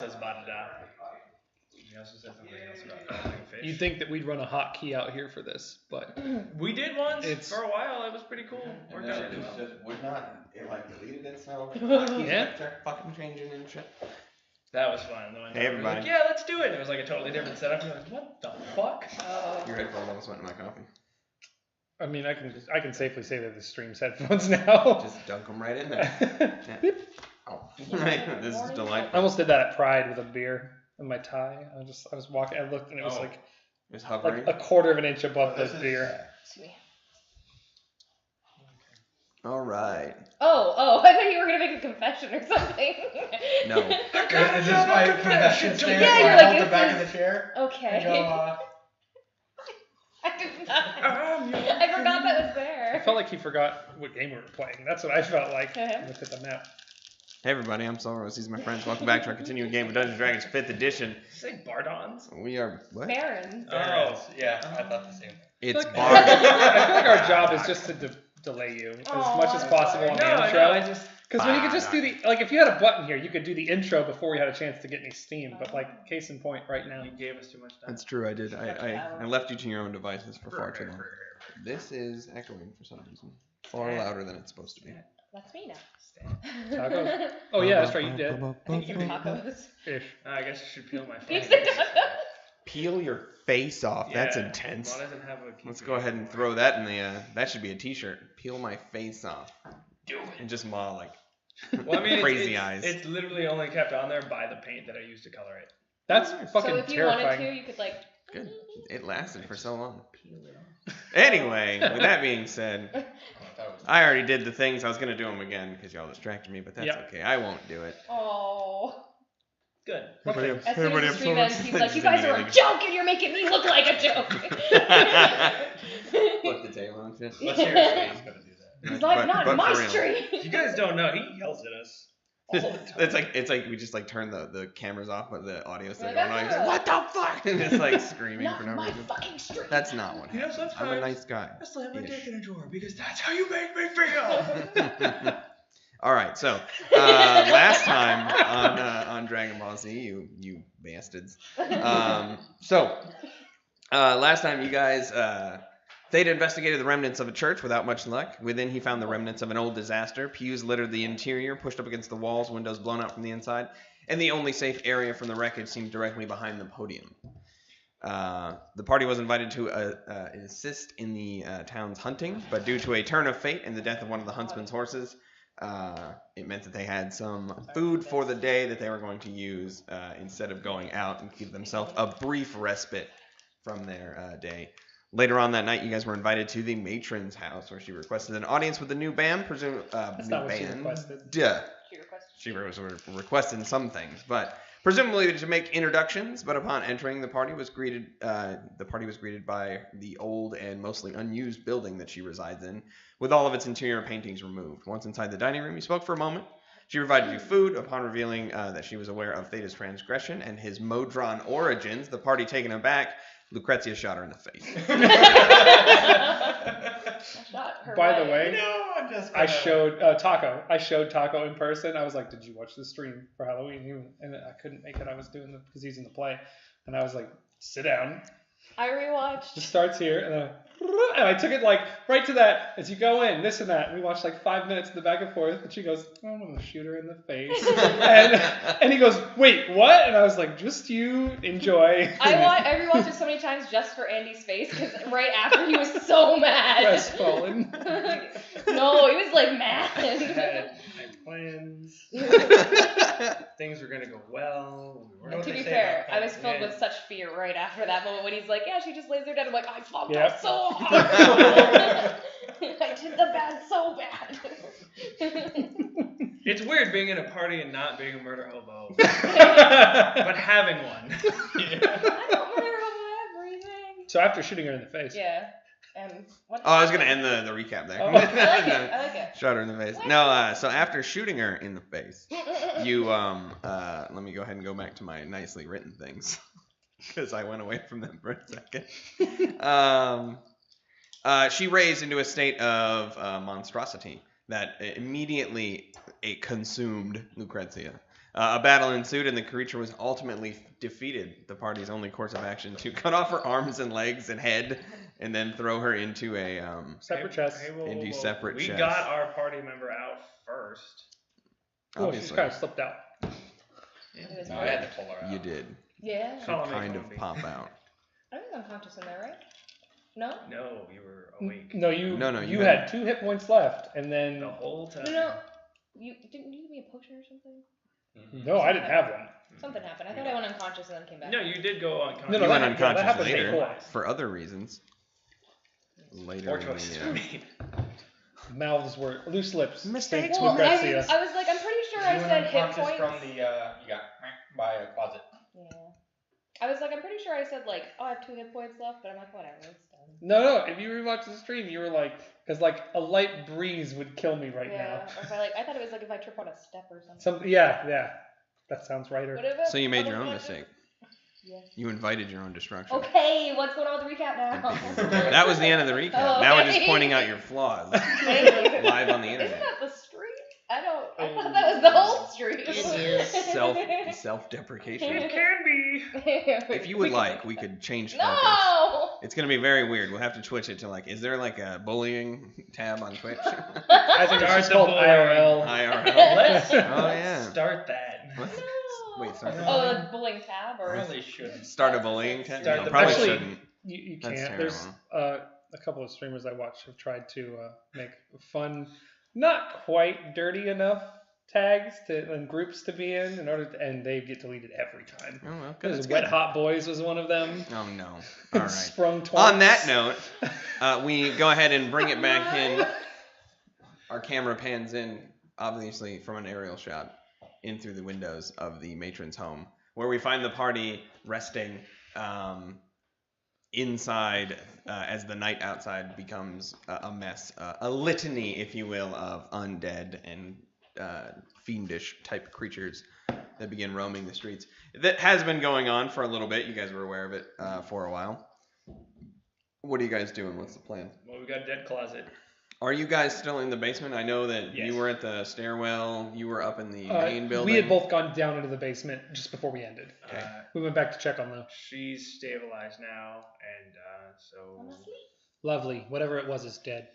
says Badada. He also said something else about fish. You'd think that we'd run a hotkey out here for this, but we did once for a while. It was pretty cool. Worked out really well. Just would not. It like deleted itself. Yeah. Kept fucking changing and shit. That was fun. Hey everybody. Like, yeah, let's do it. And it was like a totally different setup. You're like, what the fuck? Your headphones almost went in my coffee. I mean, I can safely say that the stream's headphones now. Just dunk them right in there. Yeah. Oh, right. This is delightful. I almost did that at Pride with a beer in my tie. I was walking. I looked and it was like it was hovering. Like a quarter of an inch above the beer. All right. Oh, I thought you were going to make a confession or something. No. Is this my confession stand? Yeah, you're I like, hold the back of the chair. Okay. And go, I did not. I forgot that was there. I felt like he forgot what game we were playing. That's what I felt like. Look at the map. Hey everybody, I'm Solros. These are my friends. Welcome back to our continuing game of Dungeons & Dragons 5th edition. Did you say Barrons? We are what? Barrons. Oh, yeah. I thought the same thing. It's Barrons. Barrons. I feel like our job is just to delay you as much as possible on the intro. Because when you could just do if you had a button here, you could do the intro before we had a chance to get any steam. But case in point, right now. You gave us too much time. That's true, I did. I left you to your own devices for far too long. This is echoing for some reason. Far louder than it's supposed to be. That's me now. Tacos? Oh yeah, that's right, you did. Tacos. Ish. I guess you should peel my face. Peel your face off. Yeah, that's intense. Well, doesn't have a Let's go ahead and throw that in the. That should be a T-shirt. Peel my face off. Do it. And just maw like well, I mean, crazy eyes. It's literally only kept on there by the paint that I used to color it. That's fucking So if you terrifying. wanted to, you could Good. It lasted for so long. Anyway, with that being said, I already did the things. I was going to do them again because y'all distracted me, but that's okay. I won't do it. Oh. Good. Okay. As soon as the stream ends, he's like, you guys are a joke and you're making me look like a joke. Flip the table and shit. But seriously, he's going to do that. He's like, not my stream. You guys don't know. He yells at us. It's like we just turn the cameras off, but the audio still going on. He's like, what the fuck? And just screaming for no reason. Fucking stream. That's not what happens. I'm a nice guy. I slam my dick in a drawer because that's how you make me feel. All right, so last time on Dragon Ball Z, you bastards. Last time you guys. Theta investigated the remnants of a church without much luck. Within, he found the remnants of an old disaster. Pews littered the interior, pushed up against the walls, windows blown out from the inside, and the only safe area from the wreckage seemed directly behind the podium. The party was invited to assist in the town's hunting, but due to a turn of fate and the death of one of the huntsman's horses, it meant that they had some food for the day that they were going to use instead of going out and give themselves a brief respite from their day. Later on that night, you guys were invited to the matron's house, where she requested an audience with the new band. That's not what she requested. Yeah. She was requesting some things, but presumably to make introductions. But upon entering, the party was greeted by the old and mostly unused building that she resides in, with all of its interior paintings removed. Once inside the dining room, you spoke for a moment. She provided you food. Upon revealing that she was aware of Theta's transgression and his Modron origins, the party taken aback, Lucrezia shot her in the face. By the way, I'm just I showed Taco. I showed Taco in person. I was like, "Did you watch the stream for Halloween?" And I couldn't make it. I was doing because he's in the play, and I was like, "Sit down." I rewatched. It starts here, and I took it right to that as you go in, this and that. And we watched 5 minutes of the back and forth, and she goes, "I'm gonna shoot her in the face," and he goes, "Wait, what?" And I was like, "Just you enjoy." I rewatched it so many times just for Andy's face, because right after he was so mad. Crestfallen. No, he was mad. I had plans. Things were gonna go well. To be fair, I was filled with such fear right after that moment when he's like, "Yeah, she just lays her dead." I'm like, "I fucked up so hard. I did the bad so bad." It's weird being in a party and not being a murder hobo, but having one. I don't murder hobo everything. So after shooting her in the face. Yeah. And what? Oh, I was gonna end the recap there. I like it. Shot her in the face. No, so after shooting her in the face, you let me go ahead and go back to my nicely written things because I went away from them for a second. She raised into a state of monstrosity that immediately consumed Lucrezia. A battle ensued, and the creature was ultimately defeated. The party's only course of action to cut off her arms and legs and head, and then throw her into a Separate chest. Into separate we chests. got our party member out first. Oh, she's kind of slipped out. It No, was I had to pull her out. You did. Yeah. She Call me kind of zombie. pop out. I was unconscious in there, right? No? No, you were awake No, you No, you you had had- 2 hit points left, and then the whole time. No. You didn't you give me a potion or something? no, I didn't have one. Something happened. I thought I went unconscious and then came back. No, you did go unconscious. No, You went that unconscious happened later before. for other reasons. Later Poor in choices the, were made. Mouths were loose lips. Mistakes Thanks, Well, Lucrezia. I was like, I'm pretty sure I You went said hit unconscious points. from the, you got by a closet. Yeah. I was like, I'm pretty sure I said like, oh, I have 2 hit points left, but I'm like, whatever, it's done. No, if you rewatch the stream, you were like, because like a light breeze would kill me right Yeah. Or if I thought it was like if I trip on a step or something. now. Yeah, that sounds righter. Whatever. So you made your own Otherwise- mistake. Yes. You invited your own destruction. Okay, what's going on with the recap now? That was the end of the recap. Oh, Now we're just okay. pointing out your flaws Thank you. live on the Isn't internet. that the street? I thought that was the whole street. It is self-deprecation. It can be. If you would like, we could change focus. No! It's gonna be very weird. We'll have to twitch it to like. Is there like a bullying tab on Twitch? I think Start it's the called bullying. IRL. IRL. Let's Oh yeah. start that. Let's- No. Wait, start the Oh, the bullying tab or? Really shouldn't. Start a bullying tab. Start No, the probably Actually, shouldn't. You That's can't. There's terrible. a couple of streamers I watch have tried to make fun, not quite dirty enough tags and groups to be in order to, and they get deleted every time. Oh well, good. Because That's Wet good. Hot Boys was one of them. Oh no. All right. Sprung twice. On that note, we go ahead and bring it back in. Our camera pans in, obviously from an aerial shot, in through the windows of the matron's home, where we find the party resting inside as the night outside becomes a mess, a litany, if you will, of undead and fiendish type creatures that begin roaming the streets. That has been going on for a little bit. You guys were aware of it for a while. What are you guys doing? What's the plan? Well, we got a dead closet. Are you guys still in the basement? I know that Yes. you were at the stairwell. You were up in the main building. We had both gone down into the basement just before we ended. Okay. We went back to check on them. She's stabilized now, and so I'm asleep. Lovely. Whatever it was is dead.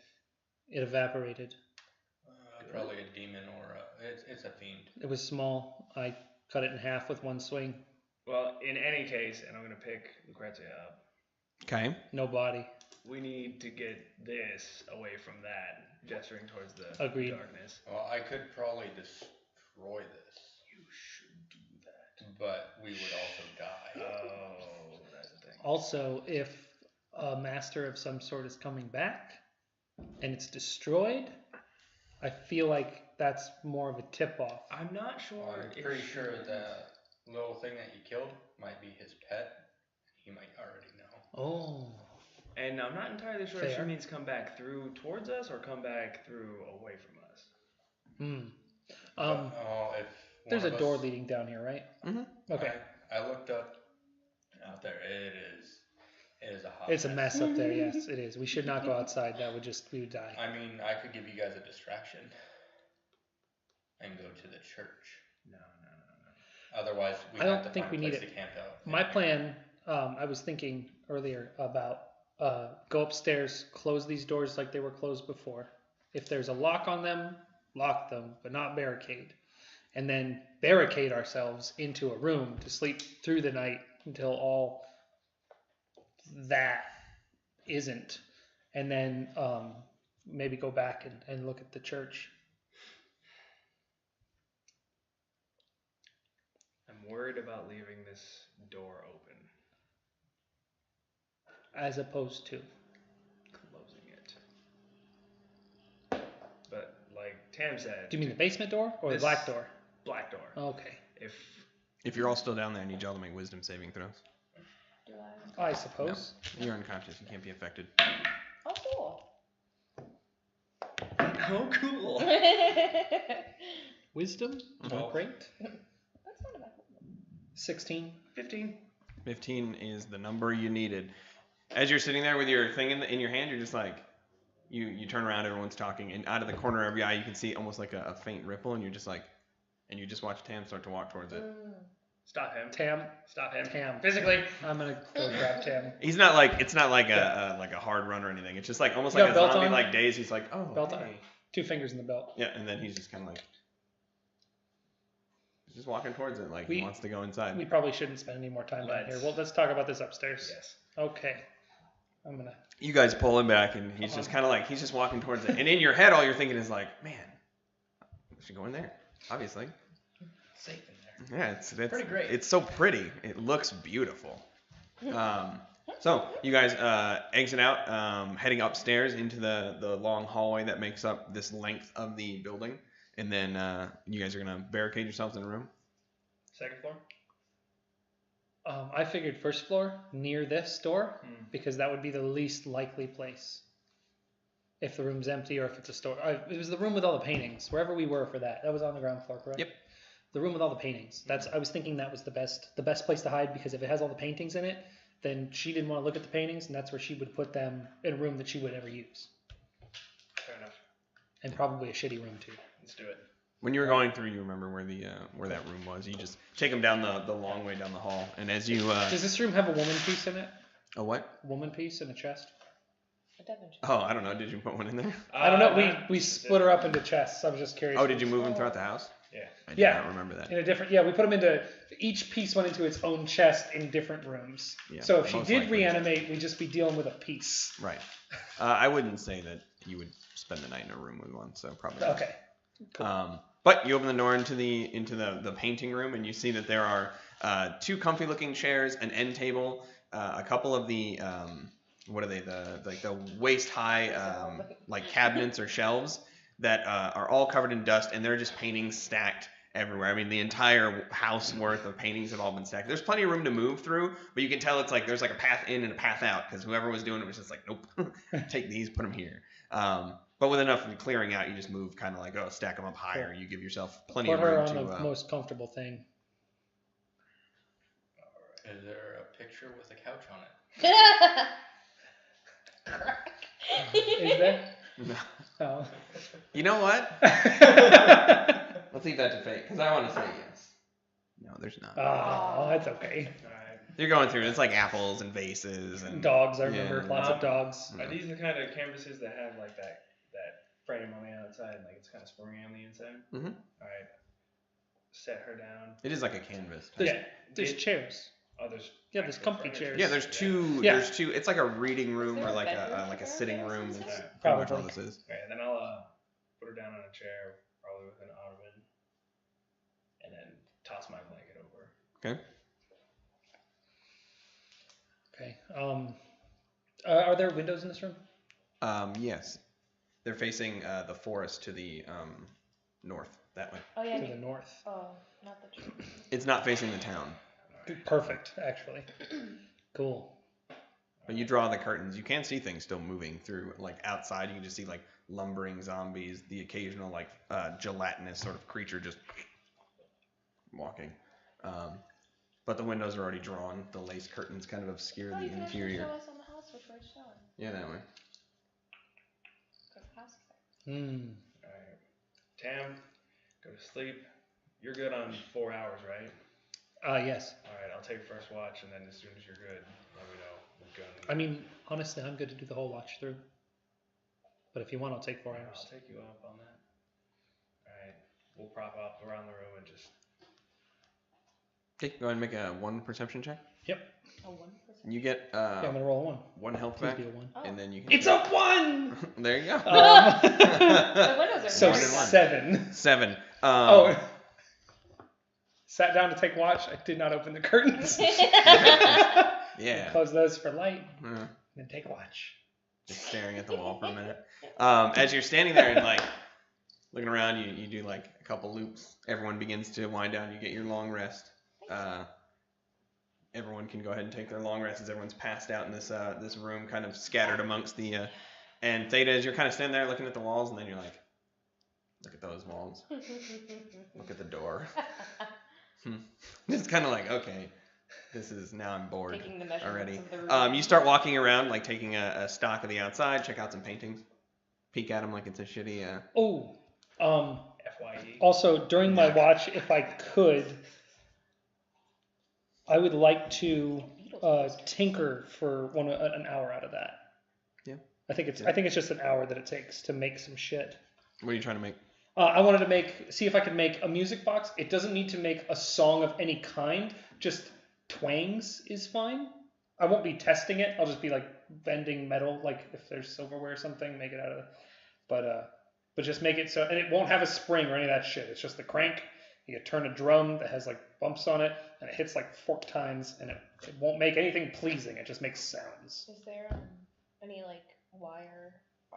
It evaporated. Probably a demon or it's a fiend. It was small. I cut it in half with one swing. well, in any case, and I'm gonna pick Lucrezia up. Okay. No body. We need to get this away from that, gesturing towards the Agreed. darkness. Well, I could probably destroy this, You should do that. but we would also die. Oh, that's the thing. Also, if a master of some sort is coming back and it's destroyed, I feel like that's more of a tip-off. I'm not sure. I'm if pretty sure the little thing that you killed might be his pet. He might already know. Oh. And I'm not entirely sure if she Fair. means come back through towards us or come back through away from us. If There's a one of door us- leading down here, right? Mhm. Okay. I looked up out there. It is a hot. It's a mess up there, yes, it is. We should not go outside. We would die. I mean, I could give you guys a distraction and go to the church. No. Otherwise, we I have don't to think find we a need place it. to camp out. My plan, I was thinking earlier about go upstairs, close these doors like they were closed before. If there's a lock on them, lock them, but not barricade. And then barricade ourselves into a room to sleep through the night until all that isn't. And then maybe go back and look at the church. I'm worried about leaving this door open, As opposed to. closing it. But like Tam said, Do you mean the basement door or the This- black door? black door. Okay. If You're all still down there, I need y'all to make wisdom saving throws. Do I? I suppose. You're unconscious. You can't be affected. Oh, cool. oh cool. Wisdom? Twelve. Great. That's not a bad one. 16. 15. 15 is the number you needed. As you're sitting there with your thing in your hand, you're just like, you turn around, everyone's talking, and out of the corner of your eye, you can see almost like a faint ripple, and you're just like, and you just watch Tam start to walk towards it. Stop him. Tam. Stop him. Tam. Physically. I'm gonna go grab Tam. He's not like it's not like a hard run or anything. It's just like almost You like a got belt zombie on? like daze. He's like, oh, Belt on. hey. 2 fingers in the belt. Yeah, and then he's just kind of like he's just walking towards it like he We- wants to go inside. We probably shouldn't spend any more time down here. Well, let's talk about this upstairs. Yes. Okay. I'm gonna. You guys pull him back, and he's Come just on. kind of like he's just walking towards it. And in your head, all you're thinking is like, man, we should go in there. Obviously. Safe in there. Yeah, it's Pretty great. It's so pretty. It looks beautiful. So you guys exit out, heading upstairs into the long hallway that makes up this length of the building, and then you guys are gonna barricade yourselves in a room. Second floor. I figured first floor near this door because that would be the least likely place. If the room's empty or if it's a store. It was the room with all the paintings. Wherever we were for that. That was on the ground floor, correct? Yep. The room with all the paintings. I was thinking that was the best place to hide because if it has all the paintings in it, then she didn't want to look at the paintings and that's where she would put them in a room that she would never use. Fair enough. And probably a shitty room too. Let's do it. When you were going through, you remember where that room was. You just take them down the long way down the hall, and as you Does this room have a woman piece in it? a what? A woman piece in a chest? Oh, I don't know. Did you put one in there? I don't know. Not We split her up into chests. I was just curious. Oh, did you move them throughout the house? Yeah. I did Yeah. not remember that. In a different, yeah, we put them into, each piece went into its own chest in different rooms. Yeah, So if she most did likely. reanimate, we'd just be dealing with a piece. Right. I wouldn't say that you would spend the night in a room with one, so probably not. Okay. Cool. But you open the door into the painting room, and you see that there are 2 comfy looking chairs, an end table, a couple of the what are they, the waist high like cabinets or shelves that are all covered in dust, and they're just paintings stacked everywhere. I mean, the entire house worth of paintings have all been stacked. There's plenty of room to move through, but you can tell it's like there's like a path in and a path out because whoever was doing it was just like, nope, take these, put them here. But with enough clearing out, you just move kind of like, oh, stack them up higher. Cool. You give yourself plenty Put of her room on to. the most comfortable thing. Is there a picture with a couch on it? Is there? No. Oh. You know what? Let's leave that to fate, because I want to say yes. No, there's not. Oh, that's okay. Alright. You're going through. It's like apples and vases and Dogs, I remember. Yeah. Lots of dogs. Yeah. Are these the kind of canvases that have like that frame on the outside, like it's kind of springy on the inside? Mhm. Alright. Set her down. It is like a canvas. There's, Yeah. there's Did- chairs. Oh, there's. Yeah, there's actual comfy furniture. chairs. Yeah, there's two. Yeah. There's two. It's like a reading room there or a like bedroom a for sitting her? room. Is That's there? pretty much all Probably. this is. Okay, then I'll put her down on a chair, probably with an ottoman, and then toss my blanket over. Okay. Okay. Are there windows in this room? Yes. They're facing the forest to the north, that way. Oh yeah. To the north. Oh, not the tree. It's not facing the town. Perfect, actually. Cool. But you draw the curtains. You can see things still moving through, like outside. You can just see like lumbering zombies, the occasional like gelatinous sort of creature just walking. But the windows are already drawn. The lace curtains kind of obscure Oh, the you can actually interior. show us on the house which way it's showing. Yeah, that way. 'Cause the house is there. Alright. Tam, go to sleep. You're good on 4 hours, right? Yes. Alright, I'll take first watch, and then as soon as you're good, let me know. We're good. I mean, honestly, I'm good to do the whole watch through. But if you want, I'll take 4 I'll hours. take you up on that. Alright, we'll prop up around the room and just. Okay, go ahead and make a 1 perception check. Yep. A 1%. You get Yeah, I'm gonna roll a 1. 1 health Please back, be a 1. Oh. and then you can. It's a 1! There you go. The windows are So One and one. 7. 7. Oh. Sat down to take watch. I did not open the curtains. Yeah. Close those for light. Uh, Then take watch. just staring at the wall for a minute. As you're standing there and like looking around, you do like a couple loops. Everyone begins to wind down. You get your long rest. Everyone can go ahead and take their long rest as everyone's passed out in this room, kind of scattered amongst the. And Theta, as you're kind of standing there looking at the walls, and then you're like, look at those walls. Look at the door. It's kind of like, okay, this is now I'm bored Taking the measurements already. of the room. You start walking around, like taking a stock of the outside, check out some paintings, peek at them like it's a shitty. Oh. FYE. Also, during my watch, if I could, I would like to tinker for an hour out of that. Yeah. I think it's just an hour that it takes to make some shit. What are you trying to make? I wanted to see if I could make a music box. It doesn't need to make a song of any kind. Just twangs is fine. I won't be testing it. I'll just be like bending metal, like if there's silverware or something, make it out of. But just make it so, and it won't have a spring or any of that shit. It's just the crank. You turn a drum that has like bumps on it, and it hits like 4 times, and it won't make anything pleasing. It just makes sounds. Is there any like wire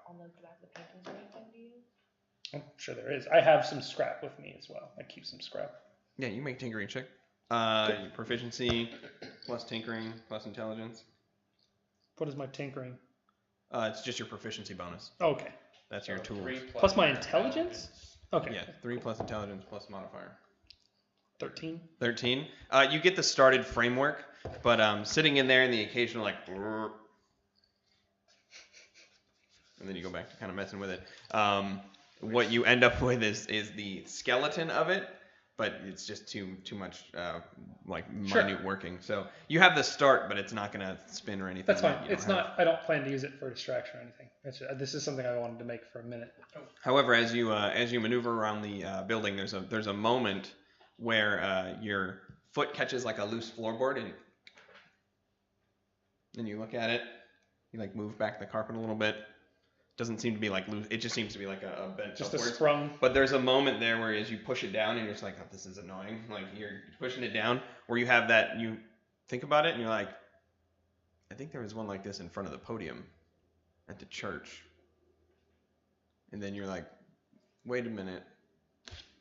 on the back of the paintings or anything to use? I'm sure there is. I have some scrap with me as well. I keep some scrap. Yeah, you make tinkering check. Proficiency plus tinkering plus intelligence. What is my tinkering? It's just your proficiency bonus. Okay. That's your tools. Plus my intelligence? Okay. Yeah, 3 plus intelligence plus modifier. 13. 13. You get the started framework, but sitting in there and the occasional like, and then you go back to kind of messing with it. What you end up with is the skeleton of it, but it's just too much minute working. So you have the start, but it's not gonna spin or anything. That's fine. It's not. I don't plan to use it for distraction or anything. This is something I wanted to make for a minute. However, as you maneuver around the building, there's a moment where your foot catches like a loose floorboard, and you look at it. You like move back the carpet a little bit. Doesn't seem to be like loose. It just seems to be like a bent just upwards. A sprung. But there's a moment there where as you push it down and you're just like, oh, this is annoying. Like you're pushing it down, where you have that. You think about it and you're like, I think there was one like this in front of the podium at the church. And then you're like, wait a minute,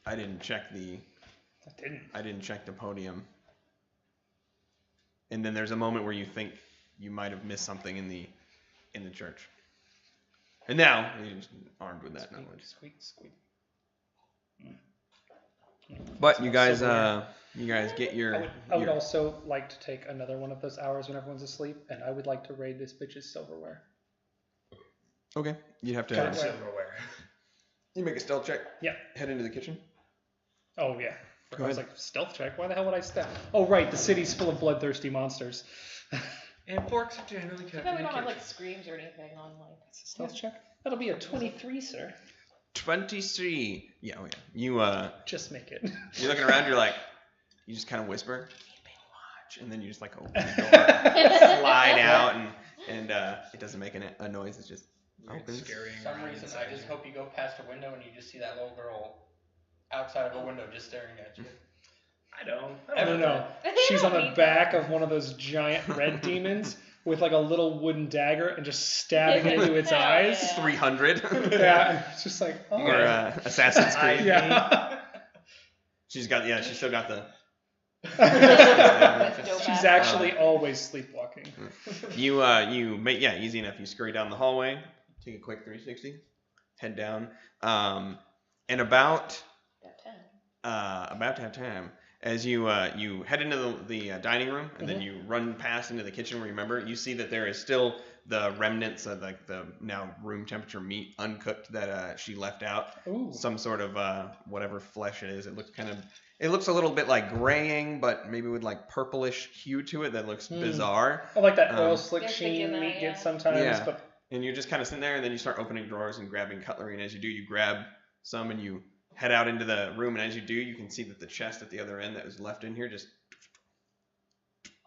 I didn't check the podium. And then there's a moment where you think you might have missed something in the church. And now you're just armed with that knowledge. Squeak. But you guys get your. I would also like to take another one of those hours when everyone's asleep, and I would like to raid this bitch's silverware. Okay, you'd have to. Silverware. You make a stealth check. Yeah. Head into the kitchen. Oh yeah. Go I was ahead. like, stealth check? Why the hell would I stealth? Oh right, the city's full of bloodthirsty monsters. And forks are generally kept But in we the don't have kitchen. like screams or anything on like. It's a stealth check. That'll be a 23, sir. 23. Yeah, oh yeah. You Just make it. You're looking around. You're like, you just kind of whisper, keeping watch, and then you just like open the door, slide out, and it doesn't make a noise. It's just opens. For some reason, I just hope you go past a window and you just see that little girl outside of a window just staring at you. I don't. I don't know. She's on the back of one of those giant red demons with like a little wooden dagger and just stabbing it into its Hell eyes. yeah. 300. Yeah, it's just like, oh. Or Assassin's Creed. Yeah. She's still got the. She's actually always sleepwalking. You make easy enough. You scurry down the hallway, take a quick 360, head down, and about to have time as you head into the dining room, and then you run past into the kitchen. Where you see that there is still the remnants of like the now room temperature meat uncooked that she left out. Ooh. Some sort of whatever flesh it is. It looks a little bit like graying, but maybe with like purplish hue to it that looks bizarre. I like that oil slick Yeah, sheen thinking meat that, gets yeah. sometimes, Yeah. but And you're just kind of sitting there, and then you start opening drawers and grabbing cutlery. And as you do, you grab some and you head out into the room. And as you do, you can see that the chest at the other end that was left in here just.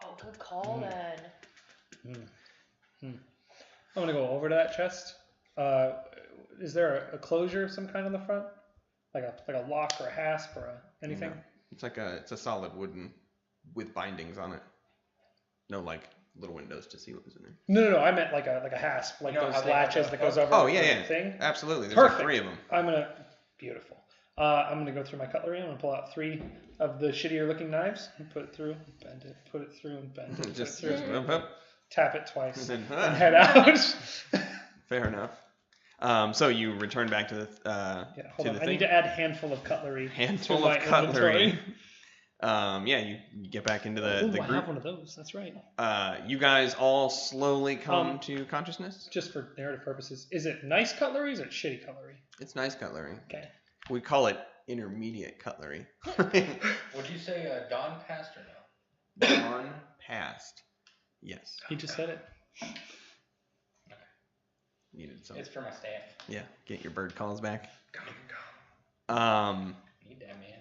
Oh, good call then. I'm gonna go over to that chest. Is there a closure of some kind on the front, like a lock or a hasp or anything? No. It's a solid wooden with bindings on it. No like little windows to see what was in there. No. I meant like a hasp, like You know those how they latches have that the goes hook? over. Oh the yeah. thing. Absolutely. There's Perfect. like 3 of them. Beautiful. I'm gonna go through my cutlery. I'm gonna pull out 3 of the shittier looking knives and put it through, bend it, put it through, and bend it. Just put it through, up. tap it twice, And and then, head out. fair enough. So you return back to the Yeah, hold to on. the I thing. need to add handful of cutlery. Handful to my of cutlery. inventory. You get back into the Ooh, I group. have one of those. That's right. You guys all slowly come to consciousness. Just for narrative purposes, is it nice cutlery or is it shitty cutlery? It's nice cutlery. Okay. We call it intermediate cutlery. Would you say dawn passed or no? Dawn passed. Yes. He just said it. Needed some. It's for my staff. Yeah. Get your bird calls back. Go. Need that, man.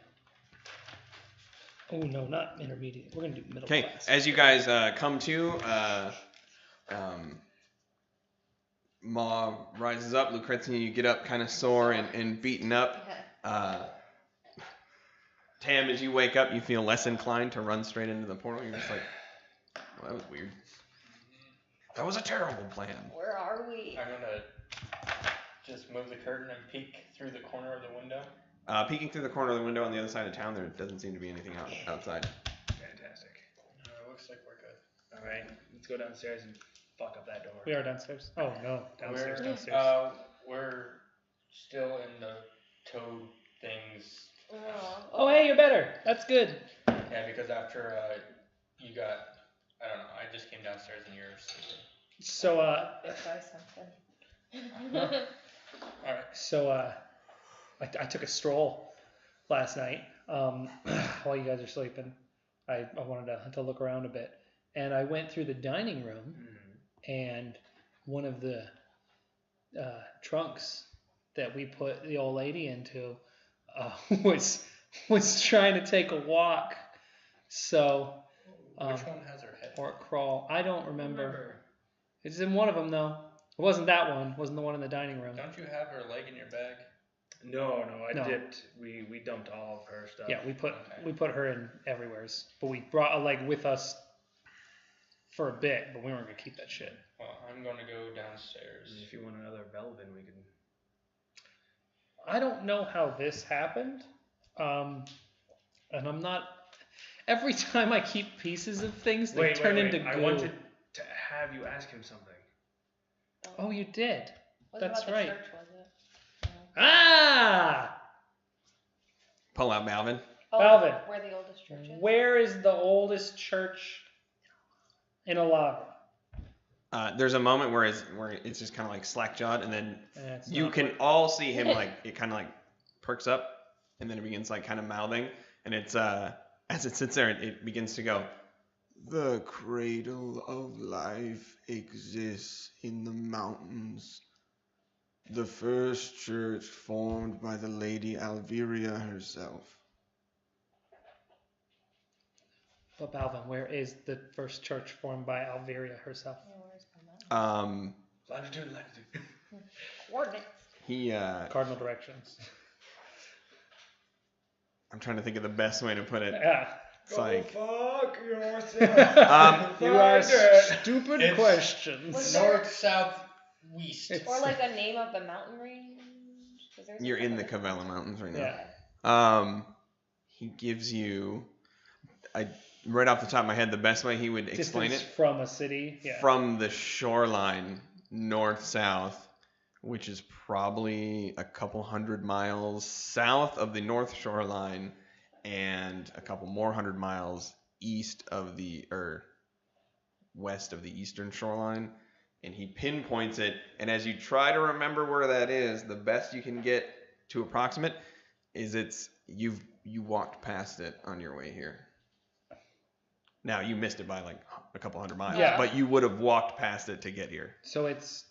Oh no, not intermediate. We're gonna do middle Okay. class. As you guys come to, Ma rises up. Lucrezia, you get up kind of sore and beaten up. Tam, as you wake up, you feel less inclined to run straight into the portal. You're just like, well, that was weird. That was a terrible plan. Where are we? I'm gonna just move the curtain and peek through the corner of the window. Peeking through the corner of the window on the other side of town, there doesn't seem to be anything outside. Fantastic. Looks like we're good. All right, let's go downstairs and fuck up that door. We are downstairs. Oh no, downstairs. We're still in the toad things. Oh hey, you're better. That's good. Yeah, because after you got, I don't know, I just came downstairs and you're sleeping. So Try something. So I took a stroll last night while you guys are sleeping. I wanted to look around a bit, and I went through the dining room, and one of the trunks that we put the old lady into was trying to take a walk. So Which one has her head? or crawl. I don't remember. It's in one of them though. It wasn't that one. It wasn't the one in the dining room. Don't you have her leg in your bag? No, I No. dipped. We dumped all of her stuff. Yeah, we put her in everywhere's, but we brought a leg with us for a bit, but we weren't gonna keep that shit. Well, I'm gonna go downstairs. If you want another Velvin, we can. I don't know how this happened, and I'm not. Every time I keep pieces of things, they turn into goo. I wanted to have you ask him something. Oh, you did. What That's about the right. church, was it? Ah! Pull out Malvin. Oh, Balvin. where the oldest church is? Where is the oldest church in Alava? There's a moment where it's just kind of like slack-jawed, and then That's you not can all see him like it kind of like perks up, and then it begins like kind of mouthing, and it's as it sits there, it begins to go. The cradle of life exists in the mountains. The first church formed by the Lady Alviria herself. But Balvin, where is the first church formed by Alviria herself? Yeah, where's the mountain? Latitude. Coordinates. He Cardinal directions. I'm trying to think of the best way to put it. Yeah. It's like fuck yourself. You ask it. stupid It's- questions. Was North, south, west. It's- Or like a name of the mountain range? Was there you're in the something? Cavella Mountains right now. Yeah. He gives you, right off the top of my head, the best way he would explain Distance it, from a city. Yeah. from the shoreline north-south, which is probably a couple hundred miles south of the north shoreline and a couple more hundred miles east of west of the eastern shoreline. And he pinpoints it, and as you try to remember where that is, the best you can get to approximate is you walked past it on your way here. Now you missed it by like a couple hundred miles, Yeah. but you would have walked past it to get here. So it's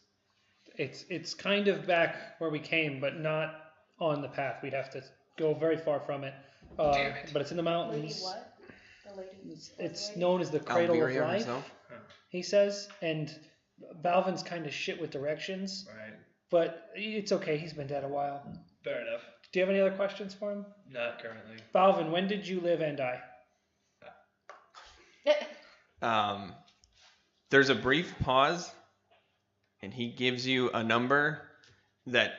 kind of back where we came, but not on the path. We'd have to go very far from it. Damn it. But it's in the Lady mountains. what? The lady. It's lady? known as the Cradle Alviria of Life, herself. he says. And Balvin's kind of shit with directions, Right. but it's okay. He's been dead a while. Fair enough. Do you have any other questions for him? Not currently. Balvin, when did you live and die? There's a brief pause, and he gives you a number that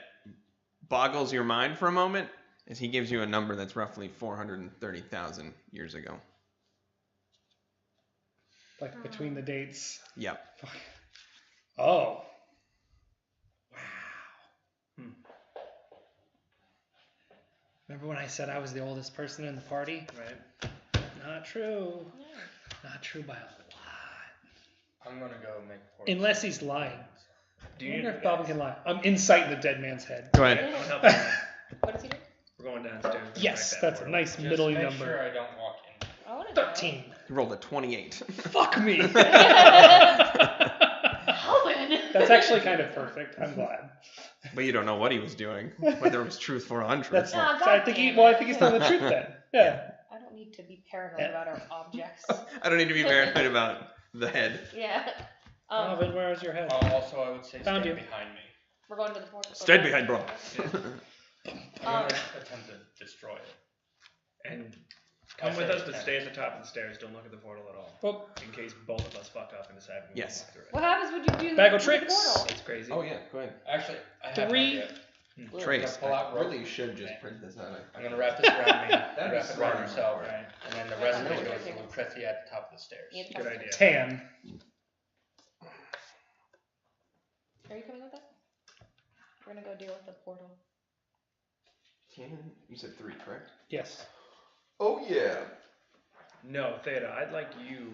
boggles your mind for a moment, as he gives you a number that's roughly 430,000 years ago. Like between the dates. Yep. Oh. Wow. Remember when I said I was the oldest person in the party? Right. Not true. Yeah. Not true by a lot. I'm gonna go make a portal. Unless he's lying. Do I you wonder if Balvin can lie. I'm insight in the dead man's head. Go ahead. I'm helping you. What does he do? We're going downstairs. Yes, that's a nice Just middle make number. sure I don't walk in. I want to 13. You rolled a 28. Fuck me. Alvin. That's actually kind of perfect. I'm glad. But you don't know what he was doing. Whether it was truthful or untruthful. That's Oh, so I think he. Well, I think he's telling the truth then. Yeah. I don't need to be paranoid about our objects. I don't need to be paranoid about the head. Yeah. Alvin, where is your head? Also, I would say Found stand you. behind me. We're going to the portal. Stand behind, bro. I'm gonna attempt to destroy it. And come with us, but stay at the top of the stairs. Don't look at the portal at all. Oh, In case both of us fuck up and decide we Yes. walk through it. What happens when you do Bag of the tricks. portal? It's crazy. Oh yeah, go ahead. Actually, I have 3. an idea. Trace, pull out I rope. really should just print this out. I'm gonna wrap this around me, That'd be wrap it smart. around yourself, Right. and then the rest of Yeah. it goes to Lucrezia at the top of the stairs. You have to Good press idea. it. Tan. Are you coming with us? We're gonna go deal with the portal. You said 3, correct? Yes. Oh yeah. No, Theta, I'd like you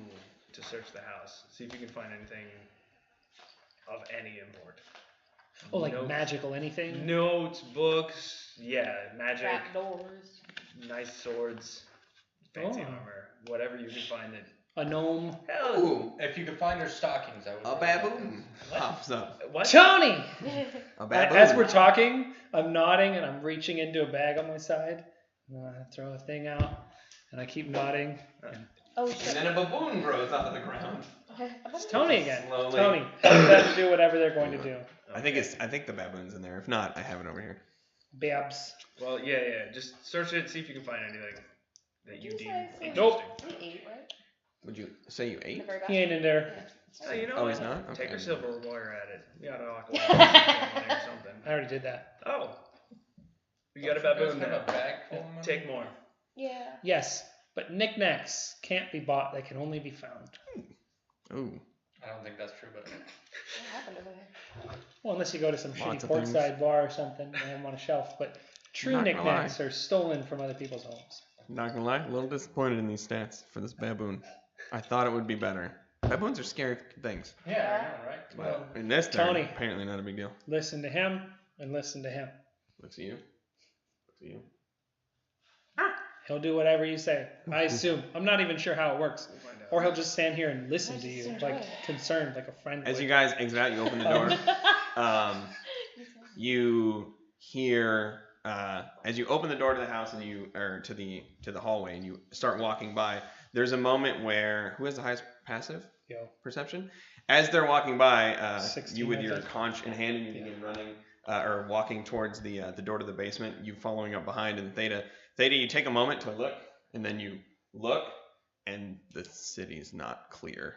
to search the house. See if you can find anything of any import. Oh, like Notes- magical anything? Notes, books, yeah, magic, Trap doors. nice swords, fancy Oh. armor, whatever you can find that. A gnome? Hell, Ooh, If you could find her stockings, I would. a really baboon What? pops up. what? Tony! A baboon. As we're talking, I'm nodding and I'm reaching into a bag on my side. I throw a thing out and I keep nodding. Oh And shit. then a baboon grows out of the ground. It's Tony again. Slowly. Tony. Let them do whatever they're going to do. I think the baboon's in there. If not, I have it over here. Babs. Well, yeah. Just search it, see if you can find anything that you Did you deem say so? interesting. Nope. We ate, right? Would you say you The ate? very back. He ain't in there. Yeah. Oh, you know Oh, what? he's not? Take Okay. your silverware at it. You gotta walk away with something or something. I already did that. Oh. You got a Don't you baboon guys have now. a bag full of money? Take more. Yeah. Yes, but knickknacks can't be bought. They can only be found. Ooh. I don't think that's true, but What happened over there? Well, unless you go to some Lots shitty of things. portside bar or something and have them on a shelf. But true Not gonna knickknacks are stolen from other people's homes. Not gonna lie, a little disappointed in these stats for this baboon. I thought it would be better. Baboons are scary things. yeah, I know, right? Well, in this, they're Tony. apparently not a big deal. Listen to him and listen to him. Looks at you. Looks at you. He'll do whatever you say. I assume. I'm not even sure how it works. We'll find out. Or he'll just stand here and listen I to you, just like enjoy it. concerned, like a friend. As would. you guys exit out, you open the door. You hear as you open the door to the house and to the hallway and you start walking by. There's a moment where who has the highest passive Yo. perception? As they're walking by, 16, you with I your think. conch in hand and you begin running or walking towards the door to the basement. You following up behind, and Theta, you take a moment to look, and then you look, and the city's not clear.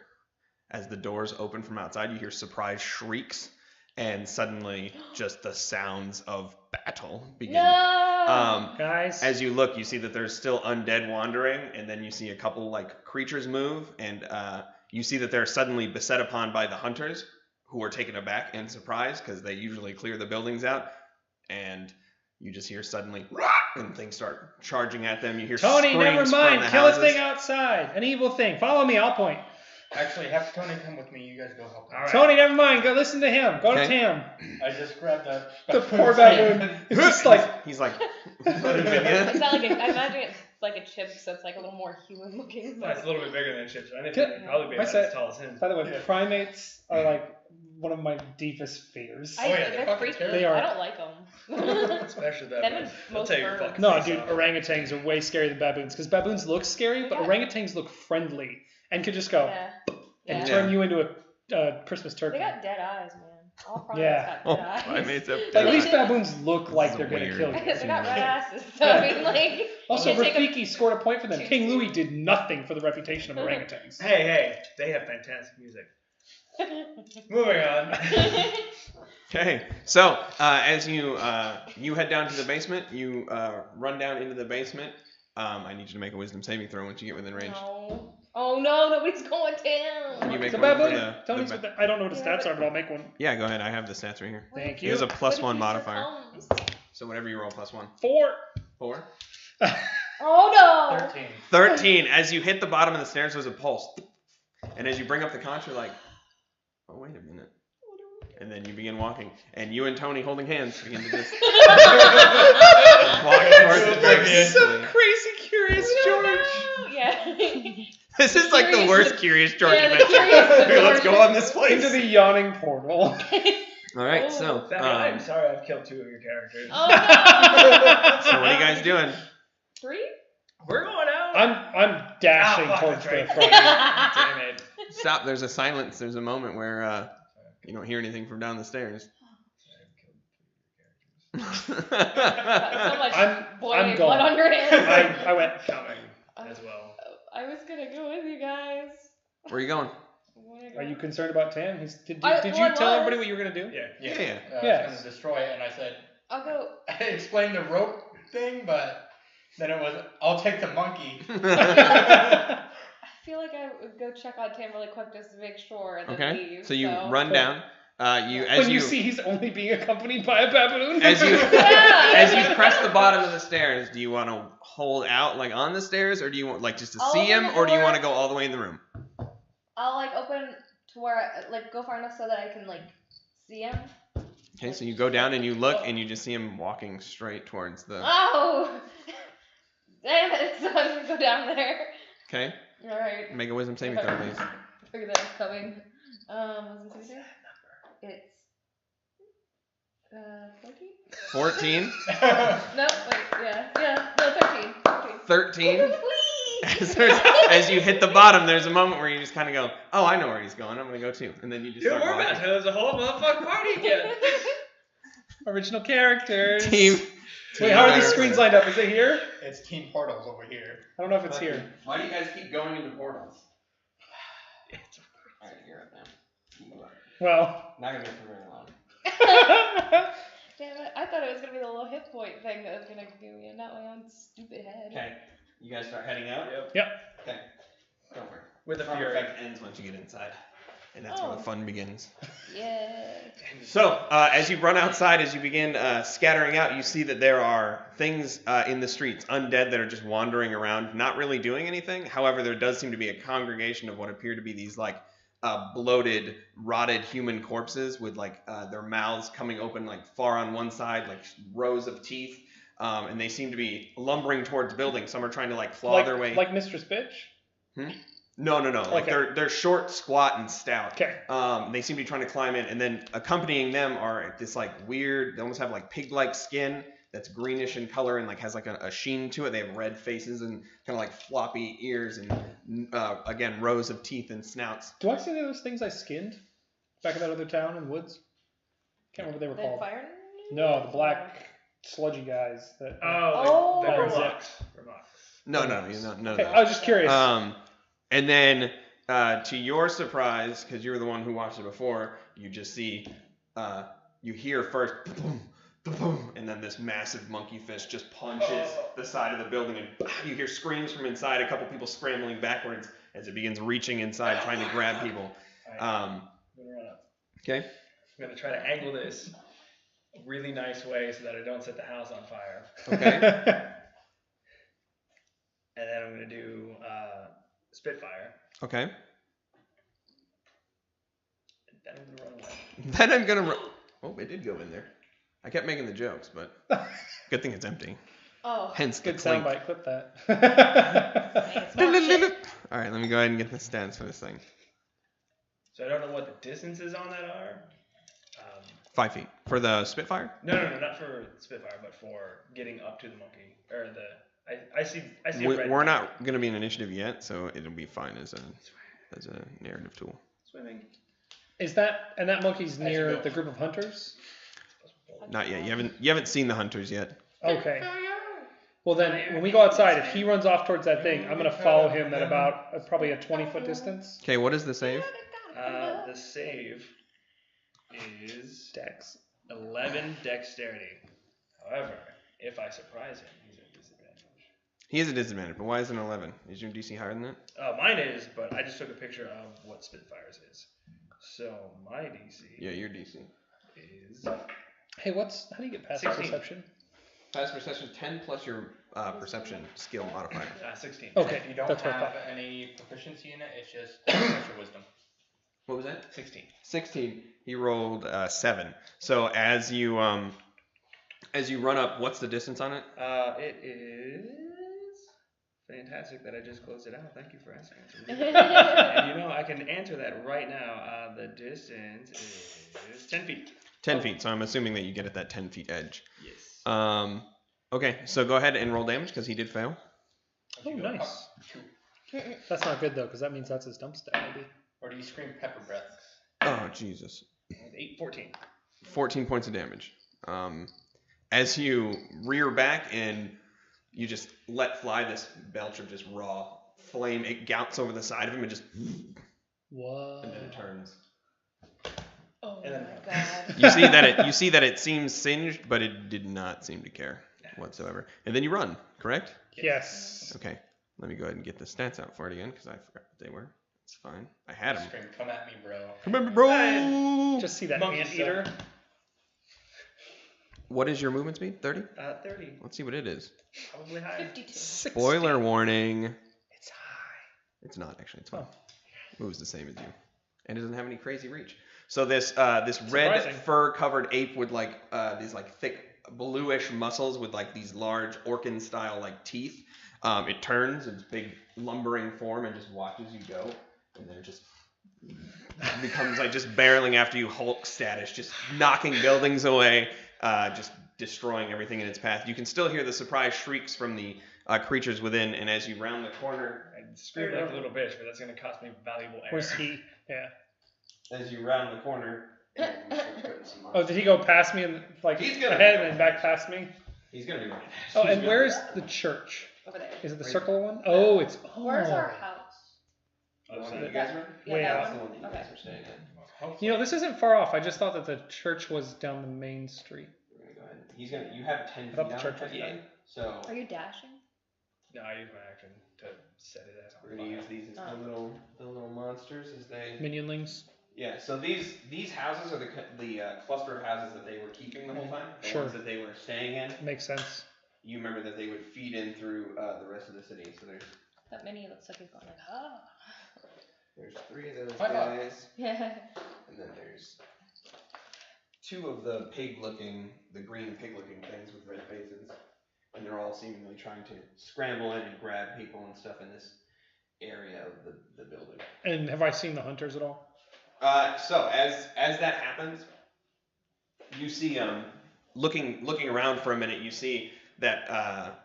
As the doors open from outside, you hear surprised shrieks, and suddenly just the sounds of battle begin. No. Guys, As you look, you see that there's still undead wandering, and then you see a couple like creatures move, and you see that they're suddenly beset upon by the hunters, who are taken aback and surprised because they usually clear the buildings out, and you just hear suddenly, and things start charging at them. You hear Tony, screams never from mind. the Kill houses. a thing outside. An evil thing. Follow me. I'll point. Actually, have Tony come with me. You guys go help him. All right. Tony, never mind. Go listen to him. Go to Okay. Tam. I just grabbed that. The poor baboon. It's just like He's like, It's not like I imagine it's like a chip, so it's like a little more human looking. Well, it's a little bit bigger than chips. I think Can- it'd probably be I about said- as tall as him. By the way, Yeah. primates are like one of my deepest fears. Oh, yeah, they're they're fucking freaky. terrible. They are. I don't like them. Especially that Them one. and They'll most take your birds. fucking No, face dude, off. orangutans are way scarier than baboons because baboons look scary, but Yeah. orangutans look friendly and could just go Yeah. and Yeah. turn you into a Christmas turkey. They got dead eyes, man. All primates Yeah. got dead oh, eyes. primates have At least baboons look like is they're gonna weird. kill you. they got red asses, so I mean, like. Also, you can't take Rafiki scored a point for them. King Louis did nothing for the reputation of orangutans. Hey, they have fantastic music. Moving on. Okay, so as you head down to the basement, you run down into the basement. I need you to make a wisdom saving throw once you get within range. No. Oh no, nobody's going down. You make It's a one for baboon. the Tony's with the, I don't know what the stats are, but I'll make one. Yeah, go ahead. I have the stats right here. Thank He has you. a plus What if 1 he modifier. succumbs? So whatever you roll, plus 1. 4. 4. Oh no. 13. 13. As you hit the bottom of the stairs, there's a pulse. And as you bring up the conch, you're like, oh, wait a minute. And then you begin walking, and you and Tony holding hands begin to just walk towards the bridge. Some crazy Curious George. Yeah. This is like the worst Curious George Yeah, the adventure. Curious Here, let's go George. on this place. Into the yawning portal. All right, so I'm sorry I've killed 2 of your characters. Oh no. so what are you guys doing? 3? We're going out. I'm dashing fuck, towards that's right. the front. Damn it. Stop. There's a silence. There's a moment where you don't hear anything from down the stairs. So much boiling I'm blood gone. on your hands. I went. Coming as well. I was gonna go with you guys. Where are you going? Are you concerned about Tam? Did I you was. tell everybody what you were gonna do? Yeah. Yeah. I Yes. was gonna destroy it, and I said, I'll go. I explained the rope thing, but then it was, I'll take the monkey. I feel like I would go check on Tam really quick just to make sure and then Okay. leave. So you run down. When you see he's only being accompanied by a baboon. as you Yeah. as you press the bottom of the stairs, do you want to hold out like on the stairs, or do you want like just to I'll see open him, the or do you door. want to go all the way in the room? I'll like open to where like go far enough so that I can like see him. Okay, so you go down and you look, and you just see him walking straight towards the. Oh! Damn it! So I'm gonna go down there. Okay, All right. make a wisdom saving throw, please. Figure that was coming. Wasn't Tuesday? It's 14. 14, No, wait, yeah, no, 13. 13. Whee! As you hit the bottom, there's a moment where you just kind of go, "Oh, I know where he's going. I'm gonna go too," and then you just Dude, start we're about walking. to there's a whole motherfucking party again. Original characters. Team. Wait, how are these Barrons. screens lined up? Is it here? It's Team Portals over here. I don't know if it's here. Why do you guys keep going into portals? It's Alright, you're up now. Well. Not gonna be for very long. Damn it, I thought it was gonna be the little hit point thing that was gonna do me, and not my own stupid head. Okay, you guys start heading out. Yep. Okay, go for it. With the Farm fury. effect ends once you get inside, and that's where the Oh. fun begins. Yeah. So, as you run outside, as you begin scattering out, you see that there are things in the streets, undead that are just wandering around, not really doing anything. However, there does seem to be a congregation of what appear to be these like bloated, rotted human corpses with like their mouths coming open like far on one side, like rows of teeth, and they seem to be lumbering towards buildings. Some are trying to like claw their way. Like Mistress Bitch? No. Like Okay. they're short, squat, and stout. Okay. They seem to be trying to climb in, and then accompanying them are this like weird. They almost have like pig-like skin that's greenish in color and like has like a sheen to it. They have red faces and kind of like floppy ears and again rows of teeth and snouts. Do I see those things I skinned back in that other town in the woods? Can't remember what they were called. Fire? No, the black sludgy guys. That. Oh. The Grimlock. No, none of Okay, those. I was just curious. And then to your surprise, because you were the one who watched it before, you just see, you hear first, boom, boom, and then this massive monkey fist just punches the side of the building, and you hear screams from inside, a couple people scrambling backwards as it begins reaching inside, trying to grab people. I'm gonna run up. Okay. I'm gonna try to angle this a really nice way so that I don't set the house on fire. Okay. And then I'm gonna do Spitfire. Okay. And then I'm gonna run away. Then I'm gonna. Oh, it did go in there. I kept making the jokes, but good thing it's empty. Oh. Hence the Good clink. soundbite. Clip that. It's not shit. All right, let me go ahead and get the stats for this thing. So I don't know what the distances on that are. 5 feet for the Spitfire. No, not for Spitfire, but for getting up to the monkey or the. I see. A red We're thing. not going to be an initiative yet, so it'll be fine as a narrative tool. Swimming. Is that and that monkey's As you near go. the group of hunters? Not yet. You haven't seen the hunters yet. Okay. Well then, when we go outside, if he runs off towards that thing, I'm gonna follow him at about probably a 20-foot distance. Okay, what is the save? The save is Dex. 11 dexterity. However, if I surprise him, he's at disadvantage. He is a disadvantage, but why is it an 11? Is your DC higher than that? Mine is, but I just took a picture of what Spitfire's is. So my DC Yeah, your DC. is Hey, how do you get past 16. perception? Pass perception 10 plus your perception skill modifier. 16. Okay, If you don't that's what I have thought. any proficiency in it, it's just plus your wisdom. What was that? 16. 16. He rolled 7. So as you run up, what's the distance on it? It is fantastic that I just closed it out. Thank you for asking. And I can answer that right now. The distance is 10 feet. 10 feet. So I'm assuming that you get at that 10 feet edge. Yes. Okay. So go ahead and roll damage because he did fail. Oh, nice. 2. That's not good though, because that means that's his dump stat. Maybe. Or do you scream pepper breath? Oh Jesus. 14. 14 points of damage. As you rear back and you just let fly this belch of just raw flame, it gouts over the side of him and just What? and then turns. Oh And my then- god. You see that it seems singed, but it did not seem to care whatsoever. And then you run, correct? Yes. Okay. Let me go ahead and get the stats out for it again because I forgot what they were. It's fine. I had them. Scream, come at me, bro. Remember, bro. Just see that Monkey anteater. What is your movement speed? 30? 30. Let's see what it is. Probably high. 52. Spoiler warning. It's high. It's not actually. It's fine. Oh. Moves the same as you, and it doesn't have any crazy reach. So this red Surprising. fur-covered ape with these thick bluish muscles with these large Orcan style teeth. It turns its big lumbering form and just watches you go, and then it just becomes just barreling after you, Hulk status, just knocking buildings away, just destroying everything in its path. You can still hear the surprised shrieks from the creatures within, and as you round the corner, I'd scream like a little bitch, but that's going to cost me valuable air. Where's he? Yeah. as you round the corner, and you start putting some Oh, did he go past me and He's gonna- ahead and then back past me? He's gonna be right. Oh, and where's the church? Over there. Is it the circle one? Oh, it's. Oh. Where's our house? The one so that you guys were? Yeah, Way that out. That's the one. one that you Okay. guys were staying at. You know, this isn't far off. I just thought that the church was down the main street. We're gonna go ahead. He's gonna. You have 10 I feet thought the out church ahead was of you, done. so Are you dashing? No, I use my action to set it as we're gonna use these as the little monsters as they. Minionlings. Yeah. So these houses are the cluster of houses that they were keeping the whole time. The Sure. ones that they were staying in. Makes sense. You remember that they would feed in through the rest of the city. So That mini looks like he's going ah. there's 3 of those High five. guys, Yeah. and then there's 2 of the green pig-looking things with red faces, and they're all seemingly trying to scramble in and grab people and stuff in this area of the building. And have I seen the hunters at all? So as that happens, you see looking around for a minute, you see that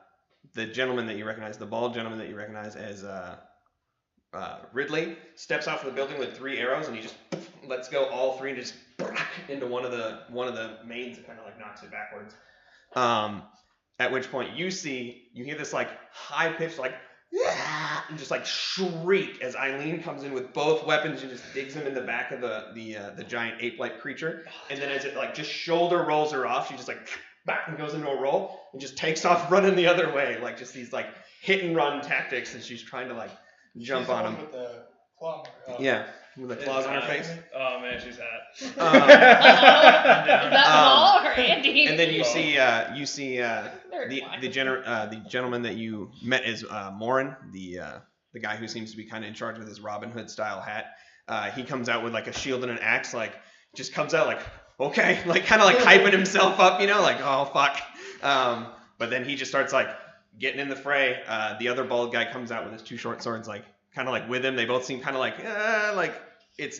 the gentleman that you recognize, the bald gentleman that you recognize as Ridley, steps off of the building with 3 arrows, and he just lets go all 3 and just into one of the mains that kind of knocks it backwards. At which point you hear this high pitched and just shriek as Eileen comes in with both weapons and just digs him in the back of the giant ape-like creature, and then as it just shoulder rolls her off, she just back and goes into a roll and just takes off running the other way, just these hit and run tactics, and she's trying to jump on him. With the claw mark. Yeah, with the claws on her face. Oh man, she's hot. Is that Paul or Andy? And then you see They're the gentleman that you met as Morin, the guy who seems to be kind of in charge with his Robin Hood style hat. He comes out with a shield and an axe, just comes out okay, kind of hyping himself up, oh fuck. But then he just starts getting in the fray. The other bald guy comes out with his 2 short swords, kind of with him. They both seem kind of it's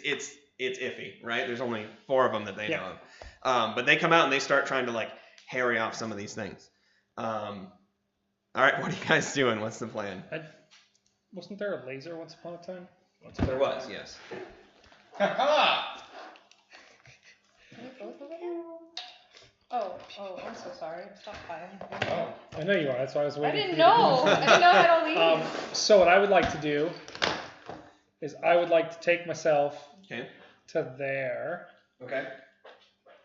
iffy, right? There's only 4 of them that they know of. But they come out and they start trying to harry off some of these things. All right, what are you guys doing? What's the plan? Wasn't there a laser once upon a time? There was, yes. Ha Are they both over there? Oh, I'm so sorry. Stop fighting. Oh. I know you are. That's why I was I waiting. didn't for you to know. I didn't know how to leave. So what I would like to do is I would like to take myself Okay. to there. Okay.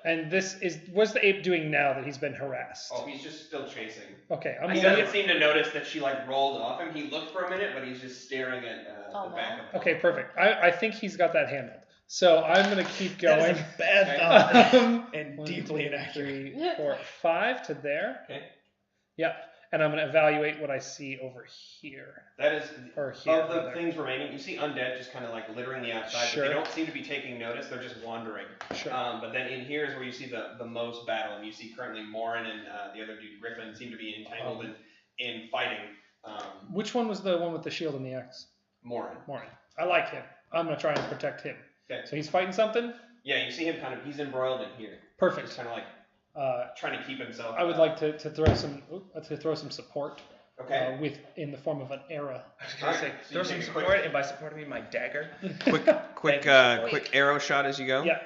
And what's the ape doing now that he's been harassed? Oh, he's just still chasing. Okay, He doesn't seem to notice that she rolled off him. He looked for a minute, but he's just staring at the back of him. Okay, perfect. I think he's got that handled. So I'm gonna keep That going. is a bad thought. And 1, deeply 2, inaccurate. 3, 4, 5 to there. Okay. Yep. and I'm going to evaluate what I see over here. That is, Or here, of the rather. things remaining, you see undead just kind of like littering the outside, Sure. but they don't seem to be taking notice, they're just wandering. Sure. But then in here is where you see the most battle, and you see currently Morin and the other dude, Griffin, seem to be entangled in fighting. Which one was the one with the shield and the axe? Morin. Morin. I like him. I'm going to try and protect him. Okay. So he's fighting something? Yeah, you see him he's embroiled in here. Perfect. Just kind of like trying to keep himself. I would like to throw some support. Okay. In the form of an arrow. I was gonna say, throw some support, and by support I mean my dagger. Quick arrow shot as you go. Yeah.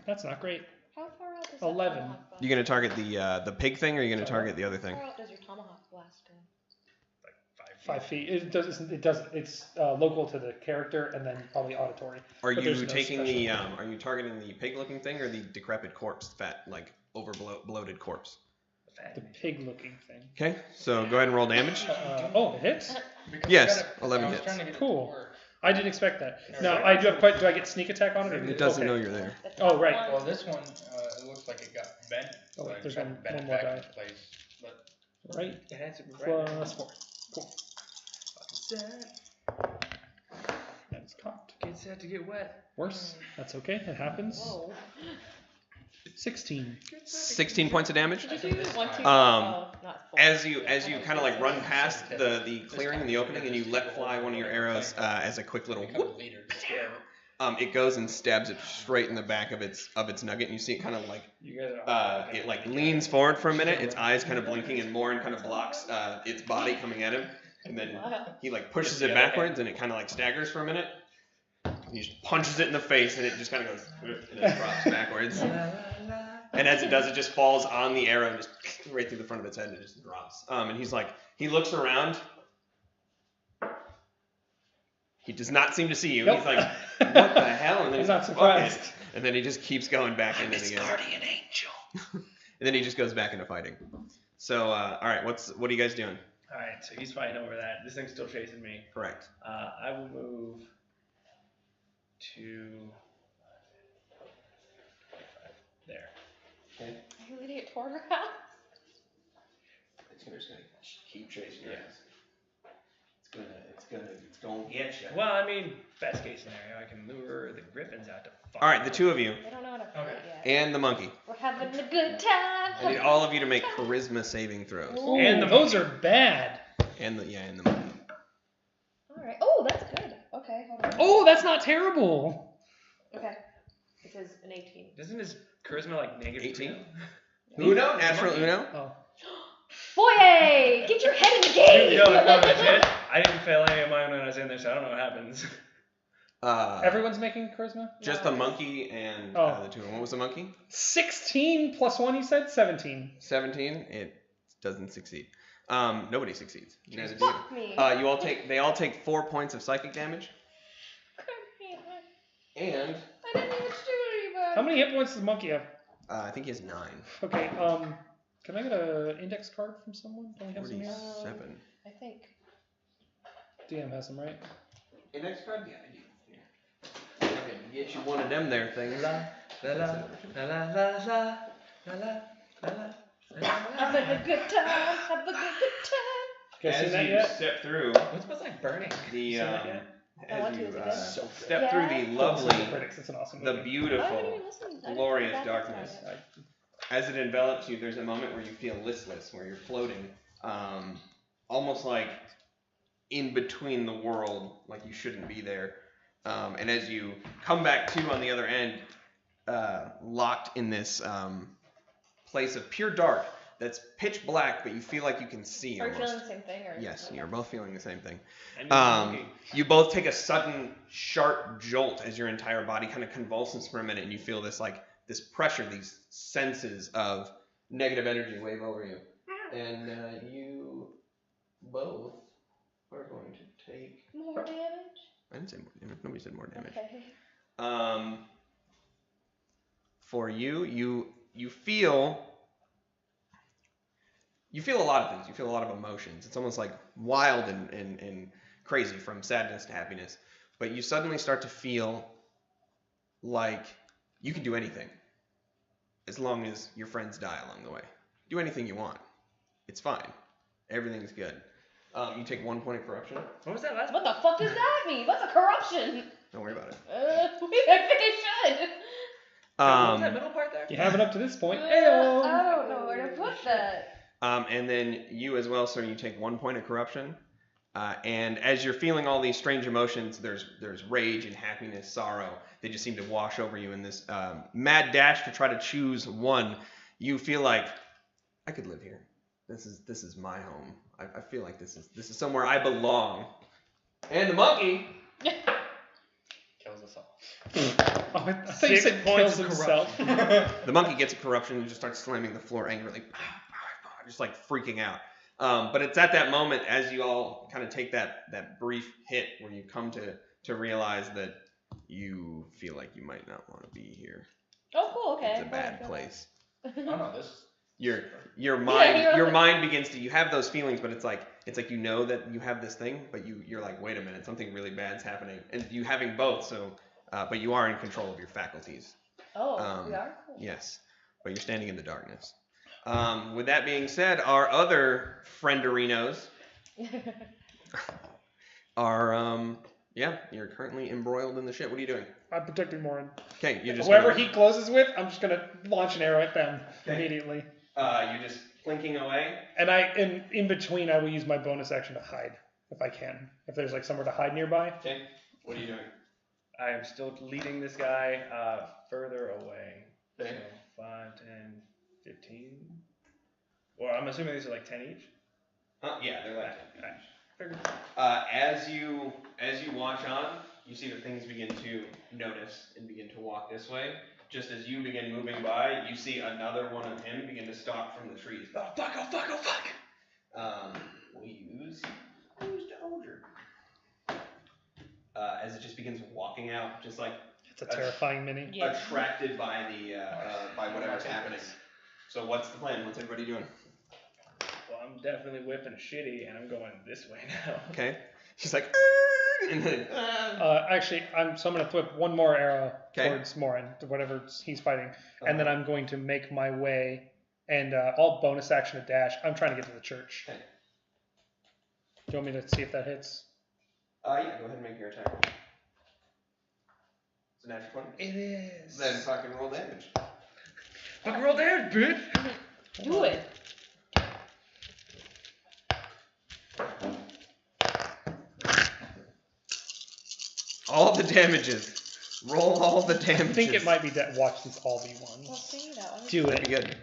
That's not great. How far out does 11. that tomahawk blast? You gonna target the pig thing, or are you gonna target the other thing? How far out does your tomahawk blast go? Like 5 feet. It's local to the character and then probably auditory. Are But you there's no taking special- are you targeting the pig-looking thing or the decrepit corpse, fat like bloated corpse? The pig-looking thing. Okay, so go ahead and roll damage. Oh, it hits. Because Yes, I 11 was hits. trying to get it to Cool. work. I didn't expect that. Now I do have quite. Do I get sneak attack on it? Or It doesn't okay. know you're there. The Oh, top right. one. Well, this one, it looks like it got bent. Oh, so wait, I there's tried to one bend it more back die. into place. But Right. It had super bright. Plus 4. Cool. Fucking set. That's cocked. Get set to get wet. Worse. That's okay. It happens. Whoa. 16. 16 points of damage. Did you do 1, 2, not 4. As you kind of like run past the clearing and the opening, and you let fly one of your arrows as a quick little become whoop. a leader. It goes and stabs it straight in the back of its nugget, and you see it kind of like You guys are it like leans forward for a minute, its eyes kind of blinking, and Morin kind of blocks its body coming at him, and then he like pushes it backwards, and it kind of like staggers for a minute. And he just punches it in the face, and it just kind of goes and it drops backwards. And as it does, it just falls on the arrow, and just right through the front of its head, and it just drops. And he's like, he looks around. He does not seem to see you. Nope. He's like, what the hell? And then I'm he's not like, surprised. "Fuck it." And then he just keeps going back into it again. guardian angel. And then he just goes back into fighting. So, all right, what are you guys doing? All right, so he's fighting over that. This thing's still chasing me. Correct. I will move to there. Are you leading it toward her house? It's just gonna keep chasing your ass. It's gonna get you. Well, I mean, best case scenario, I can lure the griffins out to fight. All right, the two of you They don't know how to fight yet. and the monkey. We're having a good time. I need all of you to make charisma saving throws. Ooh. And those are bad. And the monkey. Alright. Oh, that's good. Okay, hold on. Oh, that's not terrible. Okay. It says an 18. Isn't his charisma like negative 18? 2? Uno, natural Uno. Oh. Boy, get your head in the game! Yo, no, legit. I didn't fail any of mine when I was in there, so I don't know what happens. Everyone's making charisma? Just the monkey and the two. What was the monkey? 16 plus 1, he said? 17. 17. It doesn't succeed. Nobody succeeds. Neither do Fuck me. you. They all take 4 points of psychic damage. And I didn't even shoot anybody. How many hit points does the monkey have? I think he has 9. Okay, can I get an index card from someone? Don't we have some here? 47. I think. DM has them, right? Index card? Yeah, I do. Here. Okay, get you one of them there things. La la la la la la la la la. Having a good time. Have a good time. You guys seen As that you yet? step through What's about like burning? the You seen that yet? I want as to, you is it good? So step through the lovely, Critics, it's an awesome the movie. I didn't beautiful, even listen. I didn't glorious go back and darkness. find it. As it envelops you, there's a moment where you feel listless, where you're floating, almost like in between the world, like you shouldn't be there. And as you come back to on the other end, locked in this place of pure dark that's pitch black, but you feel like you can see Are you almost. feeling the same thing? Or Yes, you're both feeling the same thing. I need a monkey. You both take a sudden, sharp jolt as your entire body kind of convulses for a minute, and you feel this pressure, these senses of negative energy wave over you, and you both are going to take. More damage? I didn't say more damage. Nobody said more damage. Okay. For you feel. You feel a lot of things. You feel a lot of emotions. It's almost like wild and crazy, from sadness to happiness. But you suddenly start to feel like you can do anything as long as your friends die along the way. do anything you want. It's fine. Everything's good. You take 1 point of corruption. What was that last What the fuck does that mean? What's a corruption? Don't worry about it. I think I should. What was that middle part there? You have it up to this point. I Ayo. don't know where to put that. And then you as well, sir, you take 1 point of corruption. And as you're feeling all these strange emotions, there's rage and happiness, sorrow. They just seem to wash over you in this mad dash to try to choose one. You feel like, I could live here. This is my home. I feel like this is somewhere I belong. And the monkey Kills us all. Oh, I thought you 6 said points kills of himself. the monkey gets a corruption and just starts slamming the floor angrily, just like freaking out. But it's at that moment, as you all kind of take that brief hit, where you come to realize that you feel like you might not want to be here. Oh, cool. Okay. It's a bad place. Oh no, this. Your mind begins to, you have those feelings, but it's like you know that you have this thing, but you're like, wait a minute, something really bad's happening, and you having both, so but you are in control of your faculties. Oh, we are? Cool. Yes, but you're standing in the darkness. With that being said, our other frienderinos are you're currently embroiled in the shit. What are you doing? I'm protecting Morin. Okay, you're just Whoever he closes with, I'm just gonna launch an arrow at them Okay. immediately. you're just plinking away. And in between, I will use my bonus action to hide if I can. If there's like somewhere to hide nearby. Okay, what are you doing? I am still leading this guy further away. Okay. So 5, 10, 15. Or I'm assuming these are like 10 each. Yeah, they're like. Figured. As you watch on, you see that things begin to notice and begin to walk this way. Just as you begin moving by, you see another one of him begin to stalk from the trees. Oh fuck! Oh fuck! Oh fuck! We'll use Doger. As it just begins walking out, just like It's a terrifying mini. Yeah. attracted by the by whatever's happening. So what's the plan? What's everybody doing? Well, I'm definitely whipping shitty, and I'm going this way now. Okay. She's like, and then, Actually, I'm gonna whip one more arrow 'Kay. towards Morin, to whatever he's fighting, and then I'm going to make my way, and I'll bonus action a dash. I'm trying to get to the church. Okay. Do you want me to see if that hits? yeah, go ahead and make your attack. It's a natural 20. It is. Then fucking roll damage. Fucking roll damage, bitch! Do it. All the damages. Roll all the damages. I think it might be that. Watch these all be Well, ones. see, that one. Do That'd it. be good.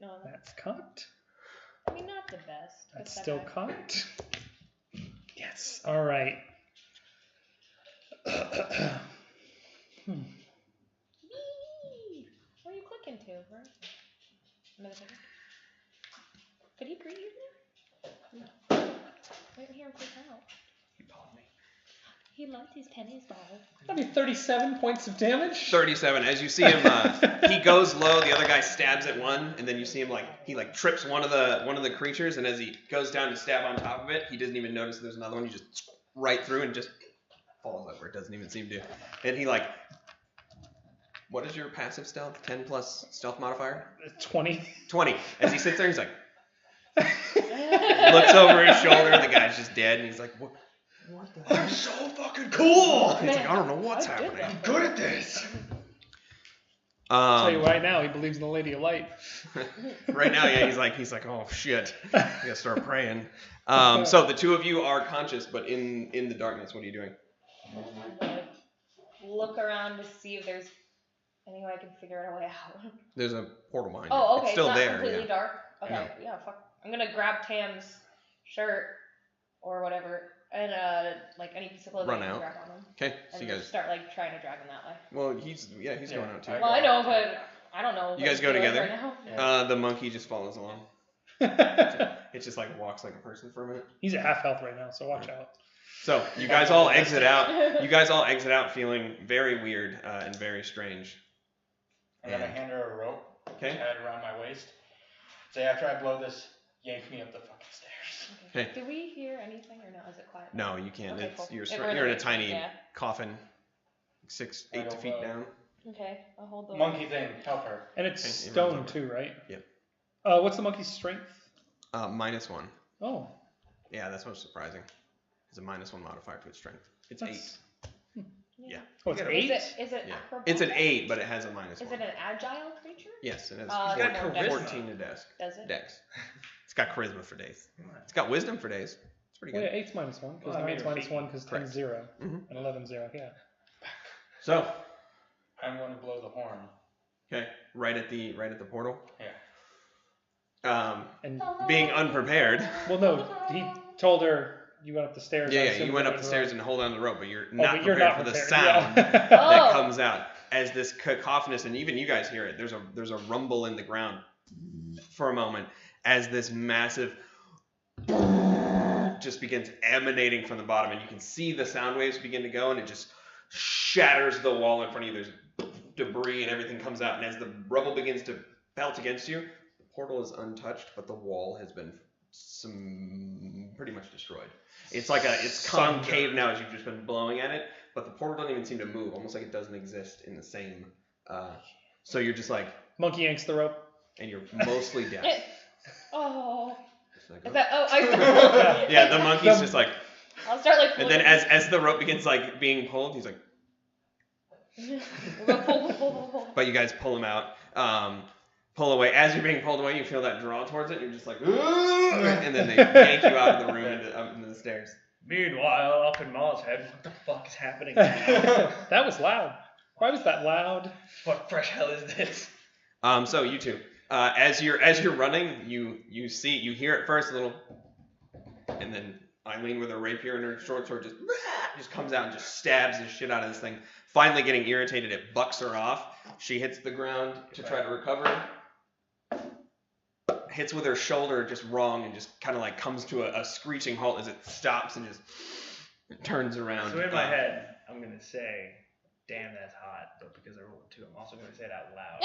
No, That's cocked. I mean, not the best. but That's still okay. cocked. Yes. All right. Whee! Where are you clicking to? Where? Another second. Did he greet you there? No. I didn't hear him click out. He called me. He loved his tennis ball. That'd be 37 points of damage. 37. As you see him, he goes low. The other guy stabs at one, and then you see him he trips one of the creatures, and as he goes down to stab on top of it, he doesn't even notice there's another one. He just right through and just falls over. It doesn't even seem to. And he what is your passive stealth? 10 plus stealth modifier? 20. 20. As he sits there, he's like, looks over his shoulder, and the guy's just dead, and he's like, what the hell? I'm so fucking cool! He's like, I don't know what's I did happening. that. Good at this! Tell you right now, he believes in the Lady of Light. Right now, yeah, he's like, oh shit, I gotta start praying. So the two of you are conscious, but in the darkness, what are you doing? I'm gonna look around to see if there's any way I can figure a way out. There's a portal behind you. Oh, okay. It's still not there. completely Yeah. dark. Okay. No. Yeah. Fuck. I'm gonna grab Tam's shirt or whatever, and like any piece of clothing Run I can out. grab on him, Okay, so and you just guys. start like trying to drag him that way. Well, he's going out too. I- Well, I know, but I don't know. You what guys he's go doing together? right now. The monkey just follows along. It just walks like a person for a minute. He's at half health right now, so watch out. So you guys all exit out. You guys all exit out feeling very weird and very strange. I'm gonna hand her a rope. Okay. Tied around my waist. Say after I blow this, yank me up the fucking stairs. Okay. Do we hear anything or no? Is it quiet? No, you can't. Okay, It's cool. you're We're in in a the tiny basement, coffin, 6, 8 Right feet over. down. Okay, I'll hold the. Monkey thing, help her. And it's Okay, stone everyone's too, right? What's the monkey's strength? -1. Oh. Yeah, that's most surprising. It's a -1 modifier to its strength. It's 8. Yeah. Oh, it's Yeah. 8? Is it Yeah. acrobatic? It's an 8, but it has a -1. Is it an agile creature? Yes, it has It's got charisma. 14 to dex. Does it? Dex. It's got charisma for days. It's got wisdom for days. It's pretty Well, good. yeah, 8's -1, because Well, I mean, 9's your -1, because 10's Correct. 0, Mhm. and 11's 0, yeah. So, I'm going to blow the horn. okay, right at the portal. Yeah. And, Being unprepared. well, no, he told her you went up the stairs. I Yeah, assumed you went that up the was stairs wrong. and hold on to the rope, but you're Oh, not but you're prepared not for the prepared, sound yeah. that Oh. comes out as this cacophonous, and even you guys hear it. There's a rumble in the ground for a moment as this massive just begins emanating from the bottom, and you can see the sound waves begin to go, and it just shatters the wall in front of you. There's debris and everything comes out, and as the rubble begins to belt against you, the portal is untouched, but the wall has been pretty much destroyed. It's like it's concave now as you've just been blowing at it, but the portal doesn't even seem to move, almost like it doesn't exist in the same. So you're just like, Monkey yanks the rope. and you're mostly deaf. Oh. Just like, Is that? Oh, I. yeah, the monkey's just like, I'll start like. and then as the rope begins like being pulled, he's like, but you guys pull him out, pull away. As you're being pulled away, you feel that draw towards it, and you're just like, ooh, and then they yank you out of the room and up into the stairs. Meanwhile, up in Maul's head, what the fuck is happening now? That was loud. Why was that loud? What fresh hell is this? So you two, as you're running, you hear at first a little, and then Eileen with her rapier and her short sword just comes out and just stabs the shit out of this thing. Finally getting irritated, it bucks her off. She hits the ground to try to recover. Hits with her shoulder just wrong and just kind of like comes to a screeching halt as it stops and just turns around. So in my head, I'm gonna say, "Damn, that's hot," but because I rolled a 2, I'm also gonna say it out loud.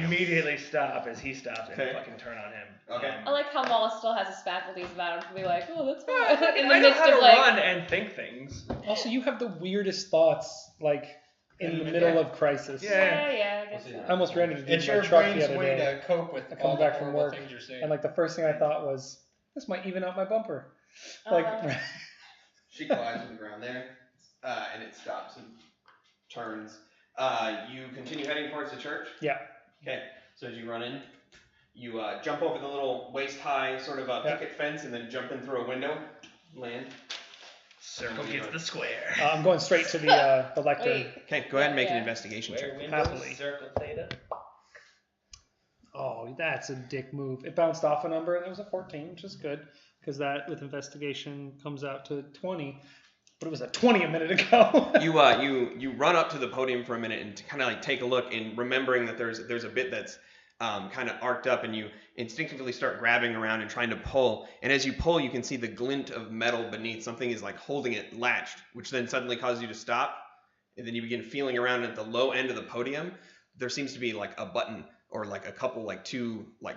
Immediately stop as he stops and Okay. fucking turn on him. Okay. I like how Wallace still has his faculties about him to be like, oh, that's I fine. In the know midst how to of like. run and think things. Also, you have the weirdest thoughts, like, in the middle of crisis. Yeah. Yeah, I guess so. I almost ran into It's my your truck the brain's other way day. to cope with I all come the back from horrible work, things you're seeing. and, like, the first thing I thought was, this might even out my bumper. Like, She collides with the ground there, and it stops and turns. You continue heading towards the church? Yeah. Okay, so as you run in, you jump over the little waist-high sort of picket fence and then jump in through a window, land. Circle gets the square. I'm going straight to the lectern. Wait. Okay, go ahead and make an Yeah. investigation check. Square Happily. windows, circle theta. Oh, that's a dick move. It bounced off a number, and it was a 14, which is good, because that, with investigation, comes out to 20. But it was a 20 a minute ago. You run up to the podium for a minute and kind of like take a look, and remembering that there's a bit that's kind of arced up, and you instinctively start grabbing around and trying to pull. And as you pull, you can see the glint of metal beneath. Something is like holding it latched, which then suddenly causes you to stop. And then you begin feeling around at the low end of the podium. There seems to be like a button or like a couple, like 2 like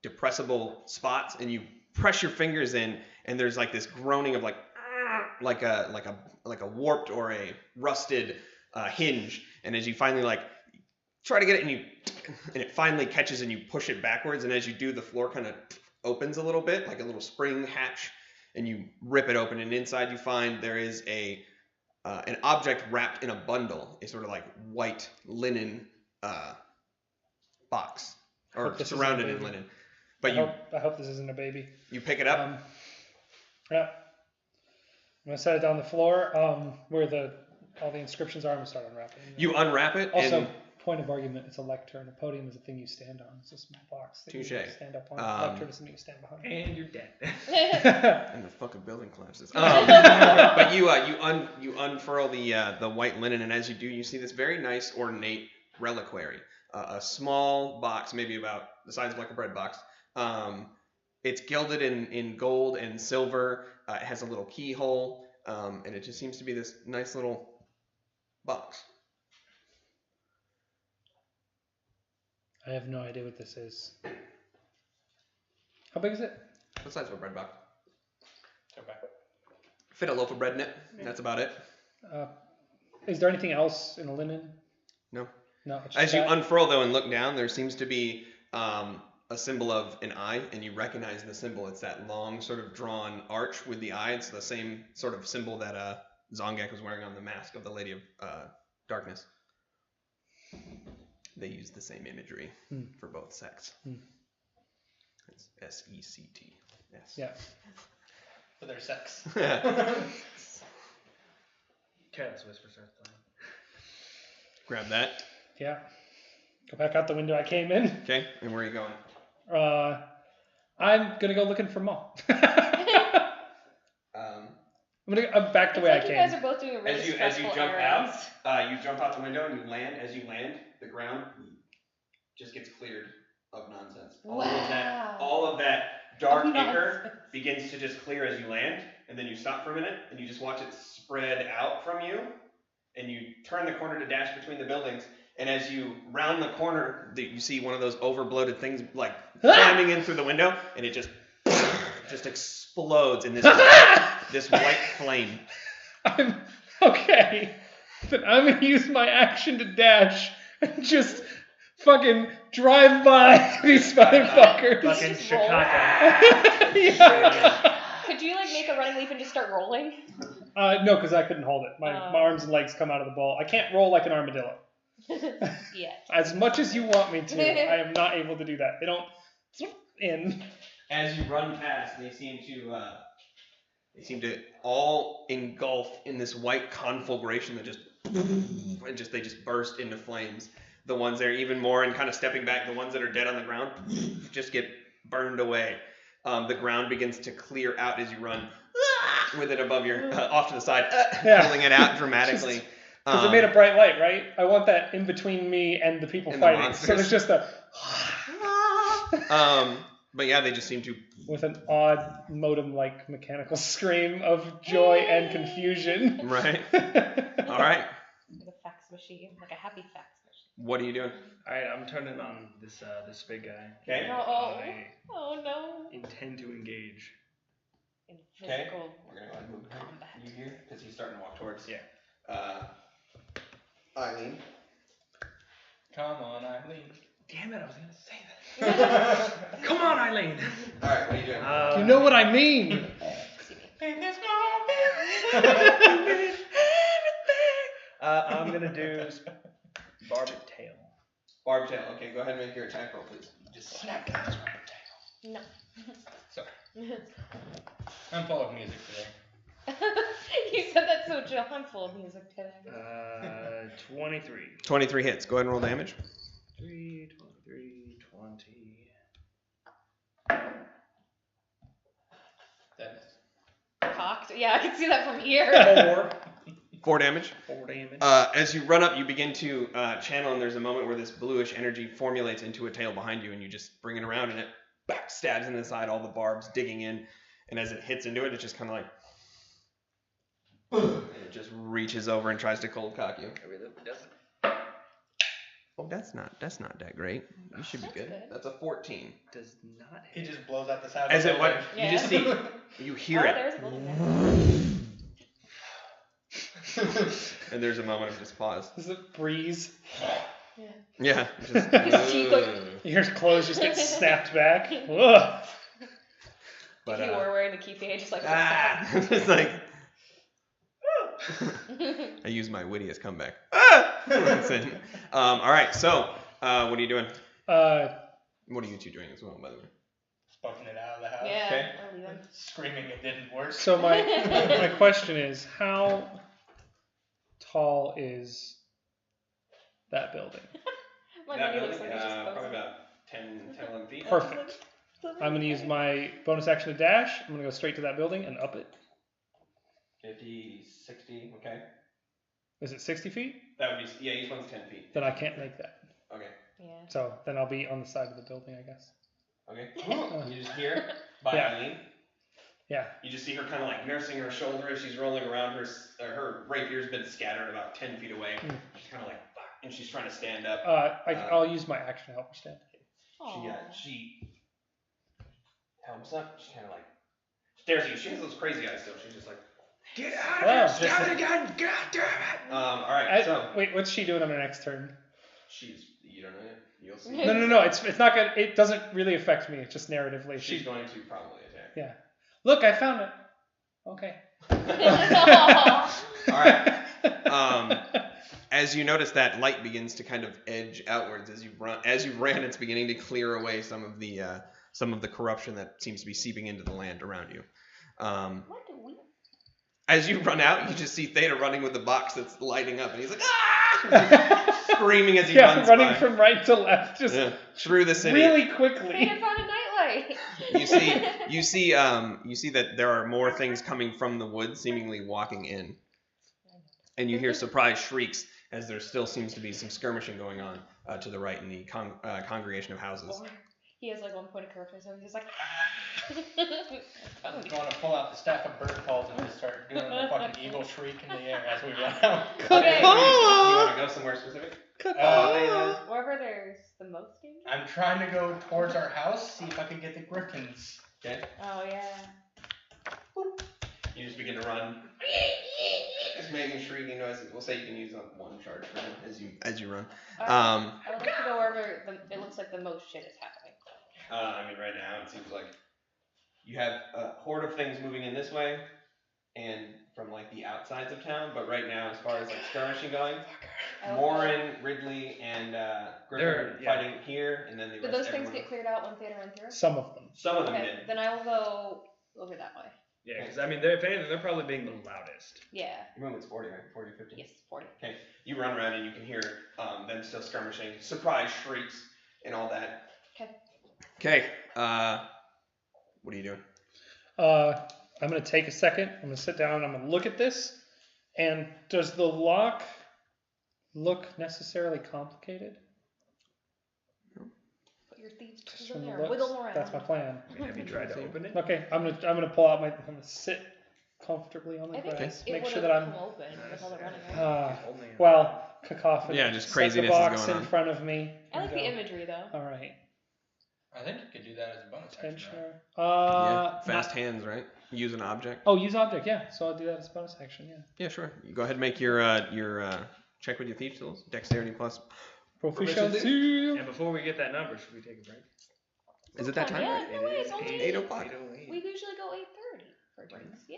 depressible spots, and you press your fingers in, and there's like this groaning of like a warped or a rusted hinge. And as you finally like try to get it, and it finally catches, and you push it backwards, and as you do, the floor kind of opens a little bit, like a little spring hatch, and you rip it open, and inside you find there is an object wrapped in a bundle, a sort of like white linen box, or Hope this surrounded isn't a in baby. linen. But I hope this isn't a baby. you pick it up. Yeah. I'm going to set it down the floor where all the inscriptions are. I'm going to start unwrapping it. You unwrap it, Also, and point of argument, it's a lectern. A podium is a thing you stand on. It's a small box that you Touche. stand up on. A lectern doesn't mean you stand behind. And you're dead. and the fucking building collapses. But you unfurl the white linen, and as you do, you see this very nice ornate reliquary, a small box, maybe about the size of like a bread box. It's gilded in gold and silver. It has a little keyhole, and it just seems to be this nice little box. I have no idea what this is. How big is it? What size of a bread box? Okay. Fit a loaf of bread in it. That's about it. Is there anything else in the linen? No. No. It's As just you that? unfurl though and look down, there seems to be a symbol of an eye, and you recognize the symbol. It's that long sort of drawn arch with the eye. It's the same sort of symbol that Zongak was wearing on the mask of the Lady of Darkness. They use the same imagery for both sects. It's S-E-C-T. Yes. Yeah. For their sex. Careless Whisper starts playing. Grab that. Yeah. Go back out the window I came in. Okay, and where are you going? I'm gonna go looking for Mom. I'm back the It's way like I you came. guys are both doing a really As you stressful jump errands. out, you jump out the window and you land. As you land, the ground just gets cleared of nonsense. Wow. All of that dark Of ichor begins to just clear as you land, and then you stop for a minute and you just watch it spread out from you, and you turn the corner to dash between the buildings. And as you round the corner, you see one of those overbloated things like climbing in through the window, and it just explodes in this white flame. I'm okay. Then I'm gonna use my action to dash and just fucking drive by these motherfuckers. Fucking Just roll. Chicago. Yeah. Could you like make a running leap and just start rolling? No, because I couldn't hold it. My arms and legs come out of the ball. I can't roll like an armadillo. Yeah. As much as you want me to, I am not able to do that. They don't in. As you run past, they seem to all engulf in this white conflagration that they just burst into flames. The ones that are even more and kind of stepping back, the ones that are dead on the ground just get burned away. The ground begins to clear out as you run with it above your off to the side, pulling it out dramatically. Because it made a bright light, right? I want that in between me and the people And fighting. the So there's just a but yeah, they just seem to with an odd modem-like mechanical scream of joy and confusion. right. All right. Like a fax machine, like a happy fax machine. What are you doing? All right, I'm turning on this big guy. Okay. I Oh no. intend to engage. In Okay. physical We're gonna go ahead and move combat. you here because he's starting to walk towards. Yeah. Eileen. Come on, Eileen. Damn it! I was gonna say that. Come on, Eileen. All right. What are you doing? You know what I mean? I'm gonna do barbed tail. Barb tail. Okay. Go ahead and make your attack roll, please. Just snap down his rubber tail. No. Sorry. I'm full of music today. You said that so chill. I'm full of music today. 23. 23 hits. Go ahead and roll damage. 3, 23, 20. That is. Cocked. Yeah, I can see that from here. 4 damage. 4 damage. As you run up, you begin to channel, and there's a moment where this bluish energy formulates into a tail behind you, and you just bring it around, and it stabs in the side, all the barbs digging in, and as it hits into it, it's just kind of like, and it just reaches over and tries to cold cock you. Oh, that's not that great. You should be That's good. good. That's a 14. Does not He hit. just blows out the side As of it the what? building. You just see, you hear it, There's a little bit. and there's a moment of just pause. Is it breeze? Yeah. Just, His cheek like- Your clothes just get snapped back. Ugh. but, if you were wearing the keychain, just like it's like. I use my wittiest comeback. That's it. All right, so what are you doing? What are you two doing as well, by the way? Spuffing it out of the house. Yeah. Okay. I'll leave him. Screaming it didn't work. So my question is, how tall is that building? My That menu looks building, like it's just probably posted. about 10, 11 feet. Perfect. I'm gonna use my bonus action to dash. I'm gonna go straight to that building and up it. 50, 60, okay. Is it 60 feet? That would be, yeah, each one's 10 feet. Then I can't make that. Okay. Yeah. So then I'll be on the side of the building, I guess. Okay. You just hear by Yeah. Eileen. Yeah. You just see her kind of like nursing her shoulder as she's rolling around. Her rapier's been scattered about 10 feet away. She's kind of like, fuck, and she's trying to stand up. I'll use my action to help her stand. She helps up. She kind of like stares at you. She has those crazy eyes still. She's just like, get out of here, stab it again, god damn it. All right, so Wait, what's she doing on her next turn? you don't know yet. You'll see. No. It's not gonna. It doesn't really affect me. It's just narratively. She's going to probably attack. Yeah. Look, I found it. Okay. All right. As you notice that light begins to kind of edge outwards as you run, it's beginning to clear away some of the corruption that seems to be seeping into the land around you. As you run out, you just see Theta running with the box that's lighting up, and he's like, ah! Screaming as he runs running by. from right to left, just through the city. really quickly. Theta found a nightlight. You see that there are more things coming from the woods, seemingly walking in, and you hear surprised shrieks as there still seems to be some skirmishing going on to the right in the congregation of houses. He has like one point of character, so he's just like. I'm going to pull out the staff of bird calls and just start doing the fucking eagle shriek in the air as we run out. Okay. You want to go somewhere specific? Wherever there's the most danger. I'm trying to go towards our house, see if I can get the griffins. Okay. Oh yeah. You just begin to run. Just making shrieking noises. We'll say you can use one charge for him as you run. I would like to go wherever it looks like the most shit is happening. I mean, right now it seems like you have a horde of things moving in this way, and from like the outsides of town. But right now, as far as like skirmishing going, Morin, Ridley, and Griffin are fighting here, and then the rest. Did those things get cleared out when Theta ran through? Some of them. Some of them Okay, did. then I will go over that way. Yeah, because I mean, they're probably being the loudest. Yeah. Your movement's 40, right? 40, 50? Yes, 40. Okay. You run around and you can hear them still skirmishing, surprise shrieks, and all that. Okay. Okay. What are you doing? I'm going to take a second. I'm going to sit down. I'm going to look at this. And does the lock look necessarily complicated? Put your thieves' Just tools from in the there. looks, Wiggle around. that's my plan. I mean, have you tried to open it? Okay, I'm gonna pull out I'm gonna sit comfortably on the I think grass. it Make would sure have that I'm. come open with all the running, right? Well, cacophony. Yeah, just Set craziness the is box going in on. front of me. I like and the go. imagery though. All right. I think you could do that as a bonus action. Tensioner. Yeah. Fast hands, right? Use an object. Oh, use object. Yeah. So I'll do that as a bonus action. Yeah. Yeah, sure. You go ahead and make your check with your thief tools. Dexterity plus. Proficiency. And before we get that number, should we take a break? Is it that time? Yeah, no way, it's only 8 o'clock. We usually go 8:30 for breaks. Yeah.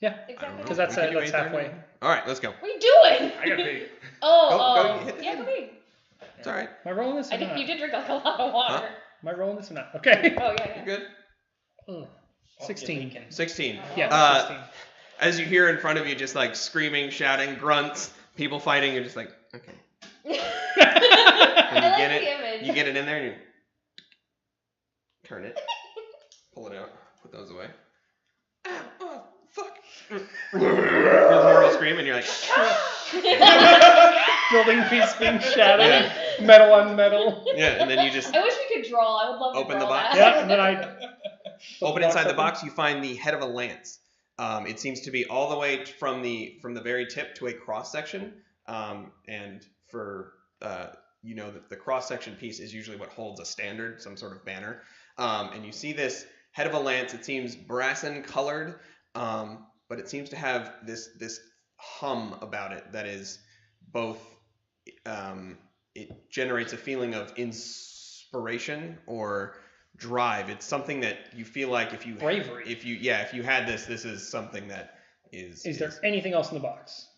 Yeah. Exactly. Because that's We can do that's 8:30. halfway. All right, let's go. What are you doing? I got paid. Go hit the Yeah, thing. go pee. It's all right. Am I rolling this or I think not? you did drink like a lot of water. Huh? Am I rolling this or not? Okay. Oh yeah, You yeah. good? 16. 16. Yeah. 16. As you hear in front of you, just like screaming, shouting, grunts, people fighting, you're just like, okay. And you I like get the it. image. You get it in there and you turn it, pull it out, put those away. Ah, oh, fuck. Hear the horrible scream and you're like, Building piece being shattered. Metal on metal. yeah, and then you just I wish we could draw. I would love Open to the draw box? that. Yeah, and then I open inside the box. You find the head of a lance. It seems to be all the way from the very tip to a cross section, and for you know that the cross section piece is usually what holds a standard, some sort of banner. And you see this head of a lance. It seems brassen colored, but it seems to have this hum about it that is both. It generates a feeling of inspiration or drive. It's something that you feel like if you Bravery. if you had this is something that is. Is there anything else in the box?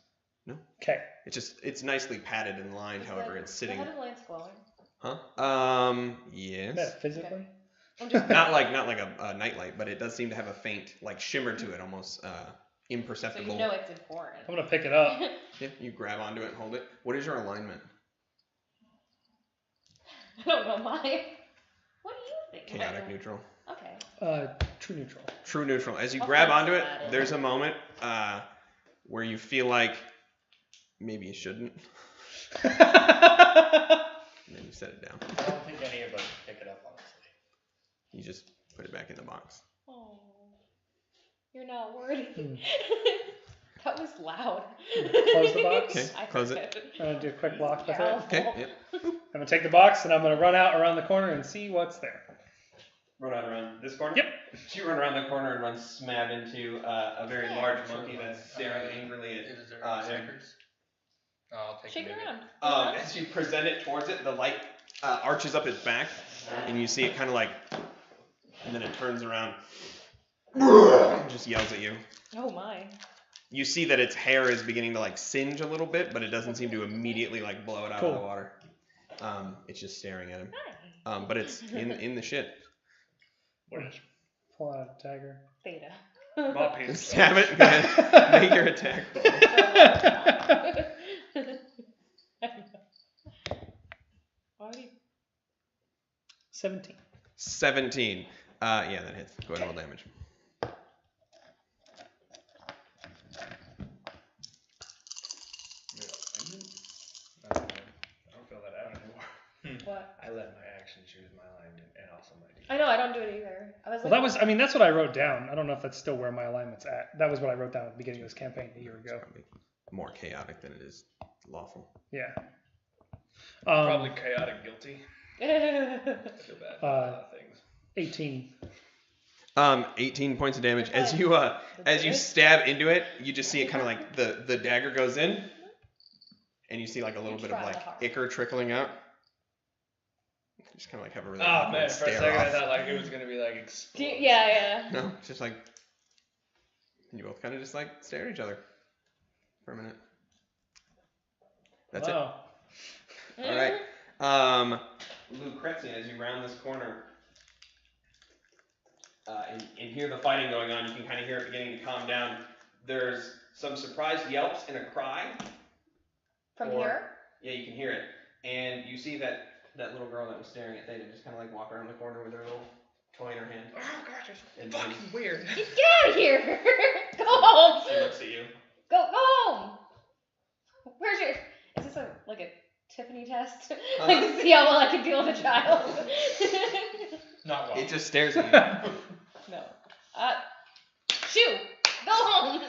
No. Okay. It's nicely padded and lined. However, it's sitting. The head of Lance glowing. Huh? Yes. Metaphysically. I'm just Not like a nightlight, but it does seem to have a faint like shimmer to it, almost so imperceptible. you know it's important. I'm gonna pick it up. Yeah, you grab onto it and hold it. What is your alignment? I don't know mine. What do you think? Chaotic neutral. Okay. True neutral. True neutral. As you How grab fast onto is it, that? there's a moment where you feel like maybe you shouldn't. And then you set it down. I don't think any of us pick it up, honestly. You just put it back in the box. Oh, you're not worthy. Hmm. That was loud. Close the box. Okay, I close heard it. I'm gonna do a quick block with it. Yeah. Okay. Yep. I'm gonna take the box and I'm gonna run out around the corner and see what's there. Run out around this corner? Yep. You run around the corner and run smack into a very Yeah. large monkey that's staring angrily at Is there him. stickers? Oh, I'll take Shake it maybe. around. As you present it towards it, the light arches up its back, and you see it kind of like, and then it turns around and just yells at you. Oh my. You see that its hair is beginning to like singe a little bit, but it doesn't seem to immediately like blow it out of the water. It's just staring at him. But it's in the shit. Pull out a dagger. Theta. Stab it. Go ahead. Make your attack roll. 17. 17. Yeah, that hits. Go ahead and roll damage. I don't feel that out anymore. What? I let my action choose my line and also my D. I know, I don't do it either. I was Well, like, that was, that's what I wrote down. I don't know if that's still where my alignment's at. That was what I wrote down at the beginning of this campaign a year ago. It's probably more chaotic than it is lawful. Yeah. Probably chaotic guilty. I feel bad for a lot of things. 18. 18 points of damage. As you stab into it, you just see it kind of like the dagger goes in, and you see like a little bit of like ichor trickling out. You just kind of like have a really man, for a stare second off. I thought like it was gonna be like explode. yeah. No, it's just like you both kind of just like stare at each other for a minute. That's it. All right. Lucrezia, as you round this corner, and hear the fighting going on, you can kind of hear it beginning to calm down. There's some surprised yelps and a cry. From here? Yeah, you can hear it. And you see that little girl that was staring at Theta just kind of like walk around the corner with her little toy in her hand. Oh gosh, it's fucking weird. Get out of here! Go home! She looks at you. Go home! Where's your... Is this like a Tiffany test? Like to see how well I can deal with a child? Not well. It just stares at you. No. Shoo! Go home!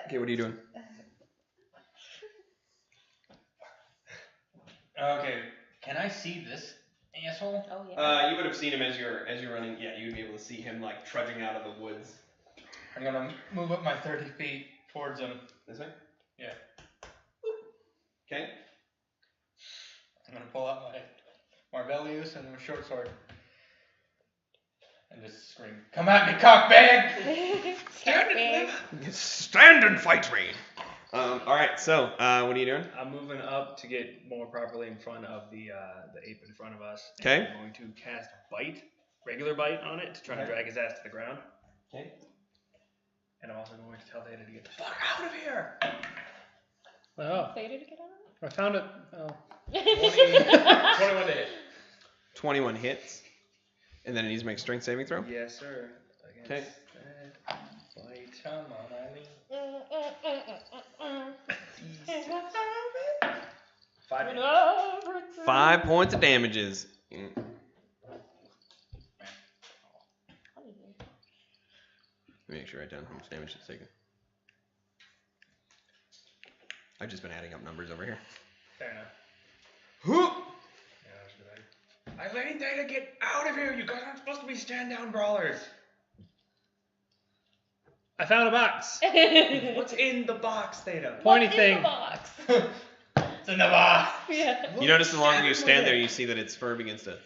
Okay, what are you doing? Okay, can I see this asshole? Oh yeah. You would have seen him as you're running. Yeah, you'd be able to see him like trudging out of the woods. I'm gonna move up my 30 feet towards him. This way? Yeah. Okay. I'm gonna pull out my Marvellius and my short sword. And just scream, "Come at me, cockbag!" Stand and fight me! Alright, so, what are you doing? I'm moving up to get more properly in front of the ape in front of us. Okay. I'm going to cast Bite, regular Bite on it to try to drag his ass to the ground. Okay. And I'm also going to tell Theta to get the fuck out of here! Oh. Theta to get out of I found it. Oh. 21 to hit. 21 hits. And then it needs to make a strength saving throw? Yes, sir. Okay. Bite. Come on, Eileen. 5 5 points of damages. Let me make sure I write down how much damage it's taken. I've just been adding up numbers over here. Fair enough. Whoop! Yeah, that was a good idea. Eileen, Theta, get out of here! You guys aren't supposed to be stand-down brawlers. I found a box. What's in the box, Theta? Pointy What's thing. in the box? It's in the box. Yeah. You notice the longer you stand there, you see that its fur begins to,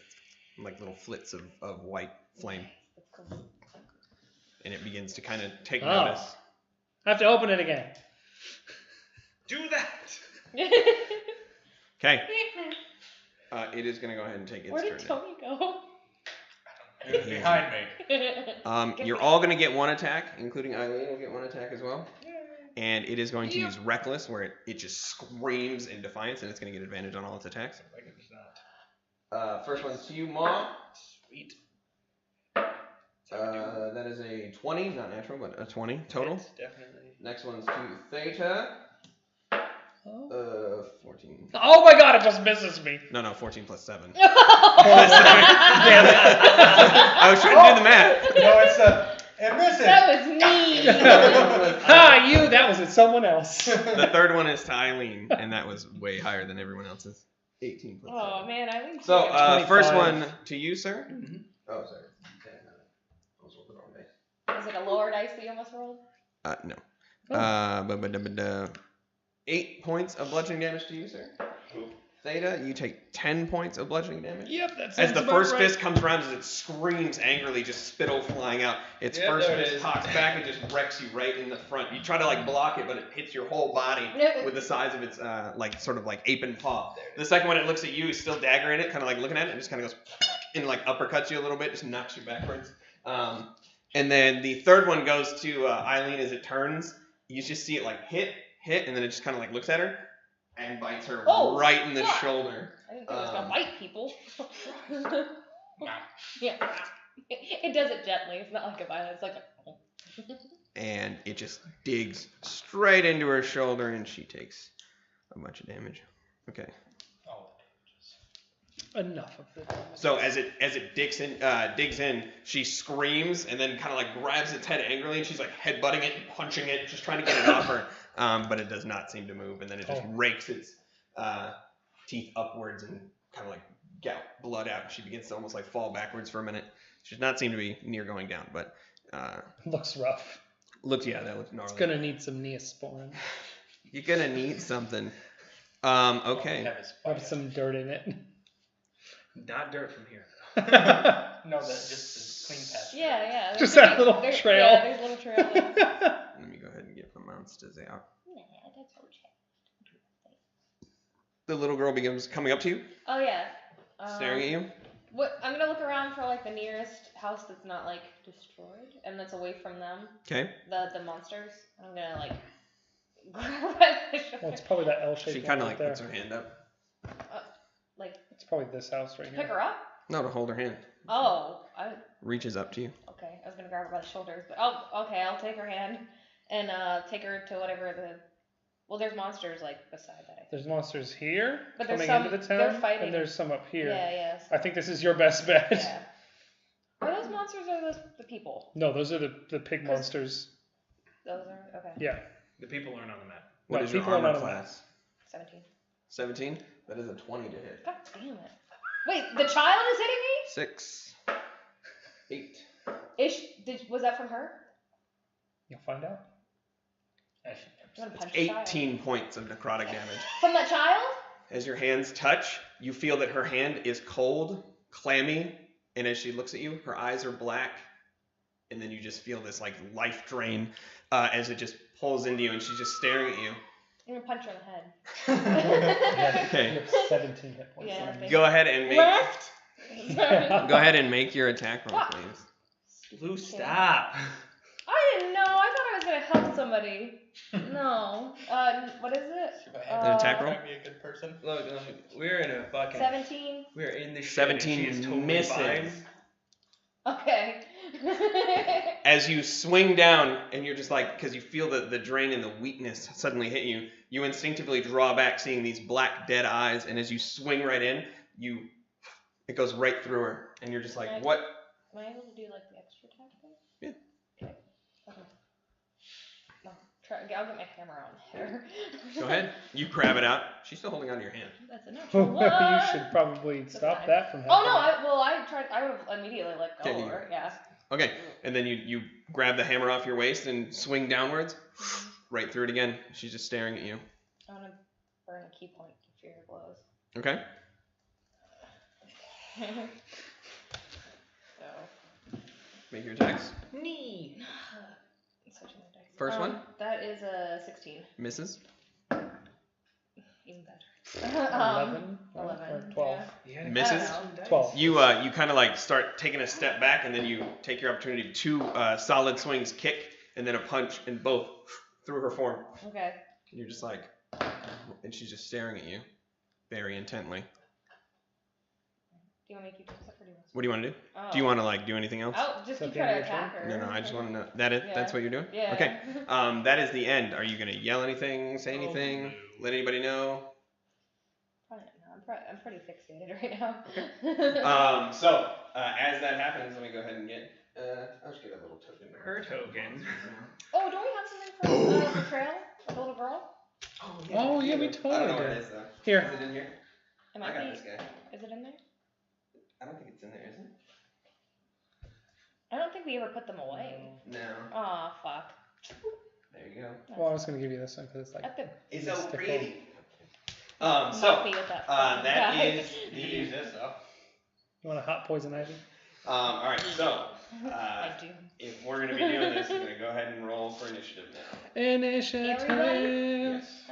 like little flits of white flame. And it begins to kind of take notice. I have to open it again. Do that! Okay. It is going to go ahead and take its Where turn. did Tony go? It was behind me. You're all going to get one attack, including Eileen will get one attack as well. And it is going to use Reckless, where it just screams in defiance, and it's going to get advantage on all its attacks. First one's to you, Mom. Sweet. That is a 20, not natural, but a 20 total. Hits, definitely. Next one's to Theta. 14. Oh my god, it just misses me. No, 14 plus 7. Damn it. I was trying to do the math. No, it misses. That was me. That was it. Someone else. The third one is to Eileen, and that was way higher than everyone else's. 18 plus 7. Oh man, I think. So, 25. first one to you, sir. Mm-hmm. Oh, sorry. I was rolling the wrong dice. Was it a lower dice that you almost rolled? No. Oh. 8 points of bludgeoning damage to you, sir. Theta, you take 10 points of bludgeoning damage. Yep, that's As the first fist comes around, as it screams angrily, just spittle flying out. Its first fist cocks back and just wrecks you right in the front. You try to like block it, but it hits your whole body with the size of its like sort of like apron paw. The second one, it looks at you, is still dagger in it, kind of like looking at it, and just kind of goes and like uppercuts you a little bit, just knocks you backwards. And then the third one goes to Eileen as it turns. You just see it like hit, and then it just kind of like looks at her and bites her right in the shoulder. I didn't think it was gonna bite people. Yeah. It does it gently. It's not like a bite. It's like a... And it just digs straight into her shoulder, and she takes a bunch of damage. Okay. Enough of it. So as it digs in, she screams and then kind of like grabs its head angrily, and she's like headbutting it and punching it, just trying to get it off her. But it does not seem to move, and then it just rakes its teeth upwards and kind of like gout blood out. She begins to almost like fall backwards for a minute. She does not seem to be near going down, but looks rough. that looks gnarly. It's gonna need some Neosporin. You're gonna need something. Okay. Have some dirt in it. Not dirt from here. No, that's just the clean patch. Yeah. Just that little trail. Yeah, there's a little trail there. Let me go ahead and get the monsters out. Yeah, that's okay. The little girl begins coming up to you, Oh yeah. staring at you. What? I'm gonna look around for like the nearest house that's not like destroyed and that's away from them. Okay. The monsters. I'm gonna like grab by the shoulder. Well, it's probably that L-shaped She one kind of right like puts there. her hand up. Like It's probably this house right pick here. her up. No, to hold her hand. Oh, Reaches up to you. okay. I was gonna grab her by the shoulders, but okay. I'll take her hand and take her to whatever the. Well, there's monsters like beside that. I think. There's monsters here But there's coming some- into the they're town, fighting. and there's some up here. Yeah. I think this is your best bet. Yeah. Are those monsters or are those the people? No, those are the pig monsters. Those are okay. Yeah. The people aren't on the map. What No, is your people are armor not allowed. class? 17. 17? That is a 20 to hit. God damn it. Wait, the child is hitting me? 6. 8. Was that from her? You'll find out. I'm gonna punch the child. 18 points of necrotic damage. From that child? As your hands touch, you feel that her hand is cold, clammy, and as she looks at you, her eyes are black, and then you just feel this like life drain as it just pulls into you, and she's just staring at you. I'm gonna punch her in the head. Okay. You have 17 hit points. Yeah. left. Go ahead and make. Left? Go ahead and make your attack roll, What? please. Blue, stop. I didn't know. I thought I was gonna help somebody. No. What is it? An attack roll? Might be a good person. Look, we're in a fucking. 17. We're in the shit. 17 and she is totally misses. fine. Okay. As you swing down, and you're just like, because you feel the drain and the weakness suddenly hit you, you instinctively draw back, seeing these black dead eyes, and as you swing right in, it goes right through her, and you're just like, Right. what? Am I able to do like the extra attack thing? Yeah. Okay. No, I'll get my hammer on there. Go ahead. You grab it out. She's still holding onto your hand. That's a natural one. You should probably stop fine. that from happening. Oh no! I would have immediately let go Okay, of her. Yeah. Okay, and then you grab the hammer off your waist and swing downwards, right through it again. She's just staring at you. I want to burn a key point to fear blows. Okay. So. Make your attacks. Switching my dice. First one? That is a 16. Misses. Even better. 11? 11, Or 12? Yeah. Misses? I don't know. 12. You kind of like start taking a step back, and then you take your opportunity. 2 solid swings, kick, and then a punch, and both through her form. Okay. And you're just like, and she's just staring at you, very intently. Do you want me to keep doing stuff or do you want to? What do you want to do? Oh. Do you want to like do anything else? Oh, just Is that keep the trying end to of your attack her. No, I just want to know. Yeah. That's what you're doing? Yeah. Okay. That is the end. Are you gonna yell anything? Say anything? no. Let anybody know? Probably not. I'm pretty fixated right now. As that happens, let me go ahead and get. I'll just get a little token. Her token. Oh, don't we have something for the trail? For the little girl? Oh, yeah, we I don't totally know where did. it is though. Here. Is it in here? It I might got be. this guy. Is it in there? I don't think it's in there, is it? I don't think we ever put them away. No. Aw, fuck. There you go. Well, I was going to give you this one because it's like. At the It's Just so stick pretty. Mock me with that. That guy. is You could use this though. You want a hot poison ivy? all right. So I do. if we're gonna be doing this, we're gonna go ahead and roll for initiative now. Initiative. Everybody? Yes.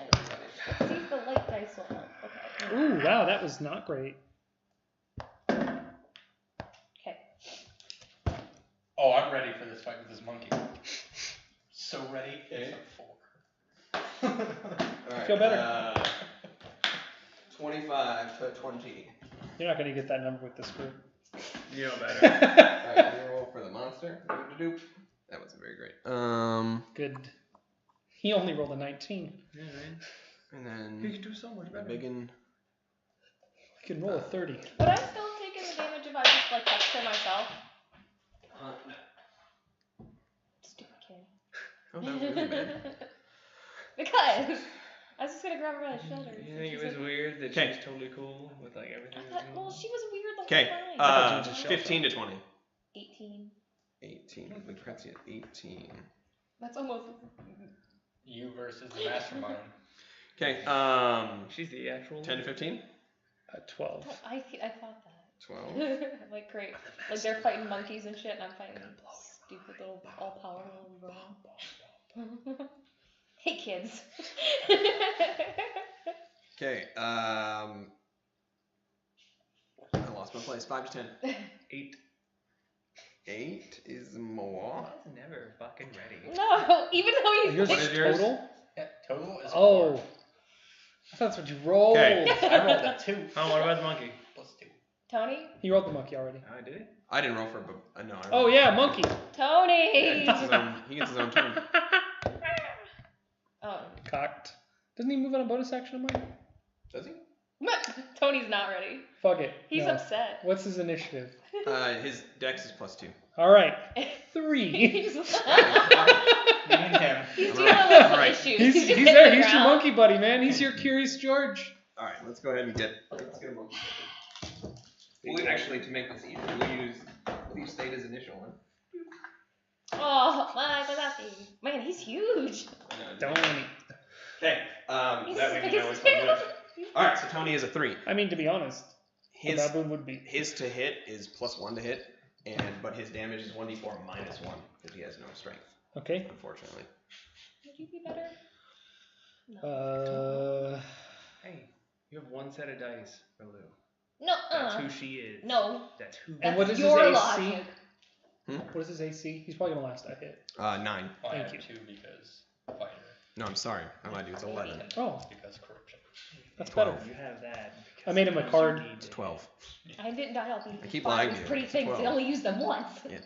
See if the light dice will help. Okay. Ooh, wow, that was not great. Okay. Oh, I'm ready for this fight with this monkey. So ready. Okay. It's a 4. All right. Feel better. 25 to 20. You're not gonna get that number with this group. You know better. All right, we roll for the monster. That wasn't very great. Good. He only rolled a 19. Yeah, man. And then You can do so much the better. biggin. He can roll a 30. Would I still have taken the damage if I just like touched her myself? Stupid kid. Oh, that was really bad. Because I was just gonna grab her by the shoulders. You think it was weird that she was totally cool with like everything? I thought, well, she was weird the Okay, whole time. thought you were just 15 to 20. 18. 18. Lucrezia, 18. That's almost. You versus the mastermind. Okay, She's the actual. 10 to 15? 12. I thought that. 12. I'm like, great. Like they're fighting monkeys and shit, and I'm fighting stupid little all powerful bro. Hey kids. Okay, I lost my place. 5 to 10. 8. 8 is more. That's never fucking ready. No, even though he's Yours What is is yours? total? Yeah, total is Oh. 4. I thought that's what you rolled. Okay. I rolled a 2. Oh, what about the monkey? Plus 2. Tony. He rolled the monkey already. I did it. I didn't roll for it, but no. I Oh, rolled. yeah, monkey. Tony. Yeah, he gets his own turn. Oh. Cocked. Doesn't he move on a bonus action of mine? Does he? Tony's not ready. Fuck it. He's No. upset. What's his initiative? His dex is plus 2. All right. 3. He's Me and him. dealing with Right. some Right. issues. He's just there. hitting the He's your ground. monkey buddy, man. He's your Curious George. All right, let's go ahead and let's get a monkey. Actually, to make this easier, we'll use Theta's initial one. Oh, my Banati. Man, he's huge. Don't. Okay, He's that way we big know as which one hell. lives. All right, so Tony is a 3. I mean, to be honest, a His baboon would be. his to hit is plus 1 to hit, but his damage is 1d4 minus 1 because he has no strength, Okay. unfortunately. Would you be better? No. Hey, you have one set of dice, Lulu. No. That's who she is. No. That's who. And That's what is his your AC? logic. What is his AC? He's probably gonna last that hit. 9. Well, I Thank have you. 2 because fighter. No, I'm sorry. I lied to you. It's 11. And Oh. because corruption. That's 12. better. You have that. I made him a card. It's 12. I didn't dial these. I keep Five lying is to you. pretty It's things. 12. I only use them once. Yeah.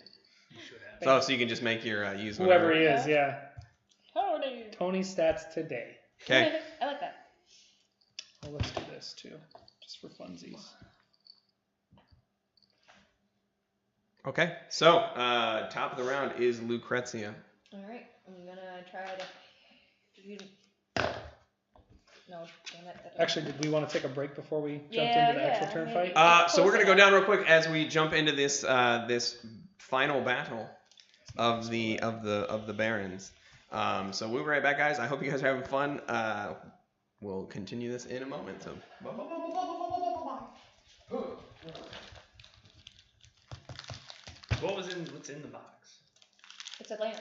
You should have. So you can just make your use Whoever whatever. he is, yeah. Tony. Tony stats today. Okay. I like that. Well, let's do this too, just for funsies. Okay. So top of the round is Lucrezia. All right. I'm gonna try to. No, damn it. Actually, did we want to take a break before we jumped Yeah, into the actual yeah, turn maybe. fight? So we're gonna go down real quick as we jump into this this final battle of the Barrons. So we'll be right back, guys. I hope you guys are having fun. We'll continue this in a moment. So. What's in the box? It's Atlanta.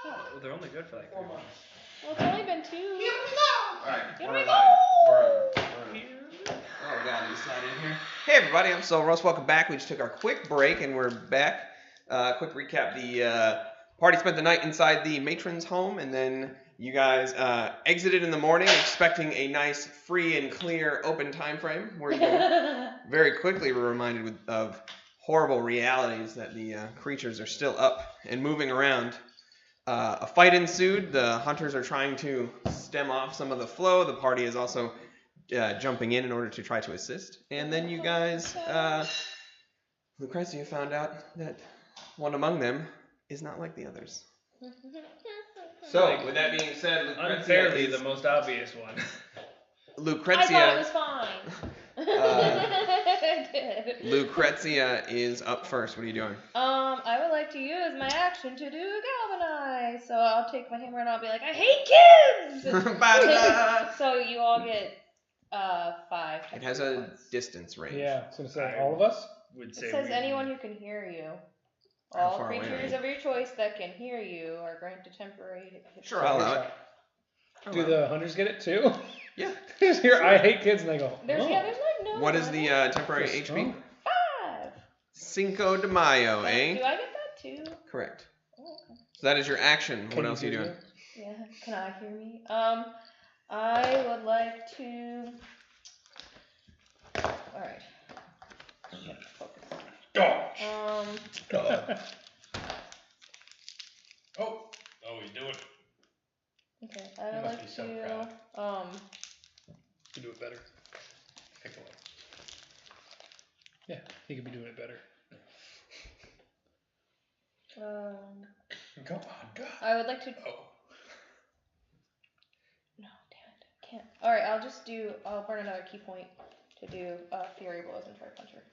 Oh, they're only good for like 3 months. Well, it's only been 2. Alright, Here we're we live. go. Oh god, he's slide in here. Hey everybody, I'm Soul Roast. Welcome back. We just took our quick break and we're back. Quick recap. The party spent the night inside the matron's home, and then you guys exited in the morning expecting a nice, free and clear open time frame where you very quickly were reminded of horrible realities that the creatures are still up and moving around. A fight ensued. The hunters are trying to stem off some of the flow. The party is also jumping in order to try to assist. And then you guys, Lucrezia found out that one among them is not like the others. So, with that being said, Lucrezia Unfairly is, the most obvious one. Lucrezia, I thought it was fine. I did. Lucrezia is up first. What are you doing? I would like to use my action to do galvanize. So I'll take my hammer and I'll be like, I hate kids. Ba-da-da. So you all get 5. It has a distance range. Yeah, I was gonna say all of us. Would It say says we- anyone who can hear you. How All far away are creatures you? of your choice that can hear you are granted temporary. Sure, I'll allow it. Do the hunters get it too? Yeah. Just hear, I hate kids, and they go. There's oh. there's like no. What is the temporary They're HP? strong. 5. Cinco de Mayo, Do eh? I get that too? Correct. Oh, okay. So that is your action. Can What else are you hear doing? me? Yeah. Can I hear me? I would like to. All right. Okay, focus. Dodge. Oh, he's doing it. Okay, I You would must like be so to. You do it better. Pick away. Yeah, he could be doing it better. Go on, God. I would like to. Oh. No, damn it, I can't. All right, I'll burn another key point to do Fury Blows and try to punch her.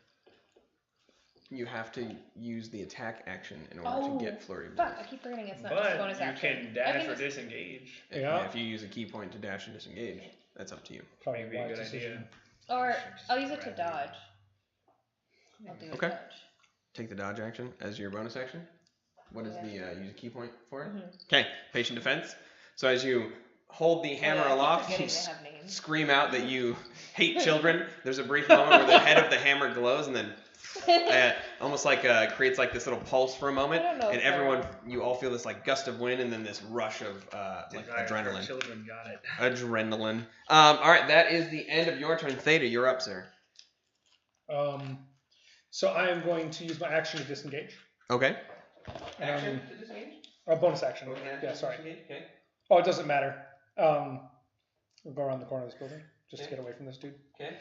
You have to use the attack action in order to get Flurry Blows. Fuck, I keep forgetting it's not just a But bonus you action. can dash can or just- disengage. Yeah. If you use a key point to dash and disengage, that's up to you. Probably Maybe a wise good decision. idea. Or I'll use it to dodge. I'll do Okay. a dodge. Take the dodge action as your bonus action. What is Yeah. the use a key point for it? Mhm. Okay, patient defense. So as you hold the hammer I keep aloft, forgetting you they have names. scream out that you hate children. There's a brief moment where the head of the hammer glows and then almost like creates like this little pulse for a moment, I don't know and if everyone, you all feel this like gust of wind and then this rush of like Desire for adrenaline. Children got it. Adrenaline. All right, that is the end of your turn. Theta, you're up, sir. So I am going to use my action to disengage. Okay. Action to disengage? A bonus action. Yeah, sorry. Okay. Oh, it doesn't matter. We'll go around the corner of this building just to Okay. get away from this dude. Okay.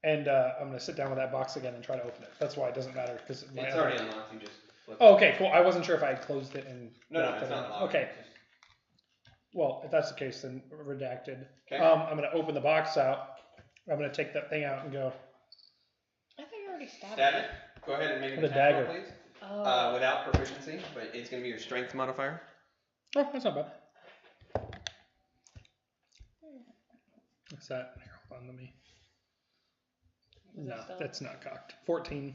And I'm going to sit down with that box again and try to open it. That's why it doesn't matter because It's already unlocked. You just flip Oh, okay, cool. I wasn't sure if I had closed it and. No, locked it's it not up. locked. Okay. Well, if that's the case, then redacted. Okay. I'm going to open the box out. I'm going to take that thing out and go. I thought you already stabbed Stab it. Go ahead and make an With a attack roll, dagger. please. Oh. Without proficiency, but it's going to be your strength modifier. Oh, that's not bad. What's that? Here, hold on, let me. Is it No, still- that's not cocked. 14.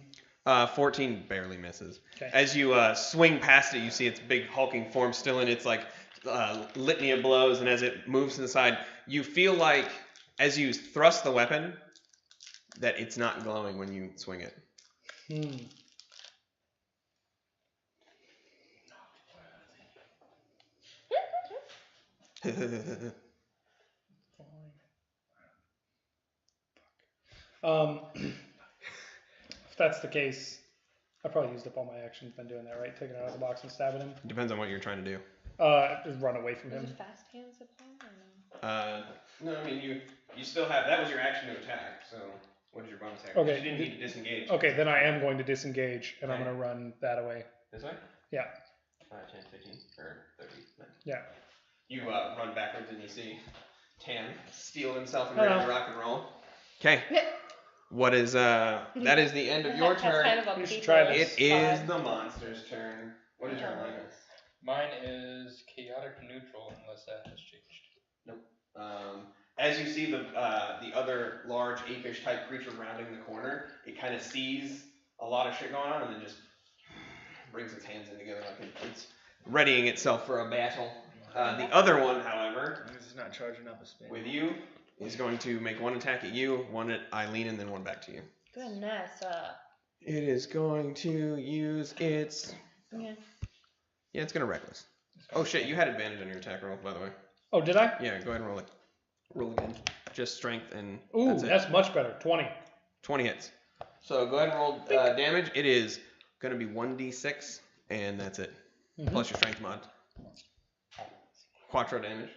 14 barely misses. Okay. As you swing past it, you see its big hulking form still in its like litany of blows, and as it moves to the side, you feel like as you thrust the weapon that it's not glowing when you swing it. If that's the case, I probably used up all my actions been doing that, right? Taking it out of the box and stabbing him. Depends on what you're trying to do. Just run away from Is him. it fast hands apply or no? No, I mean you still have that was your action to attack. So what is your bonus action? Okay. You didn't need to disengage. Okay, then I am going to disengage, and I'm Okay. going to run that away. This way? Yeah. 5, 10, 15, or 30. Yeah. You run backwards and you see Tam steal himself and Hello. ready to rock and roll. Okay. What is that is the end of your That's turn. kind of a You should people try this. It is spot. the monster's turn. What is your alignment? Mine is chaotic neutral unless that has changed. As you see the other large apish type creature rounding the corner, it kind of sees a lot of shit going on and then just brings its hands in together like it's readying itself for a battle. The other one, however, As long as it's not charging up a spin. with you, is going to make one attack at you, one at Eileen, and then one back to you. Goodness. It is going to use its... Yeah. Yeah, it's going to reckless. Oh shit, you had advantage on your attack roll, by the way. Oh, did I? Yeah, go ahead and roll it. Roll again. Just strength and Ooh, that's it. much better. 20. 20 hits. So go ahead and roll damage. It is going to be 1d6, and that's it. Mm-hmm. Plus your strength mod. Quattro damage.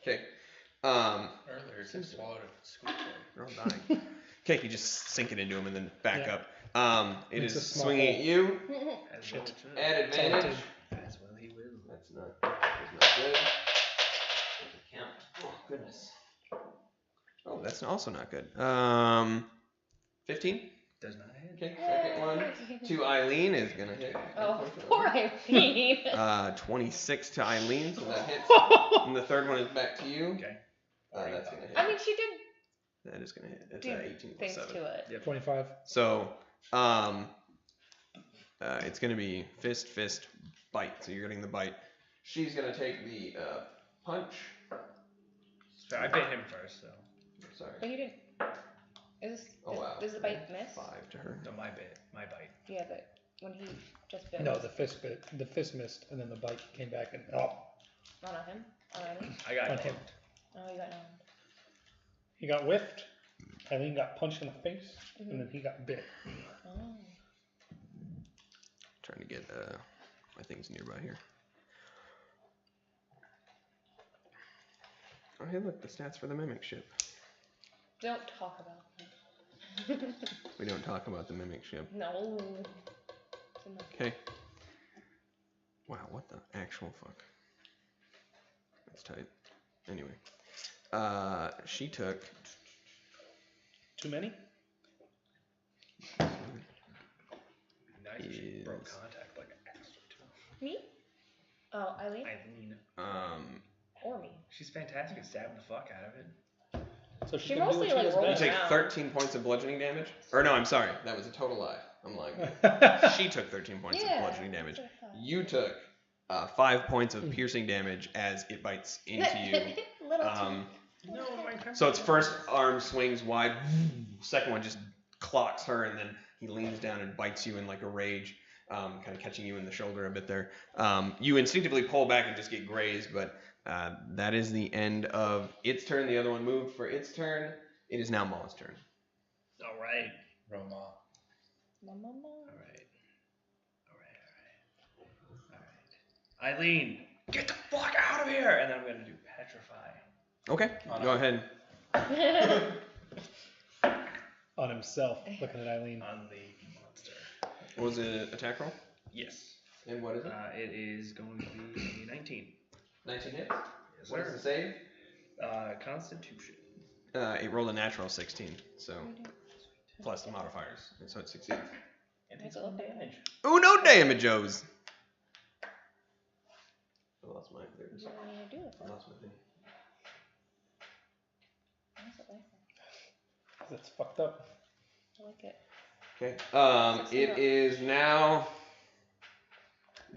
Okay. Earlier, it said swallowed a squeak toy. They're all dying. Okay, you just sink it into him and then back Yeah. up. It It's is a small swinging at you. As Shit. well it should. At advantage. Talented. As well he will. That's not good. Doesn't count. Oh, goodness. Oh, that's also not good. 15? Does not hit. Okay, second one to Eileen is going to hit. Oh, poor Eileen. 26 to Eileen, so that hits. And the third one is back to you. Okay. That's going to hit. I mean, she did That is going to hit. It's do 18 plus things 7. to it. Yep. 25. So, it's going to be fist, bite. So you're getting the bite. She's going to take the punch. So I bit him first, so. Sorry. But you didn't. Is this, Oh, wow. Does the bite miss? 5 to her. No, my bite. Yeah, but when he just bit. No, the fist missed, and then the bite came back and Not on him. On Eileen. I got on him. him. Oh, you got no. He got whiffed. Eileen got punched in the face, and then he got bit. Oh. Trying to get my things nearby here. Oh, hey, look, the stats for the mimic ship. Don't talk about that. We don't talk about the mimic ship. No. Okay. Wow, what the actual fuck? That's tight. Anyway. She took... Too many? Nice. She broke contact like an extra two. Me? Oh, Eileen? Eileen. Or me? She's fantastic at stabbing the fuck out of it. So She can do mostly, what like, does rolls You best. take around. 13 points of bludgeoning damage? Or no, I'm sorry. That was a total lie. I'm lying. She took 13 points of bludgeoning damage. that's what I thought. You took 5 points of piercing damage as it bites into you. Little No, my So its first arm swings wide, second one just clocks her, and then he leans down and bites you in like a rage, kind of catching you in the shoulder a bit there. You instinctively pull back and just get grazed, but that is the end of its turn. The other one moved for its turn. It is now Maul's turn. All right. Roma. Mama. All right. Eileen, get the fuck out of here! And then I'm gonna do petrify. Okay, go ahead. On himself, looking at Eileen. On the monster. What was it? Attack roll? Yes. And what is it? It is going to be 19. 19 hits. Yes, What is sir. the save? Constitution. It rolled a natural 16, so plus the modifiers, and so it succeeds. And takes 1 damage. Oh, no damage, O's. I lost my What do you want me to do with I it? lost my thing. What's it like? That's fucked up. I like it. Okay. It is now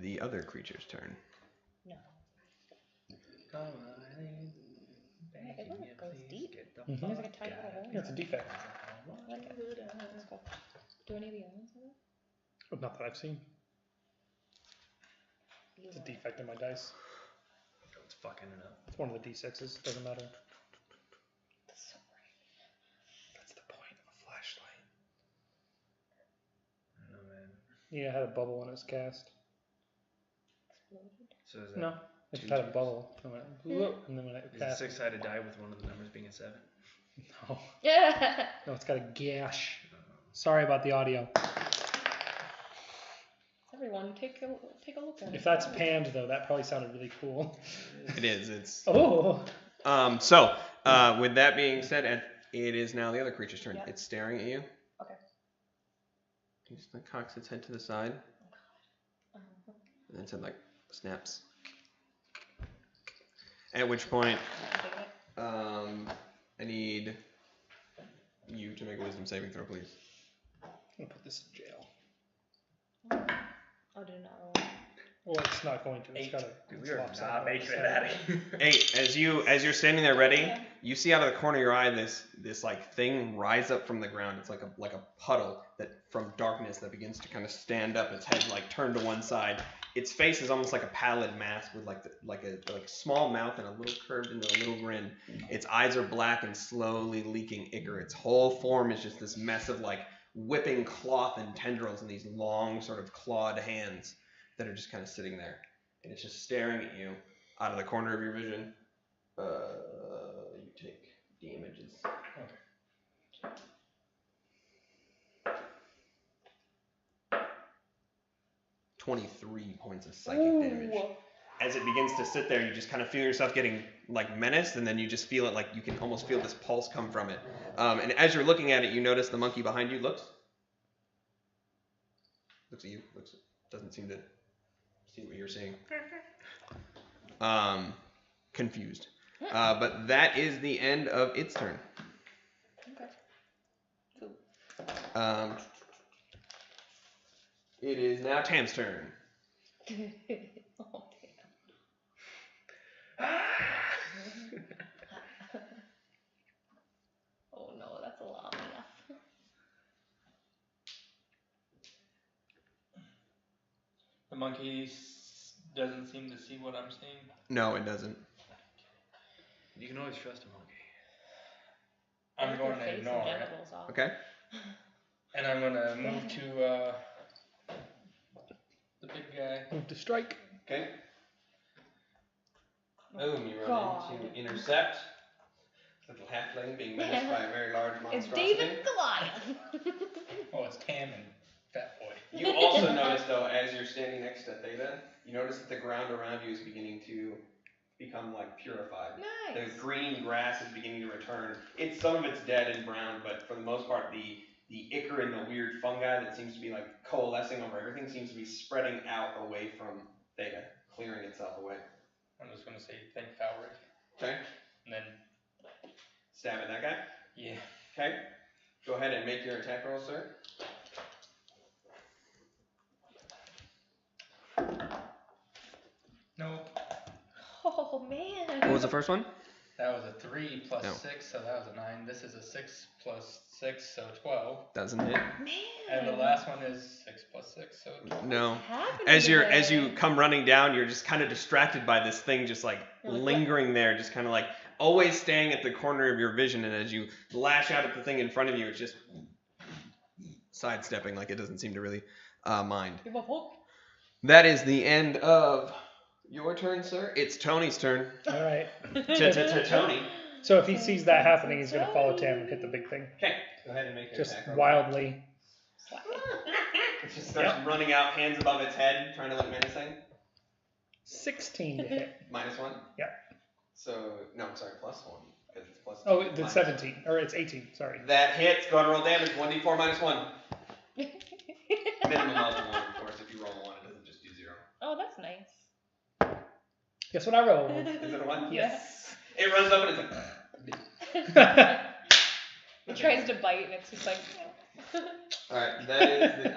the other creature's turn. No. Come on, Eileen. Yeah, it Begging you, goes please deep. get the Mhm. There's like a fuck tiny out little of hole. Yeah, it's a defect. here. Let's go. Do any of the others have But not that I've seen. it? It's a defect in my dice. It's fucking enough. It's one of the D6s. Doesn't matter. That's so bright. That's the point of a flashlight. I don't know, man. Yeah, it had a bubble when it was cast. Exploded. So is that No, it just two had a twos? bubble. And went, "Whoop," and then when it Is it cast. six-sided die with one of the numbers being a 7? No, Yeah. no, it's got a gash. Sorry about the audio. Everyone, take a look at it. If that's panned though, that probably sounded really cool. It is. It's. Oh. So, with that being said, it is now the other creature's turn. Yep. It's staring at you. Okay. It just like cocks its head to the side, Uh-huh. and then it like snaps. At which point, I'm digging it. I need you to make a wisdom saving throw, please. I'm gonna put this in jail. Oh, did not roll. Well, it's not going to. It's 8. gotta. Dude, it's we are lopsided not on making the it side. out of here. 8. As you're standing there ready, you see out of the corner of your eye this like thing rise up from the ground. It's like a puddle that from darkness that begins to kind of stand up. Its head like turned to one side. Its face is almost like a pallid mask with like a small mouth and a little curved into a little grin. Its eyes are black and slowly leaking ichor. Its whole form is just this mess of like whipping cloth and tendrils and these long sort of clawed hands that are just kind of sitting there. And it's just staring at you out of the corner of your vision. You take damages. Okay. 23 points of psychic damage. As it begins to sit there, you just kind of feel yourself getting like menaced, and then you just feel it like you can almost feel this pulse come from it. And as you're looking at it, you notice the monkey behind you looks at you. Doesn't seem to see what you're seeing. Confused. But that is the end of its turn. Okay. It is now Tam's turn. Oh, damn. Oh no, that's a lot of math. The monkey doesn't seem to see what I'm seeing. No, it doesn't. You can always trust a monkey. I'm Like going your to face ignore and it. genitals off. Okay. And I'm going to move to the big guy. Move to strike. Okay. Boom, you run God. into intercept. Little halfling being menaced by a very large It's monstrosity. David Goliath. Oh, it's Tam and Fat Boy. You also notice, though, as you're standing next to Theta, you notice that the ground around you is beginning to become, like, purified. Nice. The green grass is beginning to return. Some of it's dead and brown, but for the most part, the ichor and the weird fungi that seems to be, like, coalescing over everything seems to be spreading out away from Theta, clearing itself away. I'm just going to say thank Falric. Okay? And then, Stab at that guy. yeah. Okay? Go ahead and make your attack roll, sir. No. Oh man. What was the first one? That was a 3 plus No. 6, so that was a 9. This is a 6 plus 6, so 12. Doesn't hit. Man. And the last one is 6 plus 6, so 12. No. What's happening As you today? come running down, you're just kind of distracted by this thing just like You're like, lingering there, just kind of like always staying at the corner of your vision. And as you lash out at the thing in front of you, it's just sidestepping, like it doesn't seem to really mind. Give a fuck. That is the end of your turn, sir. It's Tony's turn. All right. Tony. So if he sees that happening, he's gonna follow Tam and hit the big thing. Okay, go ahead and make your Just attack roll. wildly. It just starts running out, hands above its head, trying to look menacing. 16 to hit. -1? Yep. So, no, I'm sorry, +1. Because it's plus Oh, two, it's minus 17. Or it's 18, sorry. That hits. Go ahead and roll damage. 1d4 -1. Minimum of 1, of course. If you roll a 1, it doesn't just do 0. Oh, that's nice. Guess what I rolled? Is it a 1? Yes. It runs up and it's like... It tries to bite and it's just like. Alright, that is the...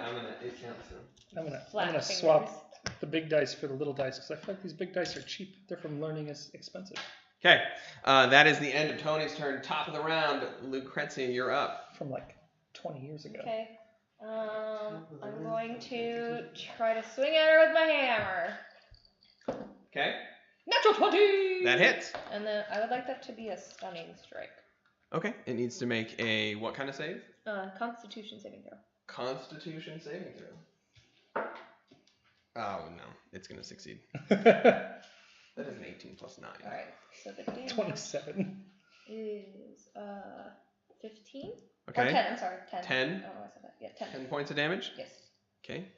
It counts now. I'm Flat gonna fingers. swap the big dice for the little dice because I feel like these big dice are cheap. They're from learning is expensive. Okay, that is the end of Tony's turn. Top of the round, Lucrezia, you're up. From like 20 years ago. Okay. I'm going to try to swing at her with my hammer. Okay, Natural 20! that hits. And then I would like that to be a stunning strike. Okay, it needs to make a what kind of save? Constitution saving throw. Constitution saving throw. Oh no, it's gonna succeed. 27. That is an 18 plus 9. Alright, so the damage is 15? Okay. Or 10, I'm sorry, 10. 10? I don't know why I said that. Yeah, 10. 10 points of damage. Yes. Okay.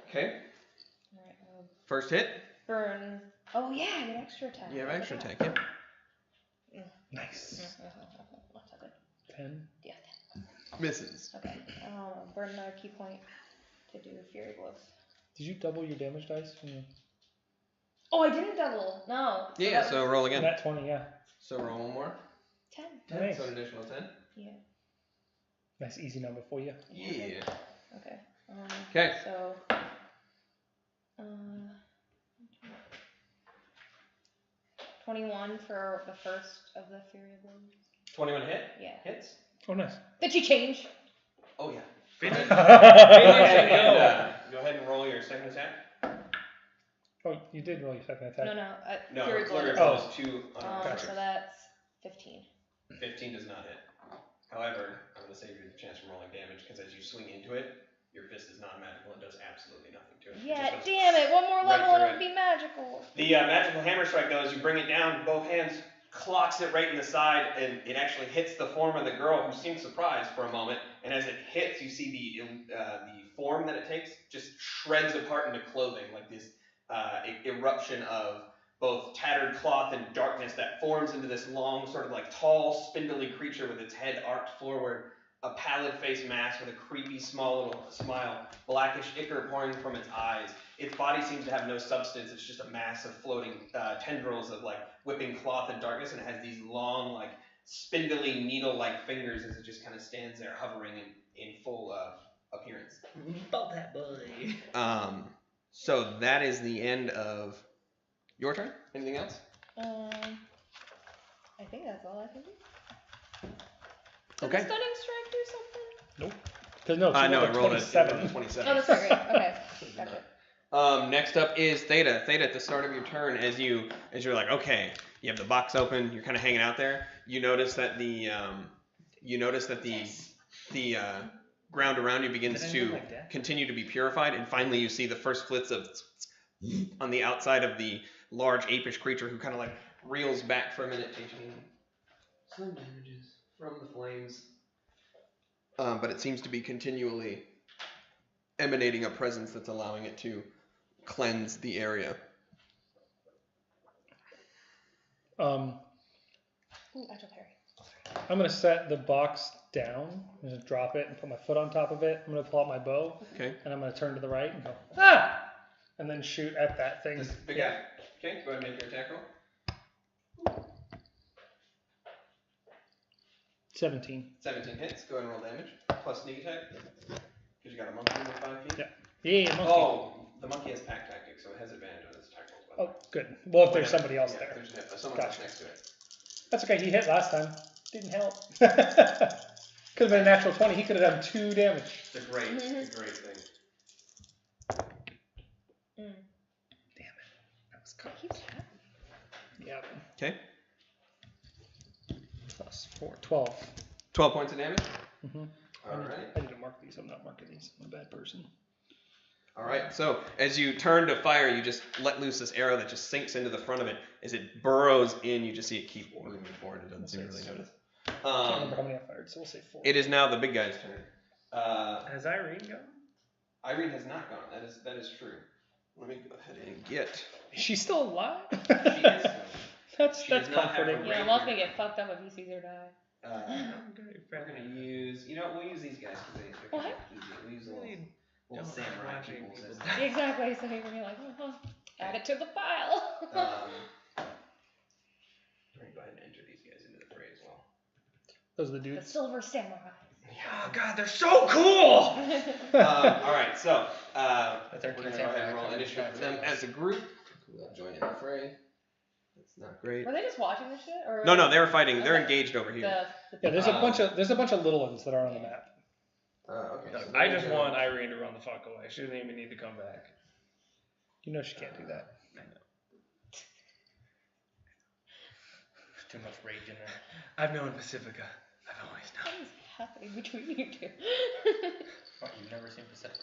Okay. Alright, First hit. burn. Oh yeah, I get extra attack. You have extra attack. Yep. Nice. That's so good. 10. Yeah, 10. Misses. Okay. Burn another key point to do Fury Blows. Did you double your damage dice? Oh, I didn't double. No. Yeah. that So was- roll again. That 20, yeah. So roll one more. 10. Nice. So an additional 10. Yeah. Nice easy number for you. Yeah. Okay. Okay. So. 21 for the first of the Fury Blows. 21 hit? Yeah. Hits? Oh, nice. Did you change? Oh, yeah. Finish. Finish and go ahead and roll your second attack. Oh, you did roll your second attack. No, Fury Flurry of Blows. Blows 2 on Gotcha. So that's 15. 15 does not hit. However, I'm going to save you the chance from rolling damage because as you swing into it, your fist is non-magical and does absolutely nothing to it. Yeah, damn it. One more right level and through it would be magical. The magical hammer strike, though, as you bring it down, both hands clocks it right in the side, and it actually hits the form of the girl, who seems surprised for a moment. And as it hits, you see the form that it takes just shreds apart into clothing, like this eruption of both tattered cloth and darkness that forms into this long, sort of like tall, spindly creature with its head arched forward, a pallid-faced mask with a creepy, small little smile, blackish ichor pouring from its eyes. Its body seems to have no substance. It's just a mass of floating tendrils of like whipping cloth and darkness, and it has these long, like spindly, needle-like fingers as it just kind of stands there hovering in full appearance. About that boy. So that is the end of your turn. Anything else? I think that's all I can do. Did Okay. the stunning strike do something? Nope. Because no, No, a it rolled 27. a 27. Oh, that's right. Okay. Gotcha. Next up is Theta. Theta, at the start of your turn, as you're like, okay, you have the box open, you're kind of hanging out there. You notice that the ground around you begins to continue to be purified, and finally you see the first flits of on the outside of the large apish creature, who kind of like reels back for a minute, taking some damages from the flames. But it seems to be continually emanating a presence that's allowing it to cleanse the area. Ooh, agile parry. I'm going to set the box down and just drop it and put my foot on top of it. I'm going to pull out my bow. Okay. And I'm going to turn to the right and go, ah! And then shoot at that thing. This big guy? Okay, go ahead and make your attack roll. 17. 17 hits. Go ahead and roll damage. Plus sneak attack. Because you got a monkey in the 5 feet. Yeah, monkey. Oh, the monkey has pack tactics, so it has advantage on its attack rolls. By the way. Oh, good. Well, if there's somebody else there. There's someone else Gotcha. next to it. That's okay. He hit last time. Didn't help. Could have been a natural 20. He could have done 2 damage. It's a great thing. Damn it. That was cool. Keeps happening. Yep. Okay. Plus 4. 12. 12 points of damage. Mm-hmm. All right. I need to mark these. I'm not marking these. I'm a bad person. All right. So as you turn to fire, you just let loose this arrow that just sinks into the front of it. As it burrows in, you just see it keep moving forward. It doesn't seem to really notice. I can't remember how many I fired, so we'll say 4. It is now the big guy's turn. Has Irene gone? Irene has not gone. That is true. Let me go ahead and get. Is she still alive? She is. That's She does not have comforting. a Yeah, Mom's gonna get fucked up if he sees her die. We're gonna use. We'll use these guys because they're kind of easy. We'll use little samurai people. Exactly, so he's gonna be like, add it to the file. Let me go ahead and enter these guys into the fray as well. Those are the The dudes. silver samurai. Oh god, they're so cool! All right, so we're They're gonna go ahead and roll initiative for them as a group. We'll join in the fray. That's not great. Were they just watching this shit? Or No, they were fighting. They're Okay. engaged over here. Yeah, there's a bunch of little ones that are on the map. Okay. No, so I we'll just go- want Irene to run the fuck away. She doesn't even need to come back. You know she can't do that. I know. There's too much rage in there. I've known Pacifica. I've always known. What is happening between you two? What, you've never seen Pacific?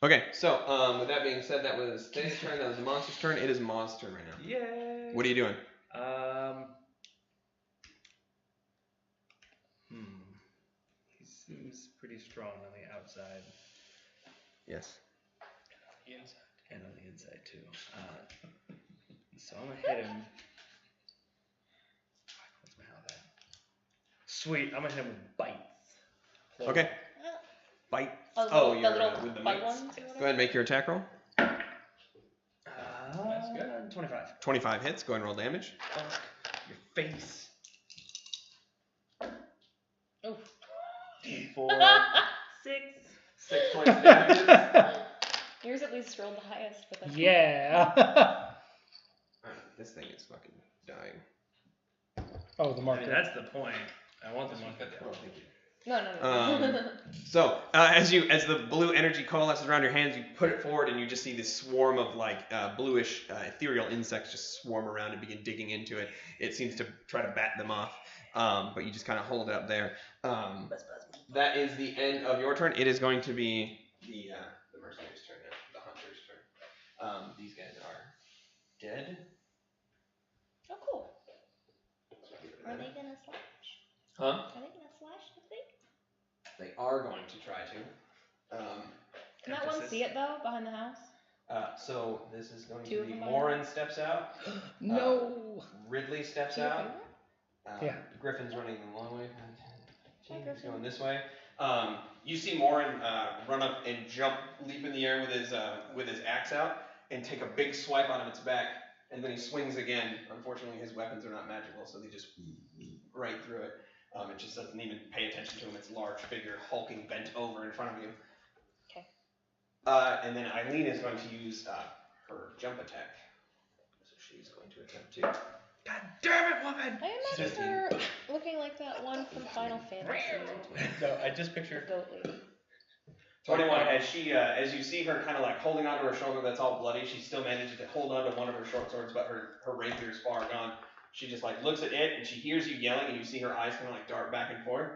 Okay, so with that being said, that was Thay's turn. That was the monster's turn. It is Maw's turn right now. Yay! What are you doing? He seems pretty strong on the outside Yes. The inside. and on the inside too. So I'm gonna hit him. What's my how that? Sweet, I'm gonna hit him with bites. Okay. Bite. Oh, the you're little with the bite mites. ones or Go ahead and make your attack roll. That's good. 25. 25 hits. Go ahead and roll damage. Fuck your face. Oof. 4. 6. 6 points of damage. Yours at least rolled the highest, but that's Yeah. This thing is fucking dying. Oh, the I marker. mean, that's the point. I want the marker. Oh, thank you. No. So as the blue energy coalesces around your hands, you put it forward, and you just see this swarm of like bluish ethereal insects just swarm around and begin digging into it. It seems to try to bat them off, but you just kind of hold it up there. That is the end of your turn. It is going to be the mercenary's turn now, the hunter's turn. These guys are dead. Oh, cool. Are they gonna slash? Huh? Are they gonna slash the thing? They are going to try to. Can that one see it though, behind the house? So this is going Two to of be them Morin steps out. No. Ridley steps To your out. favorite? Yeah. Griffin's running the long way. Hi, He's Griffin. going this way. You see Morin run up and jump, leap in the air with his axe out, and take a big swipe out of its back. And then he swings again. Unfortunately, his weapons are not magical, so they just right through it. It just doesn't even pay attention to him. Its large figure hulking bent over in front of you. Okay. And then Eileen is going to use her jump attack. So she's going to attempt to. God damn it, woman! I imagine her looking like that one from Final Fantasy. No, I just The picture. goat lady. 21. As you see her kind of like holding onto her shoulder that's all bloody, she still manages to hold onto one of her short swords, but her rapier is far gone. She just like looks at it and she hears you yelling, and you see her eyes kind of like dart back and forth,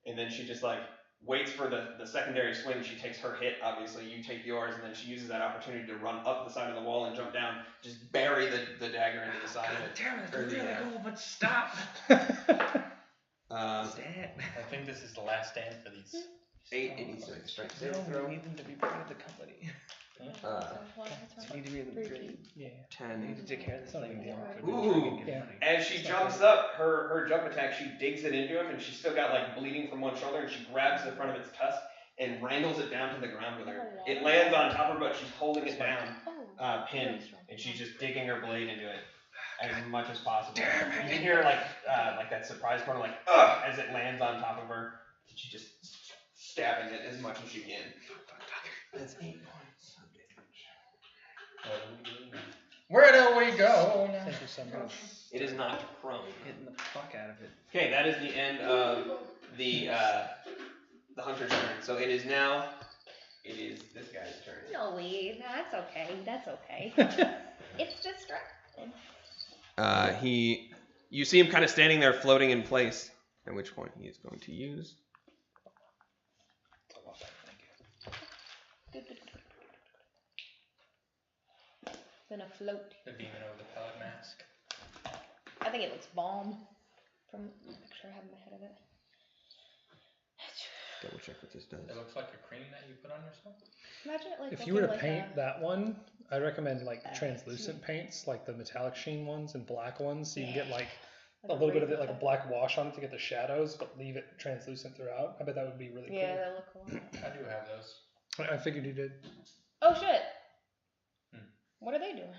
and then she just like waits for the secondary swing. She takes her hit, obviously you take yours, and then she uses that opportunity to run up the side of the wall and jump down, just bury the dagger into the side of it. Damn it, Or that's the, really cool, but stop. Stand. I think this is the last stand for these. 8, it needs to make a strength No, saving throw. we need them to be part of the company. We need to be in the trade. Yeah. We need to 10. take care of this thing. Ooh. Yeah. As she jumps up, her jump attack, she digs it into him, and she's still got like bleeding from one shoulder, and she grabs the front of its tusk and wrangles it down to the ground with her. It lands on top of her, but she's holding it down, pinned, and she's just digging her blade into it as much as possible. You can hear like that surprise corner, like ugh, as it lands on top of her. She just stabbing it as much as she can. That's 8 points of damage. Where do we go? Thank you so much. It is not prone. Hitting the fuck out of it. Okay, that is the end of the hunter's turn. So it is this guy's turn. No, that's okay. That's okay. It's distracting. You see him kind of standing there floating in place, at which point he is going to use. Good. Gonna float. The beaming over the pellet mask. I think it looks bomb from the picture I have in my head of it. Double check what this does. It looks like a cream that you put on yourself. Imagine it like If you were to looking like paint that one, I'd recommend like Uh, translucent paints, like the metallic sheen ones and black ones, so you can get like a a little bit of it, razor like a effect. black wash on it to get the shadows, but leave it translucent throughout. I bet that would be really Yeah, cool. they look cool. I do have those. I figured you did. Oh shit! Hmm. What are they doing?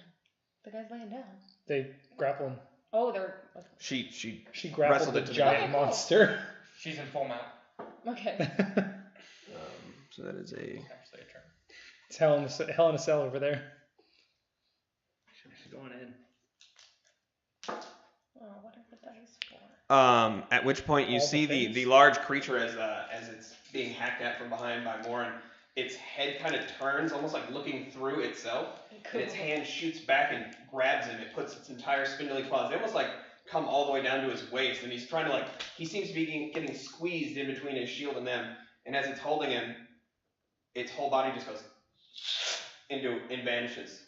The guy's laying down. They grappling. Oh, they're like, She She grappled Wrestled the it to the giant ground. Okay, cool. monster. She's in full mount. okay. so that is a Actually, a turn. It's hell in a cell over there. She's going in. Oh, what are the dice for? at which point you All see the the things? large creature as it's being hacked at from behind by Morin. Its head kind of turns, almost like looking through itself, and its hand shoots back and grabs him. It puts its entire spindly claws. They almost like come all the way down to his waist, and he's trying to he seems to be getting squeezed in between his shield and them. And as it's holding him, its whole body just goes and vanishes.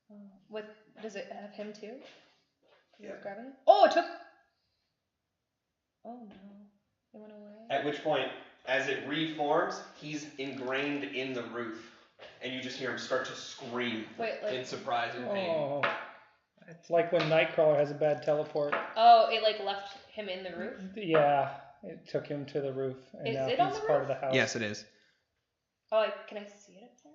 Oh, does it have him too? Yeah. It's grabbing him? Oh, it took. Oh no, it went away. At which point, as it reforms, he's ingrained in the roof, and you just hear him start to scream Wait, in like, surprise and pain. Oh. It's like when Nightcrawler has a bad teleport. oh, it like left him in the roof. Yeah, it took him to the roof, and Is now it on he's the part roof? of the house. Yes, it is. Oh, can I see it up there?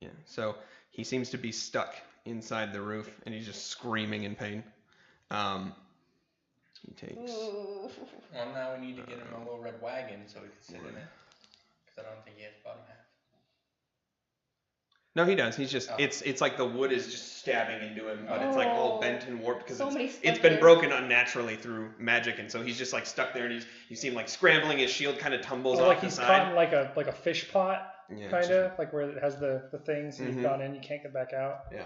Yeah. So he seems to be stuck inside the roof, and he's just screaming in pain. He takes. Ooh. Well, now we need to get him a little red wagon so we can sit in it. Because I don't think he has bottom half. No, he does. He's just it's like the wood is just stabbing into him, but it's like all bent and warped because it's been broken unnaturally through magic, and so he's just like stuck there, and you see him like scrambling. His shield kind of tumbles off like the he's side. caught in like a fish pot, Yeah, kind of like where it has the things. And you've gone in, you can't get back out. Yeah.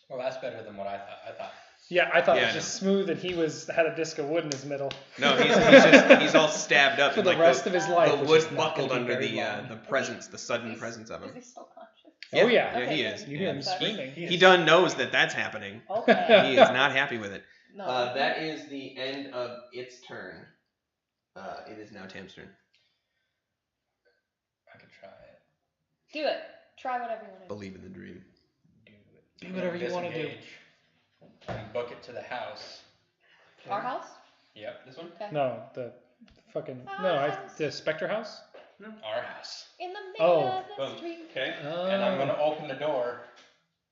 Well, that's better than what I thought. Yeah, I thought it was just smooth, and he had a disc of wood in his middle. No, he's all stabbed up for the rest of his life. The wood buckled under the sudden presence of him. Is he still conscious? Yeah. Oh yeah, Yeah, he is. You hear him screaming. He done knows that that's happening. Okay. He is not happy with it. No. That is the end of its turn. It is now Tam's turn. I could try it. Do it. Try whatever you want to do. Believe in the dream. Do whatever you want to do. And book it to the house. Our house? Yep. This one? Okay. No, the fucking the Spectre house. Our house. In the middle of the Boom. street. Okay. And I'm gonna open the door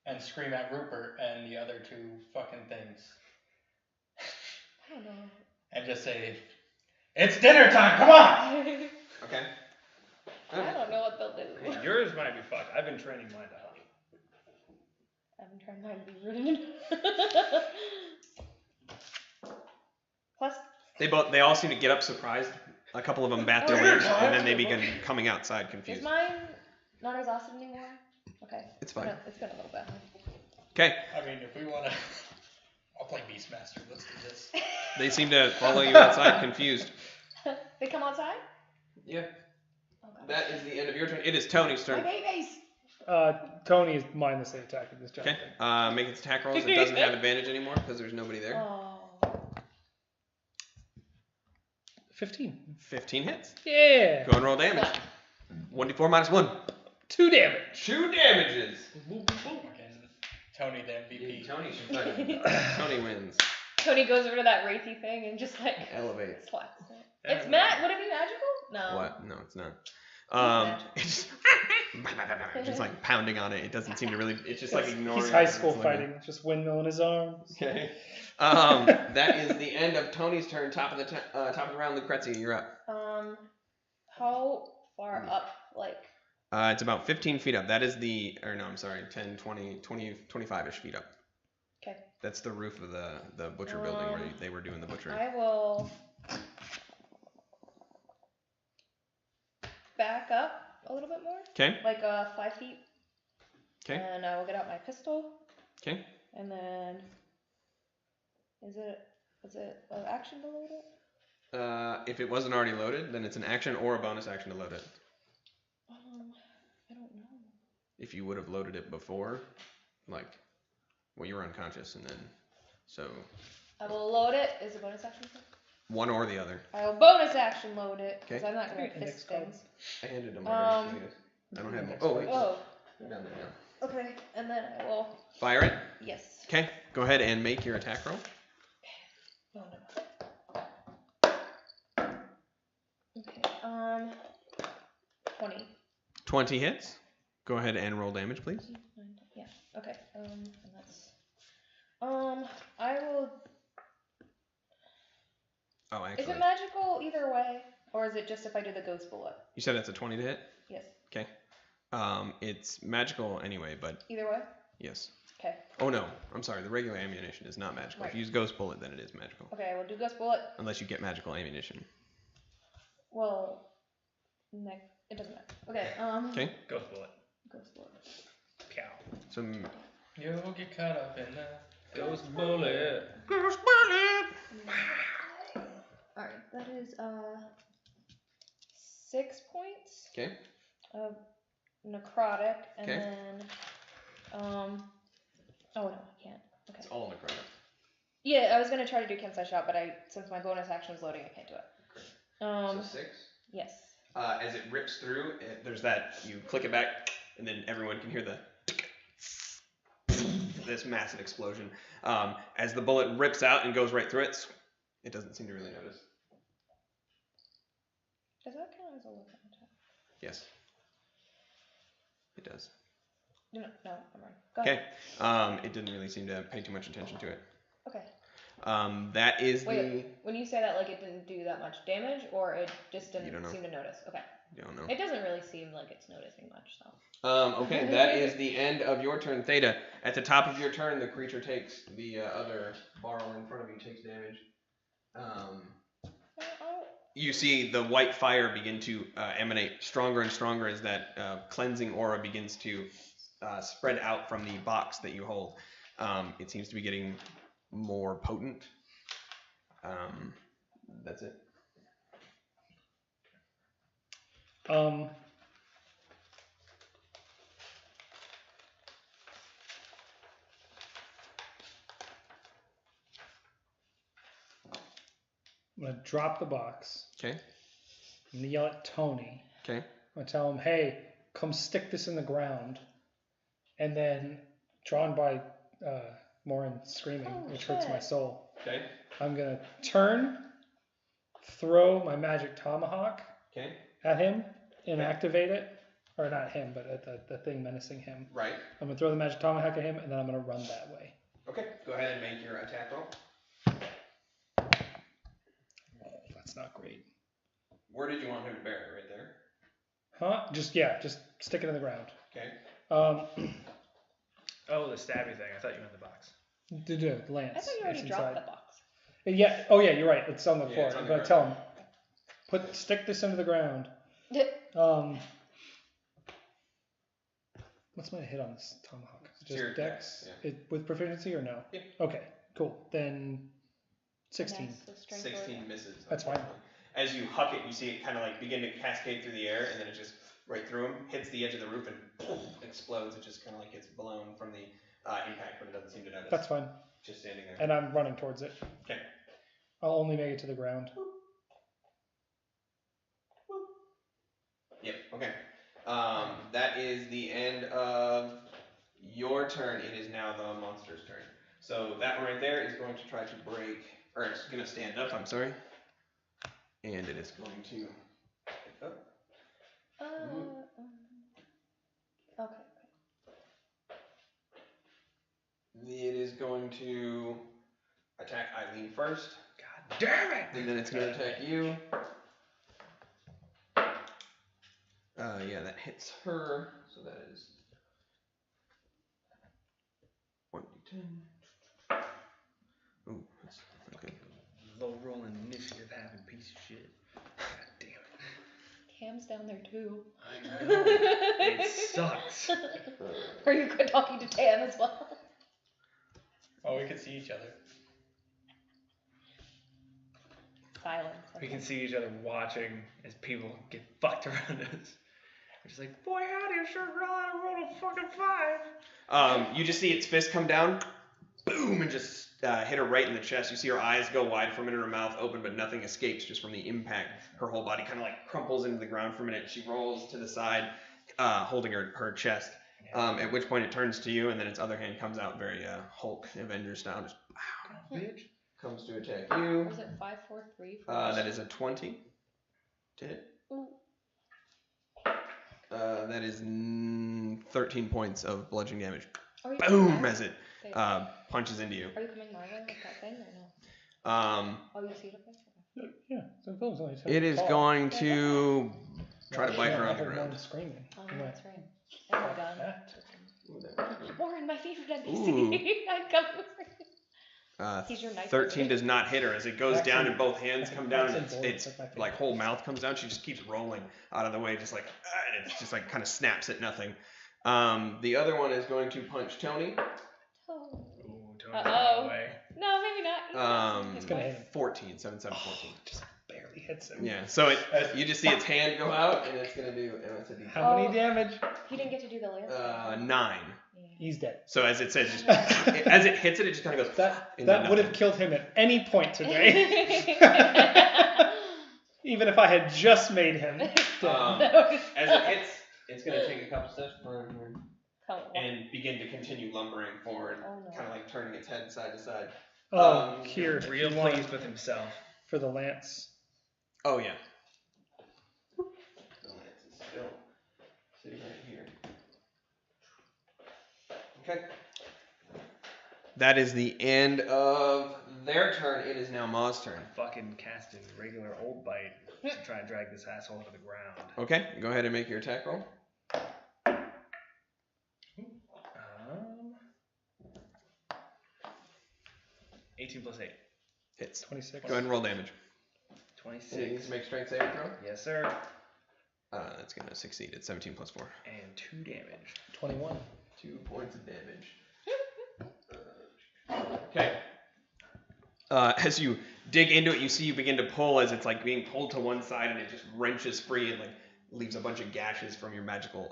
and scream at Rupert and the other two fucking things. I don't know. And just say, "It's dinner time, come on!" Okay. I don't know what they'll do. Hey, yours might be fucked. I've been training mine to hunt. I've been trying mine to be rude. Plus, They all seem to get up surprised. A couple of them bat their wings, and then they begin coming outside confused. is mine not exhausted anymore? Okay. It's fine. It's been a little bit. Okay. I mean, if we wanna, I'll play Beastmaster. Let's do this. They seem to follow you outside confused. They come outside? Yeah. Okay. That is the end of your turn. It is Tony's My turn. babies! Tony is mindlessly attacking this giant Okay. thing. Make its attack rolls. It doesn't have advantage anymore because there's nobody there. Oh. 15. 15 hits. Yeah. Go and roll damage. 1d4 minus 1. 2 damage. 2 damages. Fucking Tony the MVP. Tony should fucking. Tony wins. Tony goes over to that wraithy thing and just like Elevate. slaps it. It's would it be magical? No. What? No, it's not. magic. It's just like pounding on it. It doesn't seem to really. It's just like ignoring. He's high it. school It's like fighting, just windmill in his arms. Okay. That is the end of Tony's turn. Top of the round, Lucrezia, you're up. How far up? Like. It's about 15 feet up. That is 10, 20, 25-ish feet up. Okay. That's the roof of the butcher building where they were doing the butchering. I will back up a little bit more. Okay. Like 5 feet. Okay. And I will get out my pistol. Okay. And then, is it an action to load it? If it wasn't already loaded, then it's an action or a bonus action to load it. I don't know. If you would have loaded it before, you were unconscious, and then so. I will load it. Is it bonus action? One or the other. I will bonus action load it because Okay. I'm not going to Index fist card. things. I handed them already. I guess. I don't have them. Oh wait. Oh, They're down there now. okay. And then I will. Fire it. Yes. Okay. Go ahead and make your attack roll. Oh no. Okay. 20. 20 hits. Go ahead and roll damage, please. Yeah. Okay. And that's. I will. Oh, Is actually. it magical either way, or is it just if I do the ghost bullet? You said it's a 20 to hit? Yes. Okay. It's magical anyway, but Either way. yes. Okay. Oh no, I'm sorry. The regular ammunition is not magical. Right. If you use ghost bullet, then it is magical. Okay. We'll do ghost bullet. Unless you get magical ammunition. Well, it doesn't matter. Okay. Okay. Ghost bullet. Ghost bullet. Cow. Some You'll get caught up in the Ghost bullet. ghost bullet. Alright, that is 6 points Okay. of necrotic, and Okay. then oh no, I can't. Okay. It's all necrotic. Yeah, I was gonna try to do Kensai shot, but since my bonus action is loading, I can't do it. So 6. Yes. As it rips through, there's that. You click it back, and then everyone can hear this massive explosion. As the bullet rips out and goes right through it, it doesn't seem to really notice. Does that count as a weapon attack? Yes. It does. No, never mind. Go ahead. Okay. It didn't really seem to pay too much attention to it. Okay. That is Wait, when you say that, like, it didn't do that much damage, or it just didn't seem to notice? Okay. You don't know. It doesn't really seem like it's noticing much, so. Okay, that is the end of your turn, Theta. At the top of your turn, the creature takes the other Barrel in front of you takes damage. You see the white fire begin to emanate stronger and stronger as that cleansing aura begins to spread out from the box that you hold. It seems to be getting more potent. That's it. I'm gonna drop the box. Okay. I'm gonna yell at Tony. Okay. I'm gonna tell him, hey, come stick this in the ground. And then, drawn by Morin screaming, which hurts my soul. Okay. I'm gonna turn, throw my magic tomahawk at him, and activate it. Or not him, but at the thing menacing him. Right. I'm gonna throw the magic tomahawk at him, and then I'm gonna run that way. Okay. Go ahead and make your attack roll. Oh, that's not great. Where did you want him to bear it? Right there? Huh? Just stick it in the ground. Okay. Oh, the stabby thing. I thought you meant the box. The lance. I thought you already dropped the box. Yeah. Oh yeah, you're right. It's on the floor. It's on I'm the gonna tell him, stick this into the ground. What's my hit on this tomahawk? Just your dex? Yeah. With proficiency or no? Yeah. Okay, cool. Then 16. Nice, so 16 misses. That's fine. As you huck it, you see it kind of like begin to cascade through the air, and then it just right through him, hits the edge of the roof, and boom, explodes. It just kind of like gets blown from the impact, but it doesn't seem to notice. That's fine. Just standing there. And I'm running towards it. Okay. I'll only make it to the ground. Yep. Okay. That is the end of your turn. It is now the monster's turn. So that one right there is going to try to break, or it's going to stand up. I'm sorry. And it is going to pick up. Okay. It is going to attack Eileen first. God damn it! And then it's going to attack you. Yeah, that hits her. So that is 1d10. Ooh, that's not good. Low rolling initiative having piece of shit. God damn it. Cam's down there too. I know. It sucks. Are you good talking to Tam as well? Oh, we could see each other. Silence. We can see each other watching as people get fucked around us. We're just like, boy, howdy, I sure glad I rolled a fucking 5. You just see its fist come down, boom, and just hit her right in the chest. You see her eyes go wide for a minute, her mouth open, but nothing escapes just from the impact. Her whole body kind of like crumples into the ground for a minute. She rolls to the side, holding her chest. At which point it turns to you, and then its other hand comes out very Hulk Avenger style. Just wow, Bitch. comes to attack you. Was it 5, 4, 3? That is a 20. Did it? Ooh. That is 13 points of bludgeoning damage. Boom! As it punches into you. Are you coming my way with that thing or no? Oh, you see it up there? Yeah. So it feels like It is going to try to bite her on the ground. Screaming. Oh, that's right. And my gun. Warren, my favorite NPC. Ooh. I'm coming. He's your knife 13 brother. does not hit her. As it goes down and both hands come down, and Accent its boards, like my like whole mouth comes down. She just keeps rolling out of the way, just like, and it just like kind of snaps at nothing. The other one is going to punch Tony. Oh. Ooh, Tony's Uh-oh. away. No, maybe not. It's gonna hit him. 14, 7, 7, 14. Just barely hits him. Yeah, so you just see its hand go out, and it's gonna do. How many damage? He didn't get to do the lance. 9. He's dead. So as it says, just, as it hits it, it just kind of goes. That would have killed him at any point today. Even if I had just made him dead. As it hits, it's gonna take a couple steps forward Come on. and begin to continue lumbering forward, Oh, no. kind of like turning its head side to side. Here, Real if you want, pleased with himself. for the lance. Oh yeah. The lance is still sitting right here. Okay. That is the end of their turn. It is now Maw's turn. Fucking casting regular old bite to try and drag this asshole to the ground. Okay, go ahead and make your attack roll. 18 plus 8. Hits. 26. Go ahead and roll damage. 26. Make strength saving throw. Yes, sir. That's gonna succeed. It's 17 plus 4. And 2 damage. 21. 2 points of damage. Okay. As you dig into it, you see you begin to pull as it's like being pulled to one side, and it just wrenches free and like leaves a bunch of gashes from your magical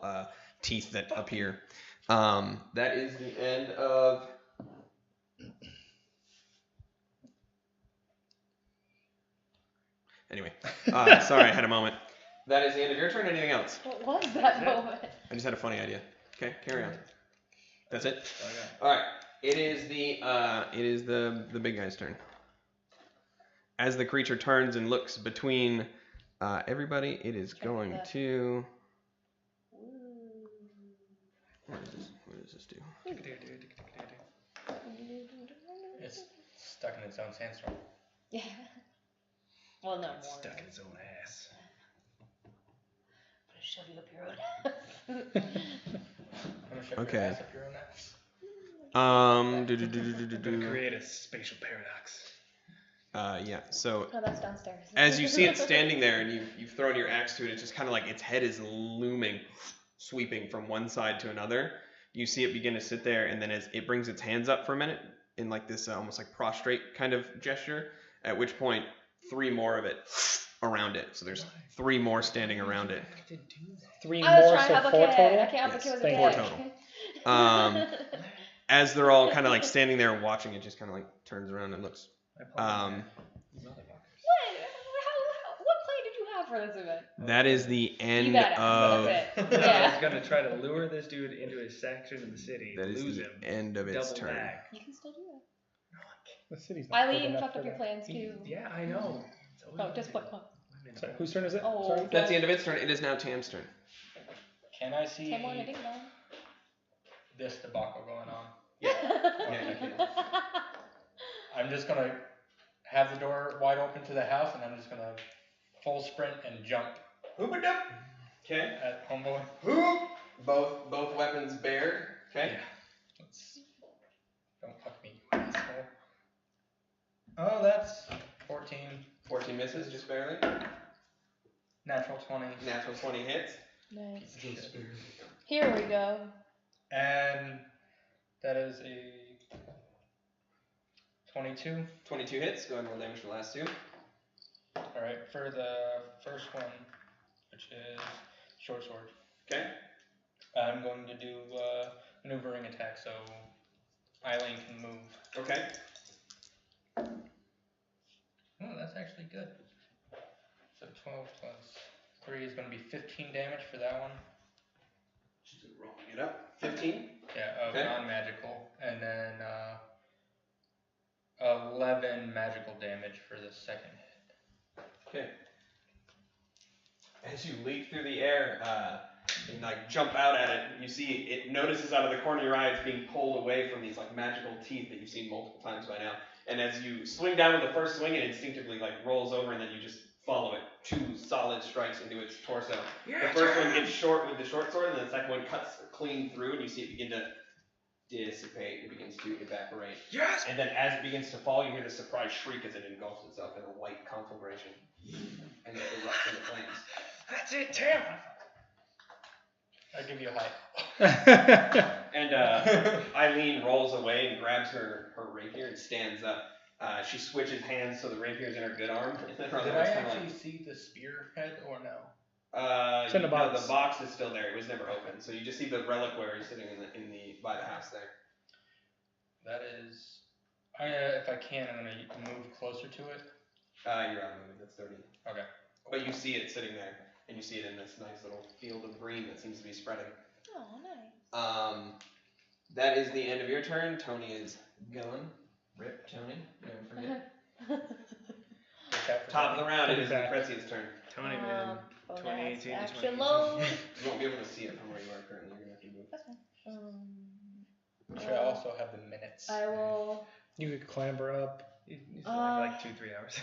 teeth that appear. That is the end of. Anyway, sorry, I had a moment. That is the end of your turn. Anything else? What was that moment? I just had a funny idea. Okay, carry on. That's it. Okay. All right. It is the big guy's turn. As the creature turns and looks between everybody, it is going to. What does this do? It's stuck in its own sandstorm. Yeah. Well, no It's more. stuck in its own ass. Gonna shove you up your own ass. I'm gonna shove Okay. your ass up your own ass. I'm gonna create a spatial paradox. Yeah. So Oh, that's downstairs. as you see it standing there, and you've thrown your axe to it, it's just kind of like its head is looming, sweeping from one side to another. You see it begin to sit there, and then as it brings its hands up for a minute in like this almost like prostrate kind of gesture. At which point, 3 more of it around it. So there's 3 more standing around it. 3 I was more, trying so to have 4 a kid. total? I can't have a kid with a Four dick. total. As they're all kind of like standing there watching, it just kind of like turns around and looks. What plan did you have for this event? That is the end badass, of. that's it. I Yeah. was gonna try to lure this dude into a section of the city, That is lose the him, end of its double turn. back. You can still do that. The city's not big Eileen enough fucked for up your that. plans too. Yeah, I know. It's always Oh, just women. what? Women. Sorry, whose turn is it? Oh. Sorry. That's the end of its turn. It is now Tam's turn. Can I see Tam wanted a ding dong. this debacle going on? Yeah, you can. I'm just gonna have the door wide open to the house, and I'm just gonna full sprint and jump Hoop-a-doop. Okay. at homeboy. Hoop. Both weapons bared. Okay. Yeah. Don't fuck me, you asshole. Oh, that's 14. 14 misses, just barely. Natural 20. Natural 20 hits. Nice. Just barely. Here we go. And that is a 22. 22 hits. Go ahead and roll damage for the last 2. Alright, for the first one, which is short sword, Okay. I'm going to do maneuvering attack so Eileen can move. Okay. Oh, that's actually good. So 12 plus 3 is going to be 15 damage for that one. She's rolling it up. 15. Yeah, Okay. non-magical. And then 11 magical damage for the second hit. Okay. As you leap through the air and like jump out at it, you see it notices out of the corner of your eye it's being pulled away from these like magical teeth that you've seen multiple times by now. And as you swing down with the first swing, it instinctively like rolls over, and then you just follow it 2 solid strikes into its torso. The first one gets short with the short sword, and then the second one cuts clean through, and you see it begin to dissipate. It begins to evaporate. Yes! And then as it begins to fall, you hear the surprise shriek as it engulfs itself in a white conflagration. And it erupts into flames. That's it, Tam! I'll give you a high. And Eileen rolls away and grabs her rapier and stands up. She switches hands so the rapier's in her good arm. And then her other Did I one's kinda actually see the spearhead or no? It's in the no, box. the box is still there. It was never open. So you just see the reliquary sitting in the by the house there. That is. If I can, I'm going to move closer to it. You're outmoved. That's 30. Okay. But you see it sitting there, and you see it in this nice little field of green that seems to be spreading. Oh, nice. That is the end of your turn. Tony is gone. Rip, Tony. Never forget. Top of the round, it is Lucrezia's turn. Tony, man. 2018 to Action 2018. load. You won't be able to see it from where you are currently. You're going to have to move. That's fine. also have the minutes. I will. You could clamber up. You fly for like 2-3 hours.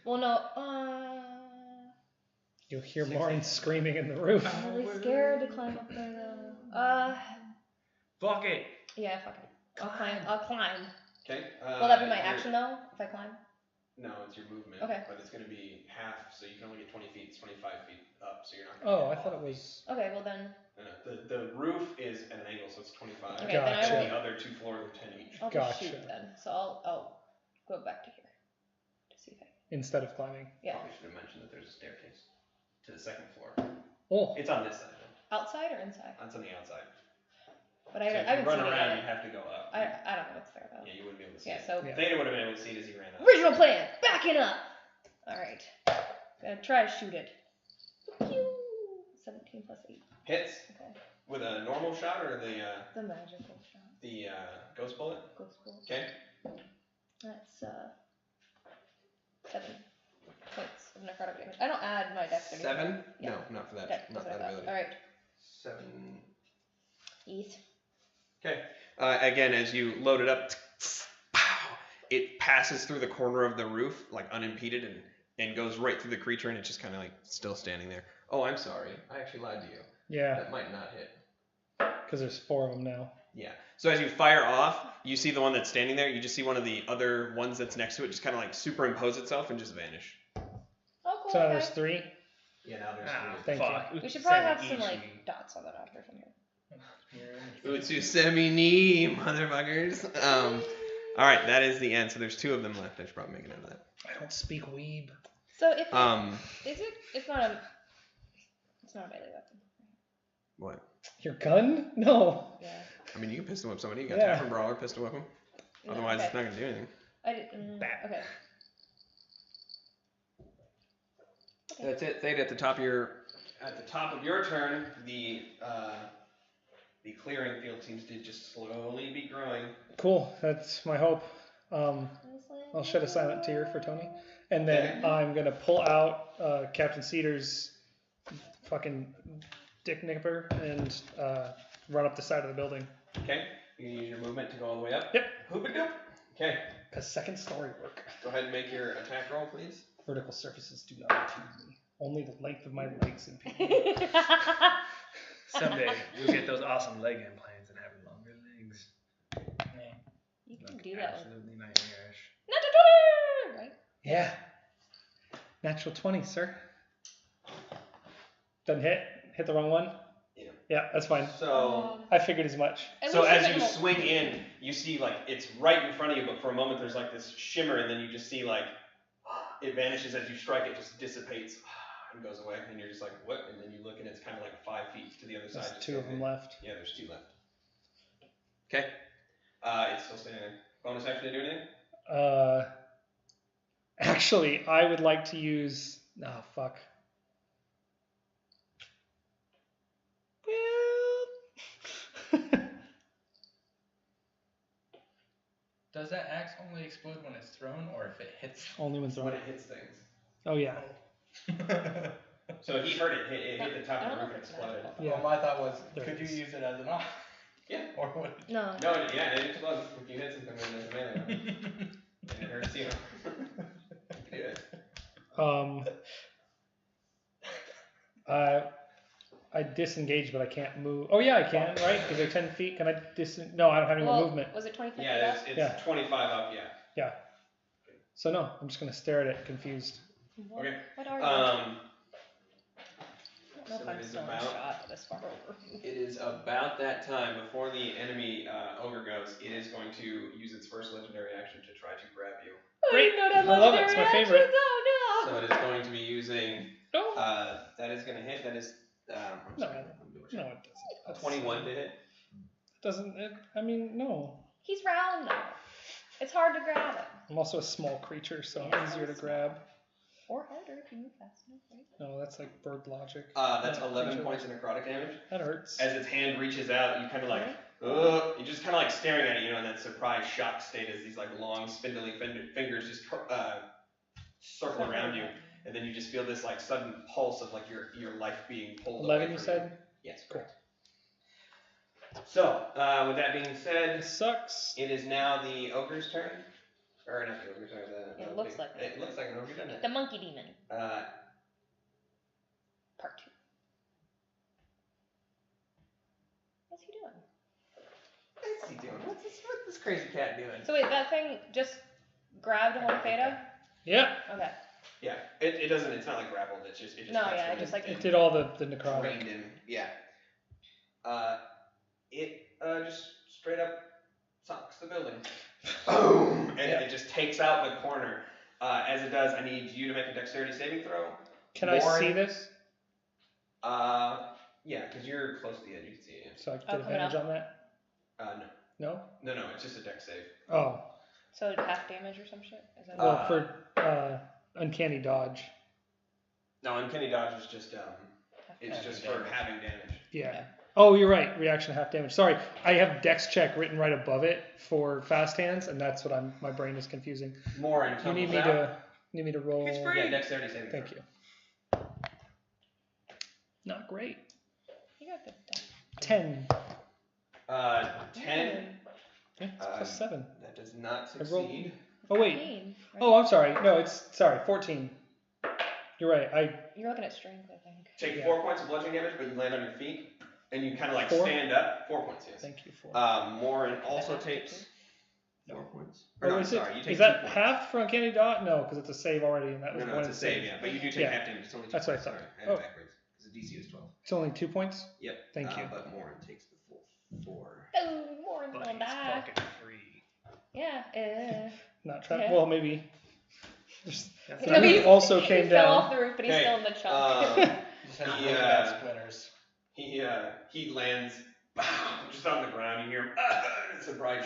Well, no. You'll hear 16. Lauren screaming in the roof. I'm really scared to climb up there though. Fuck it. Yeah, fuck it. I'll climb. Okay. Will that be my action though? If I climb? No, it's your movement. Okay. But it's going to be half, so you can only get 20 feet. It's 25 feet up, so you're not going to Oh, I thought it was. Okay, well then. No. The roof is at an angle, so it's 25. Okay, then I And will- the other 2 floors are 10 each. I'll just Gotcha. shoot then. So I'll go back to here to see if I. Instead of climbing. Yeah. Probably should have mentioned that there's a staircase to the second floor. Oh. It's on this side, though. Outside or inside? It's on the outside. But So I if you haven't run seen it around, yet. you'd have to go up. I don't know what's there though. Yeah, you wouldn't be able to see Yeah. it. So Yeah. Theta would have been able to see it as he ran up. original plan. Backing up. All right. Gonna try to shoot it. Pew! 17 plus 8. Hits Okay. with a normal shot or the The magical shot. ghost bullet. Ghost bullet. Okay. That's 7 points of necrotic damage. I don't add my dex. 7? Yeah. No, not for that. Okay, Not that's that what I ability. thought. All right. 7. Eat. Okay. Again, as you load it up, pow, it passes through the corner of the roof like unimpeded and goes right through the creature, and it's just kind of like still standing there. Oh, I'm sorry. I actually lied to you. Yeah, That might not hit. because there's 4 of them now. Yeah. So as you fire off, you see the one that's standing there. You just see one of the other ones that's next to it just kind of like superimpose itself and just vanish. Oh, cool. So now okay. there's 3. Yeah, now there's Thank fuck. We should probably have Seven some like each. dots on the map or something. Utsusemi, motherfuckers. All right, that is the end. So there's 2 of them left. I should probably make a note of that. I don't speak weeb. So if is it? It's not a melee weapon. What? Your gun? No. Yeah. I mean, you can pistol whip somebody. You got Yeah. Tavern Brawler, pistol whip them. No, Otherwise, okay. it's not gonna do anything. I did. Okay. That's it. Theta, at the top of your turn, the clearing field seems to just slowly be growing. Cool. That's my hope. I'll shed a silent tear for Tony, and then I'm gonna pull out Captain Cedar's fucking dick nipper and run up the side of the building. Okay. You can use your movement to go all the way up. Yep. Hoop-a-doop. Okay. Cause second story work. Go ahead and make your attack roll, please. Vertical surfaces do not impede me. Only the length of my legs impede me. Someday you'll get those awesome leg implants and have longer legs. You can Look do that. absolutely nightmarish. With... Right? Yeah. Natural 20, sir. Doesn't hit. Hit the wrong one. Yeah. Yeah, that's fine. So. I figured as much. So as you swing in, you see like it's right in front of you, but for a moment there's like this shimmer, and then you just see like it vanishes as you strike. It just dissipates and goes away, and you're just like, what? And then you look, and it's kind of like 5 feet to the other side. There's 2 of them left. Yeah, there's 2 left. Okay. It's still standing there. Bonus action to do anything? Actually, I would like to use. Oh fuck. Does that axe only explode when it's thrown, or if it hits? Only when thrown. When it hits things. Oh yeah. So he heard it. It hit the top of the roof and exploded. Yeah. Well, my thought was, There could it you is. use it as an off? Yeah. Or would No. No, yeah, it explodes if you hit something when there's a melee weapon. And it hurts you. You do it. I disengage, but I can't move. Oh yeah, I can, right? Because they're 10 feet. Can I No, I don't have any more movement. Was it 25 feet Yeah, up? it's Yeah. 25 up, yeah. Yeah. So no, I'm just gonna stare at it, confused. What, Okay. What are you? Um, I don't know so if I'm it is still in about- shot this far over. It is about that time before the enemy ogre goes. It is going to use its first legendary action to try to grab you. Great. I I love it. It's my favorite. Oh So it is going to be using. No. That is going to hit. That is. I'm No. sorry. No, it doesn't. A 21 to hit. Doesn't. I mean, no. He's round though. It's hard to grab him. I'm also a small creature, so Yeah, easier to so grab. Or harder if you move fast enough, right? No, that's like bird logic. That's Yeah, 11 creature. points of necrotic damage. That hurts. As its hand reaches out, you kind of like, you're just kind of like staring at it, in that surprised, shocked state as these like long, spindly fingers just circle around you, and then you just feel this like sudden pulse of like your life being pulled 11, away you from said? Yes, Cool. correct. So, with that being said, It sucks. it is now the ogre's turn. Or not the ogre's turn. It looks like it looks like an ogre, doesn't it? The monkey demon. Uh, Part 2. What's he doing? what's he doing? What's this crazy cat doing? So wait, that thing just grabbed hold of Theta? Yeah. Okay. Yeah, it doesn't. It's not like grappled. It just No, touched yeah, him it just and- like It and did all the necrotic. drained him. Yeah. It just straight up socks the building. Boom! And Yeah. it just takes out the corner. As it does, I need you to make a dexterity saving throw. Can I Warren- see this? Yeah, because you're close to the edge. You can see it. So I get coming advantage up. on that? No. No? No, it's just a dex save. Oh. So half damage or some shit? Is that Well, for uncanny dodge. No, uncanny dodge is just it's Having just for damage. having damage. Yeah. Oh, you're right. Reaction half damage. Sorry, I have dex check written right above it for fast hands, and that's what my brain is confusing. More and You need me to roll. It's free. Yeah, dexterity saving. Thank you. Not great. You got good stuff. 10. 10. Yeah, it's plus 7. That does not I rolled- succeed. Oh wait. 14, right? Oh, I'm sorry. No, it's 14. You're right. You're looking at strength, I think. Take Yeah. 4 points of bludgeoning damage, but you land on your feet, and you kind of like 4? stand up. 4 points, yes. Thank you for. Morin also half takes No. 4 points. Or Oh, no, is sorry, you it? take Is 2 that points. half for uncanny dodge? No, because it's a save already, and that was No, one it's a save, yeah, but you do take Yeah. half damage. It's only 2 That's what I points. thought. Sorry, I had Oh. it backwards. Because the DC is 12. It's only 2 points. Yep. Thank you. But Morin takes the full 4. Oh, more But gonna he's die. fucking free. Yeah. Not trying. Yeah. Well, maybe. Just, That's the No, roof he's- also he came fell down. off the roof, but he's Okay, still in the chunk. You just had really bad splinters. He lands just on the ground. You hear him. It's a bright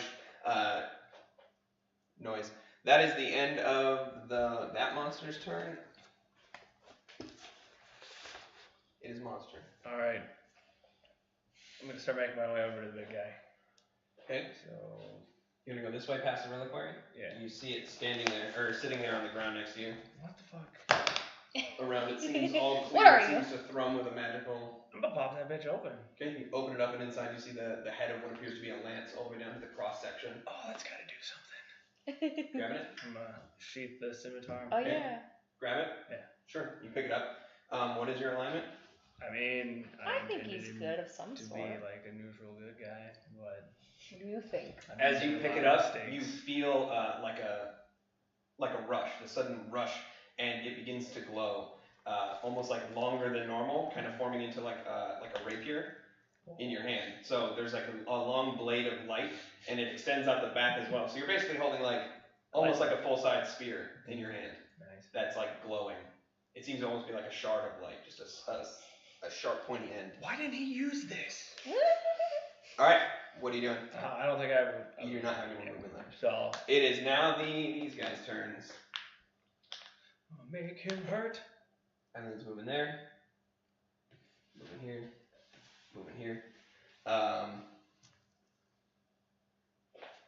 noise. That is the end of that monster's turn. It is monster. All right. I'm gonna start making my way over to the big guy. Okay. So You're gonna go this way past the reliquary. yeah. You see it standing there, or sitting there on the ground next to you. What the fuck? Around it seems all clear. What are it you? seems to thrum with a magical. I'm gonna pop that bitch open. Okay, you open it up, and inside you see the head of what appears to be a lance all the way down to the cross section. Oh, that's gotta do something. Grabbing it. I'm gonna sheath the scimitar. Oh Okay. yeah. Grab it. Yeah. Sure. You pick it up. What is your alignment? I mean, I think intended he's him good of some to sort. be like a neutral good guy, but What do you think? I've As made you a pick lot it of up, mistakes. you feel like a rush, the sudden rush, and it begins to glow, almost like longer than normal, kind of forming into like a rapier in your hand. So there's like a long blade of light, and it extends out the back as well. So you're basically holding like almost like a full-size spear in your hand Nice. that's like glowing. It seems to almost be like a shard of light, just a sharp, pointy end. Why didn't he use this? All right, what are you doing? I don't think I ever. You do not have any movement left. So It is now these guys' turns. I'll make him hurt. Evelyn's moving there. Moving here. Moving here.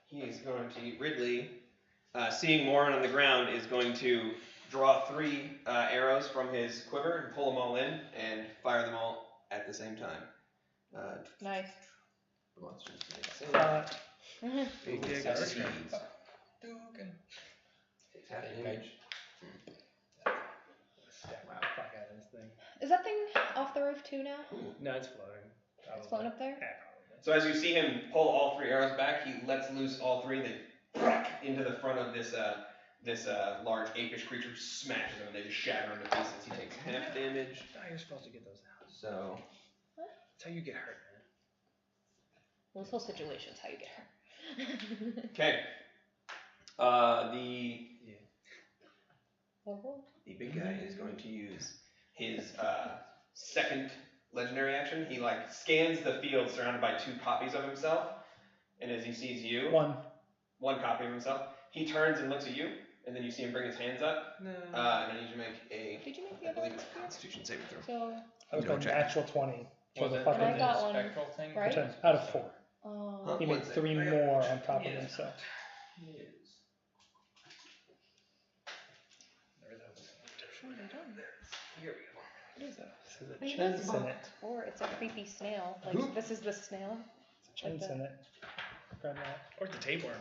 He is going to, Ridley, seeing Morin on the ground, is going to draw 3 arrows from his quiver and pull them all in and fire them all at the same time. Nice. The monsters make a save. Big Ooh, dick succeeds. archer. Takes half damage. Step the fuck out of this thing. Is that thing off the roof too now? No, it's floating. It's floating up there? Yeah, probably. So as you see him pull all 3 arrows back, he lets loose all 3 and they crack into the front of this large apish creature, smashes them and they just shatter into pieces. He takes half damage. Oh, you're supposed to get those out. So That's how you get hurt, man. Well, this whole situation's how you get hurt. okay. The big guy is going to use his second legendary action. He like scans the field surrounded by 2 copies of himself, and as he sees you, one copy of himself, he turns and looks at you, and then you see him bring his hands up. No. And I need you to make a, Did you make the I other believe one? it's a Constitution saving throw. So, I was Double going check. natural 20 for Was the it fucking And I got one. spectral thing? Right? out of 4. Huh? He What's made it? 3 more on top of himself. Here we go. This is a Wait, chance that's in it. or it's a creepy snail. Who? Like, this is the snail. Chains in it. Grab that. Or the tapeworm.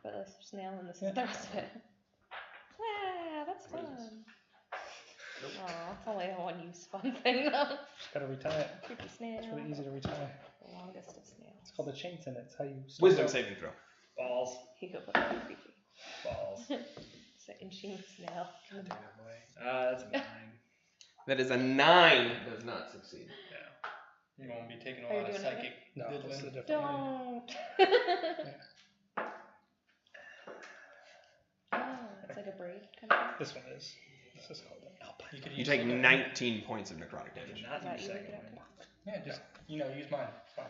Put the snail and this is the rest of it. Yeah, that's fun. Oh, it's only a one-use fun thing though. Just gotta retie it. Creepy snail. It's really easy to retie. The longest of snails. It's called the chains in it. It's how you. Wisdom saving throw. Balls. He could put that creepy. Balls. It's an inching snail. God damn it, boy. That's a 9. That is a 9. Does not succeed. Yeah. You won't be taking a Are you lot of doing it? psychic. No, diddling. this is a different one. Don't. Oh, it's like a braid kind of thing. This one is. This is called an alpine. You take 19 points of necrotic I did damage. not Is that use you second look it one. up Yeah, just use mine. It's fine.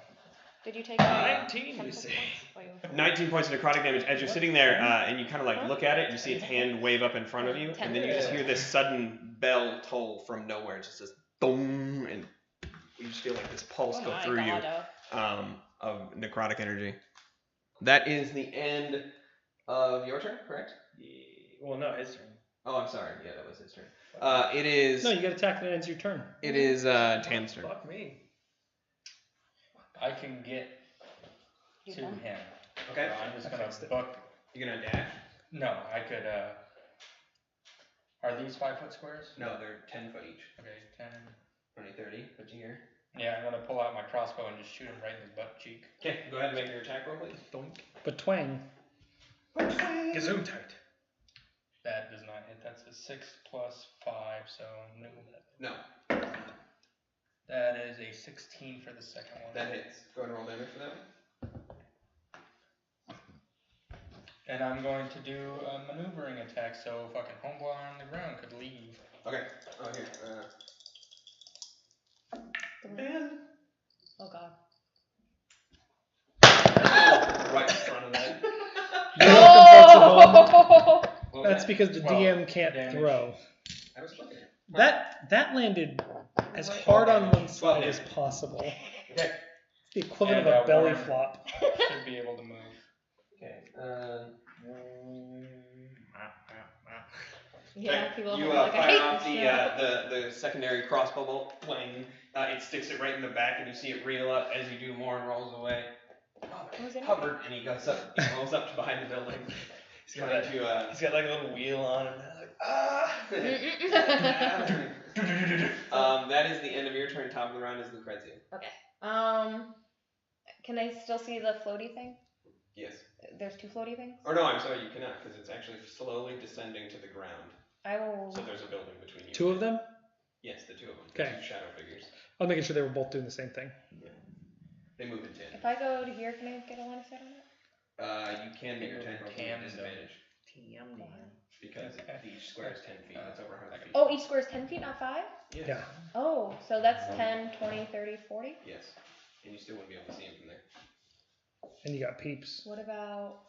Did you take 19, 10 you full say. points? Oh, you- 19 points of necrotic damage. As you're sitting there and you kind of like look at it, you see its hand wave up in front of you, and then you just hear this sudden bell toll from nowhere. It just says boom, and you just feel like this pulse Oh go my through you God. of necrotic energy. That is the end of your turn, correct? Well, no, his turn. Oh, I'm sorry. Yeah, that was his turn. It is. No, you gotta attack and it ends your turn. It is Tam's turn. Fuck me. I can get You to can? him. Okay. So I'm just I gonna fixed it. book. You're gonna dash? No, I could. Are these 5 foot squares? No, they're 10 foot each. Okay, 10. 20, 30. Put you here. Yeah, I'm gonna pull out my crossbow and just shoot him right in the butt cheek. Okay, go ahead and make your attack roll, please. But twang. Gazoom tight. That does not hit. That's a 6 plus 5, so no. No, That is a 16 for the second one. that hits. Go ahead and roll damage for that one. And I'm going to do a maneuvering attack, so fucking homeboy on the ground could leave. Okay. Oh, here. Oh God. Right in front of that. Oh! What was That's that? because the Well, DM can't damage. throw. I was fucking. That landed as Right. hard on one side Well, as possible. Okay. It's the equivalent And, of a belly Warren. flop. Should be able to move. Okay. Yeah, people you are like, I fire hate off this show. the secondary crossbow bolt. Twang. It sticks it right in the back, and you see it reel up as you do more and rolls away. Was it? Covered, and he goes up. He rolls up to behind the building. He's got, like, he's got like a little wheel on him. Like, That is the end of your turn. Top of the round is Lucrezia. Okay. Can I still see the floaty thing? Yes. There's 2 floaty things? Or no, I'm sorry, you cannot, because it's actually slowly descending to the ground. I will. So there's a building between you. 2 of them? Yes, the 2 of them. Okay. The 2 shadow figures. I was making sure they were both doing the same thing. They move in tandem. If I go to here, can I get a line of sight on it? You can make your attack roll with Tandem. disadvantage because each square is 10 feet. That's over 100 feet. Oh, each square is 10 feet, not 5? Yes. Yeah. Oh, so that's 10, 20, 30, 40? Yes. And you still wouldn't be able to see him from there. And you got peeps. What about...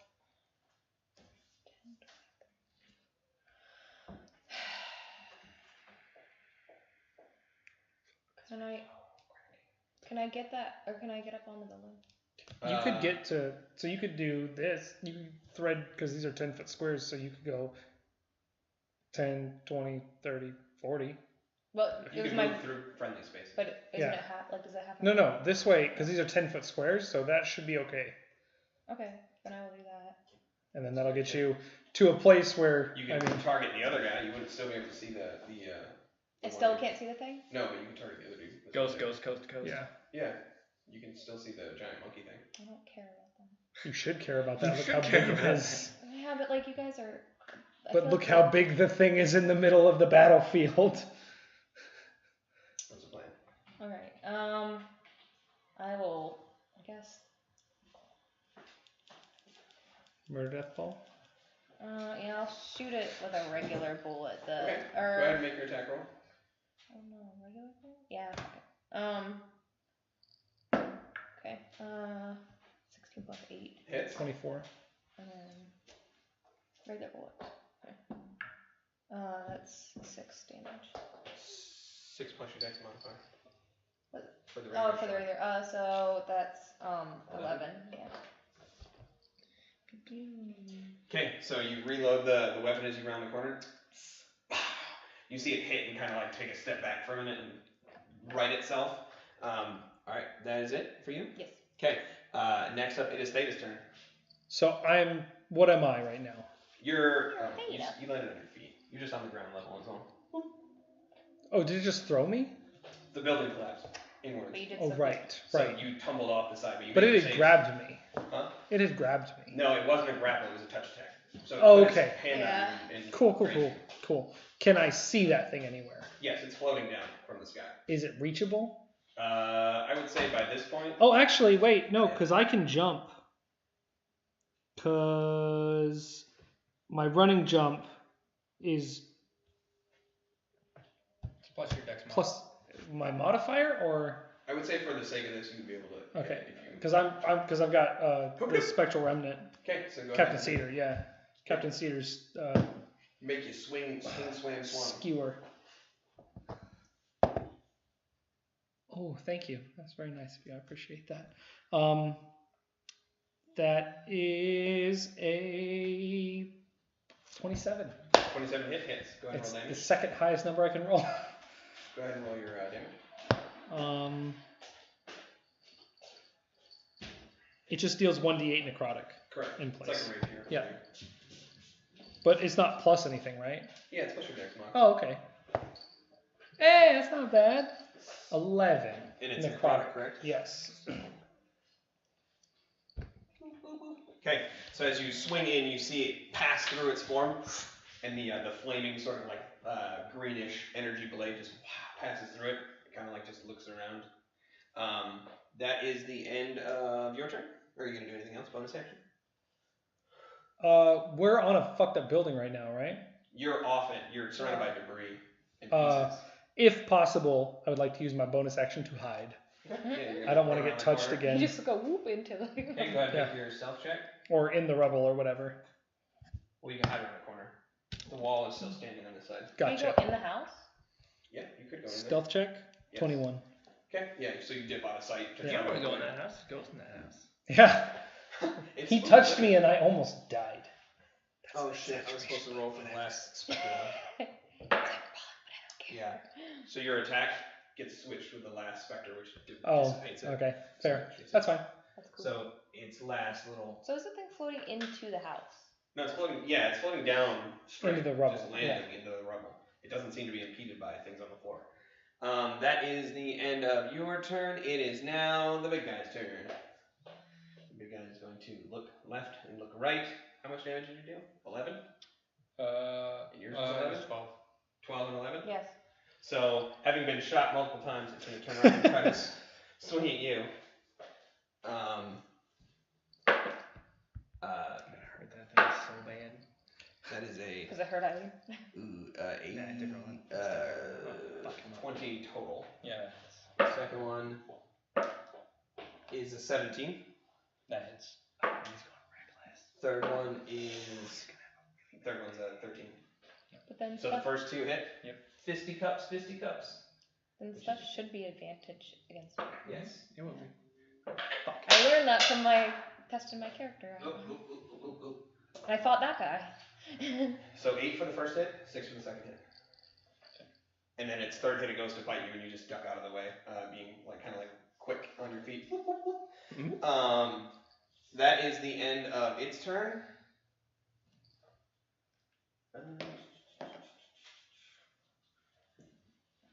Can I get that, or can I get up on the building? You could get to, so you could do this. You could thread, because these are 10-foot squares, so you could go 10, 20, 30, 40. Well, You it was can my... move through friendly space. But isn't Yeah. it half, like, does it have... No, this way, because these are 10-foot squares, so that should be okay. Okay, then I will do that. And then that'll get you to a place where, You I can mean, target the other guy. You wouldn't still be able to see the I still can't see the thing? No, but you can target the other dude. Ghost, coast to coast. yeah. Yeah. You can still see the giant monkey thing. I don't care about them. You should care about that. You Look should how care big it about is. Yeah, but, like, you guys are... I But feel look like how big the thing is in the middle of the battlefield. What's the plan? Alright, I will, I guess... Murder death ball. Yeah, I'll shoot it with a regular bullet. Okay. Go ahead and make your attack roll. Oh no, regular bullet? Yeah. Okay. 16 plus 8, Hits. 24. and then regular bullet. Okay. That's 6 damage. 6 plus your dex modifier. What? For the Oh, regular for the shot. regular. So that's 11. Yeah. Okay, so you reload the weapon as you round the corner. You see it hit and kind of like take a step back from it and right itself. All right, that is it for you. Yes. Okay, Next up, it is Theta's turn. So what am I right now? You Theta. landed on your feet. You're just on the ground level as well. Oh, did it just throw me? The building collapsed inwards. But you did Oh, something. right. So you tumbled off the side, But made it had grabbed me. Huh? It had grabbed me. No, it wasn't a grapple. It was a touch attack. So okay. Hand Yeah. on you and Cool. Can I see that thing anywhere? Yes, it's floating down from the sky. Is it reachable? I would say by this point. Oh, actually, wait, no, because I can jump. Because my running jump is Plus your dex mod. plus my modifier, or I would say for the sake of this, you would be able to. okay, if you- because I've got the spectral remnant. Okay, so go Captain ahead. Cedar, yeah, Captain Cedar's Make you swing, swam. skewer. Oh, thank you. That's very nice of you. I appreciate that. That is a 27. 27 hits. Go ahead and It's roll the damage. second highest number I can roll. Go ahead and roll your damage. It just deals 1d8 necrotic. Correct. In It's like place. a rapier. Yeah. But it's not plus anything, right? Yeah, it's plus your dex mod. Oh, okay. Hey, that's not bad. 11. And it's necrotic, correct? Yes. Okay, so as you swing in, you see it pass through its form, and the flaming sort of like greenish energy blade just passes through it. It kind of like just looks around. That is the end of your turn. Or are you gonna do anything else? Bonus action? We're on a fucked up building right now, right? You're off it. You're surrounded by debris and pieces. If possible, I would like to use my bonus action to hide. Okay. Yeah, I don't want to go get around the touched corner. again. You just go whoop into the. Hey, go ahead and Yeah. make your stealth check. Or in the rubble or whatever. Well, you can hide around the corner. The wall is still standing on this side. Can you Gotcha. go in the house? Yeah, you could go in there. Stealth check? Yes. 21. Okay, yeah, so you dip out of sight. To Yeah. You don't try want to go in avoid that house. Ghost in that house. Yeah. It's He fun. touched me and I almost died. Oh shit, I was supposed to roll for the last spell. Yeah. So your attack gets switched with the last specter, which dissipates it. Okay. Fair. So That's fine. That's cool. So its last little. So is the thing floating into the house? No, it's floating. Yeah, it's floating down straight Into the rubble, just landing into the rubble. It doesn't seem to be impeded by things on the floor. That is the end of your turn. It is now the big guy's turn. The big guy is going to look left and look right. How much damage did you do? 11? And yours was 11? 12. 12 and 11? Yes. So, having been shot multiple times, it's going to turn around and try to swing at you. I heard that thing so bad. That is a Does it hurt Eileen? Nah, it did roll. 20 total. Yeah, Second one is a 17. that hits. He's going reckless. Third one is. Third one's a 13. But then So the stuff, first two hit. Yep. Fisticuffs. then stuff should be advantage against me. Yes. It will be. I learned that from my testing my character out. And I fought that guy. So 8 for the first hit, 6 for the second hit. And then its third hit, it goes to bite you, and you just duck out of the way, being like kind of like quick on your feet. That is the end of its turn.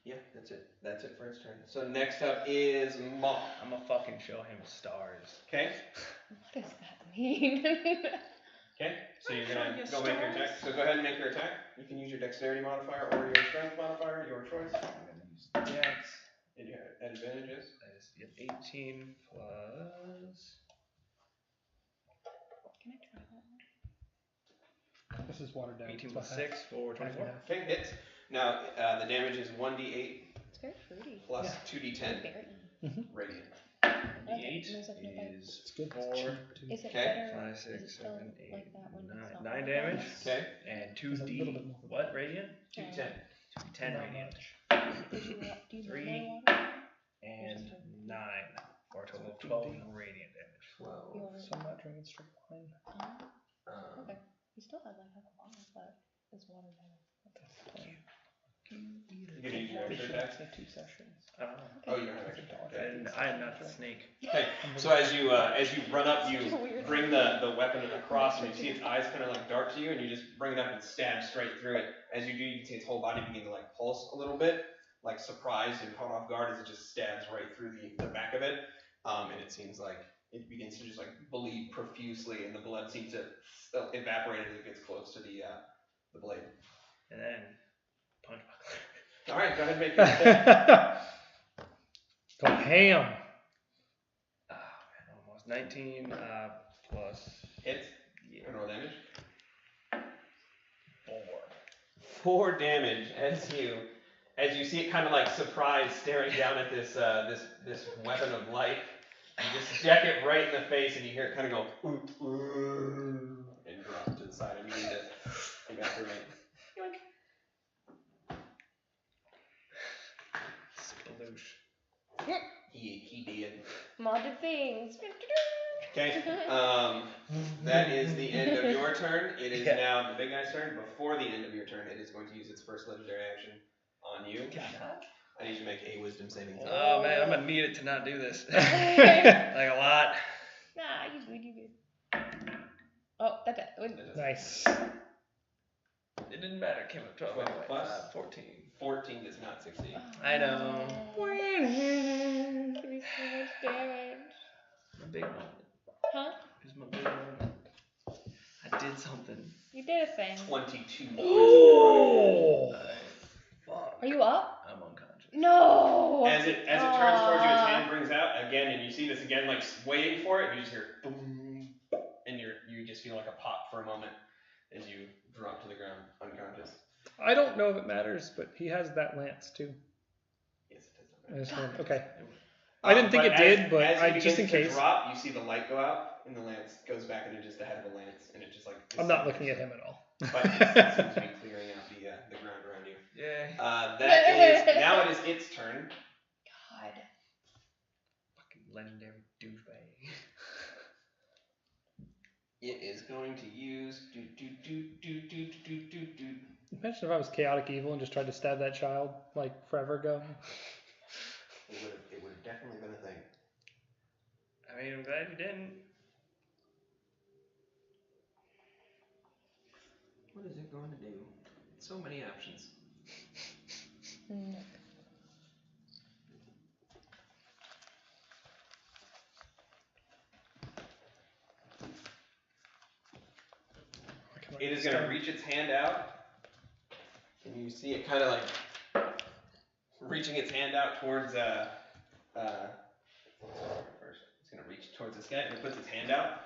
Yeah, that's it. That's it for its turn. So next up is Maw. I'm gonna fucking show him stars. Okay. What does that mean? Okay. So you're Show gonna you go make your attack. stars. So go ahead and make your attack. You can use your dexterity modifier or your strength modifier, your choice. I'm gonna use Dex. And your advantages. That is 18 plus. Can I try that? This is watered down. 18 It's plus about half. 6 for 24. Okay, hits. Now the damage is 1d8 It's very fruity. plus Yeah. 2d10 Berry. radiant. D8 There's like no bite. is It's good. 4, It's cheap, too. Is it Okay. better? 5, is 6, it still 7, 8, like that when it's 9. not 9 watered damage. down? Okay. And There's a little bit 2d. more. What radiant? 2d10. 2d10 Not radiant. much. Did you do you 3. really water? And 9. For a total of 12 radiant damage. 12. Your- So I'm not drinking straight wine. Okay. You still had like half a bottle, but it's watered down. You're gonna use your your They extra should attacks? say 2 sessions. I don't know. Oh, you don't have extra attacks. And I am not the snake. Okay, so as you run up, you bring the weapon across, and you see its eyes kind of like dart to you, and you just bring it up and stab straight through it. As you do, you can see its whole body begin to like pulse a little bit, like surprised and caught off guard as it just stabs right through the back of it. And it seems like it begins to just like bleed profusely, and the blood seems to evaporate as it gets close to the blade. And then punch buckler. All right, go ahead and make your attack. Go ham. Oh man, almost 19 plus. Hits. Yeah. Roll damage. 4. 4 damage as you see it kind of like surprised staring down at this weapon of light. You just deck it right in the face, and you hear it kind of go and drop to the side, and begin to evaporate. Sploosh. He did. Modded things. Okay. That is the end of your turn. It is now the big guy's turn. Before the end of your turn, it is going to use its first legendary action on you. I need you to make a wisdom saving throw. Oh man, I'm gonna need it to not do this. Like a lot. Nah, you good, you good. Oh, that. Nice. It didn't matter. Came up 12 12 anyway. plus? 14. 14 does not succeed. I know. Give me so much damage. My big moment. Huh? It's my big moment. I did something. You did a thing. 22 points of Oh. Fuck. Are you up? I'm unconscious. No. As it turns towards you, its hand brings out again, and you see this again, like waiting for it. And you just hear boom, and you just feel like a pop for a moment as you drop to the ground unconscious. I don't know if it matters, but he has that lance too. Yes, it does. I just wanted- okay. I didn't think it did, but as just in begins to case. drop, you see the light go out, and the lance goes back into just the head of the lance, and it just like. I'm not looking at him at all. But it seems to be clearing out the ground around you. Yay. Now it is its turn. God. Fucking legendary douchebag. It is going to use Imagine if I was chaotic evil and just tried to stab that child like forever ago. It would have definitely been a thing. I mean, I'm glad you didn't. What is it going to do? So many options. It is going to reach its hand out, and you see it kind of like reaching its hand out towards. First, it's going to reach towards this guy, and it puts its hand out.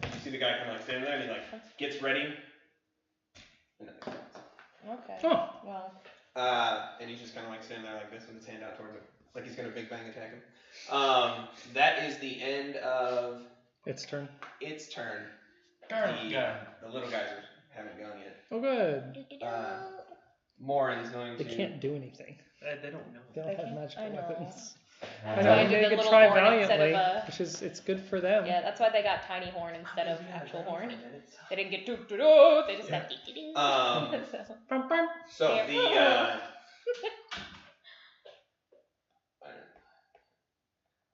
You see the guy kind of like standing there, and he like gets ready. Okay. Oh. Well. And he's just kind of like standing there like this with his hand out towards him, like he's going to big bang attack him. That is the end of Its turn. its turn. The little guys haven't gone yet. Oh, good. Morin's going They to. can't do anything. They don't know. They They don't have can't- magical I know. weapons. That's I why I know did they the could little try horn instead valiantly, of a. which is it's good for them. Yeah, that's why they got tiny horn instead of actual horn. They didn't get doo doo doo. They just got dee dee dee. So. Bum, bum. So Yeah. the.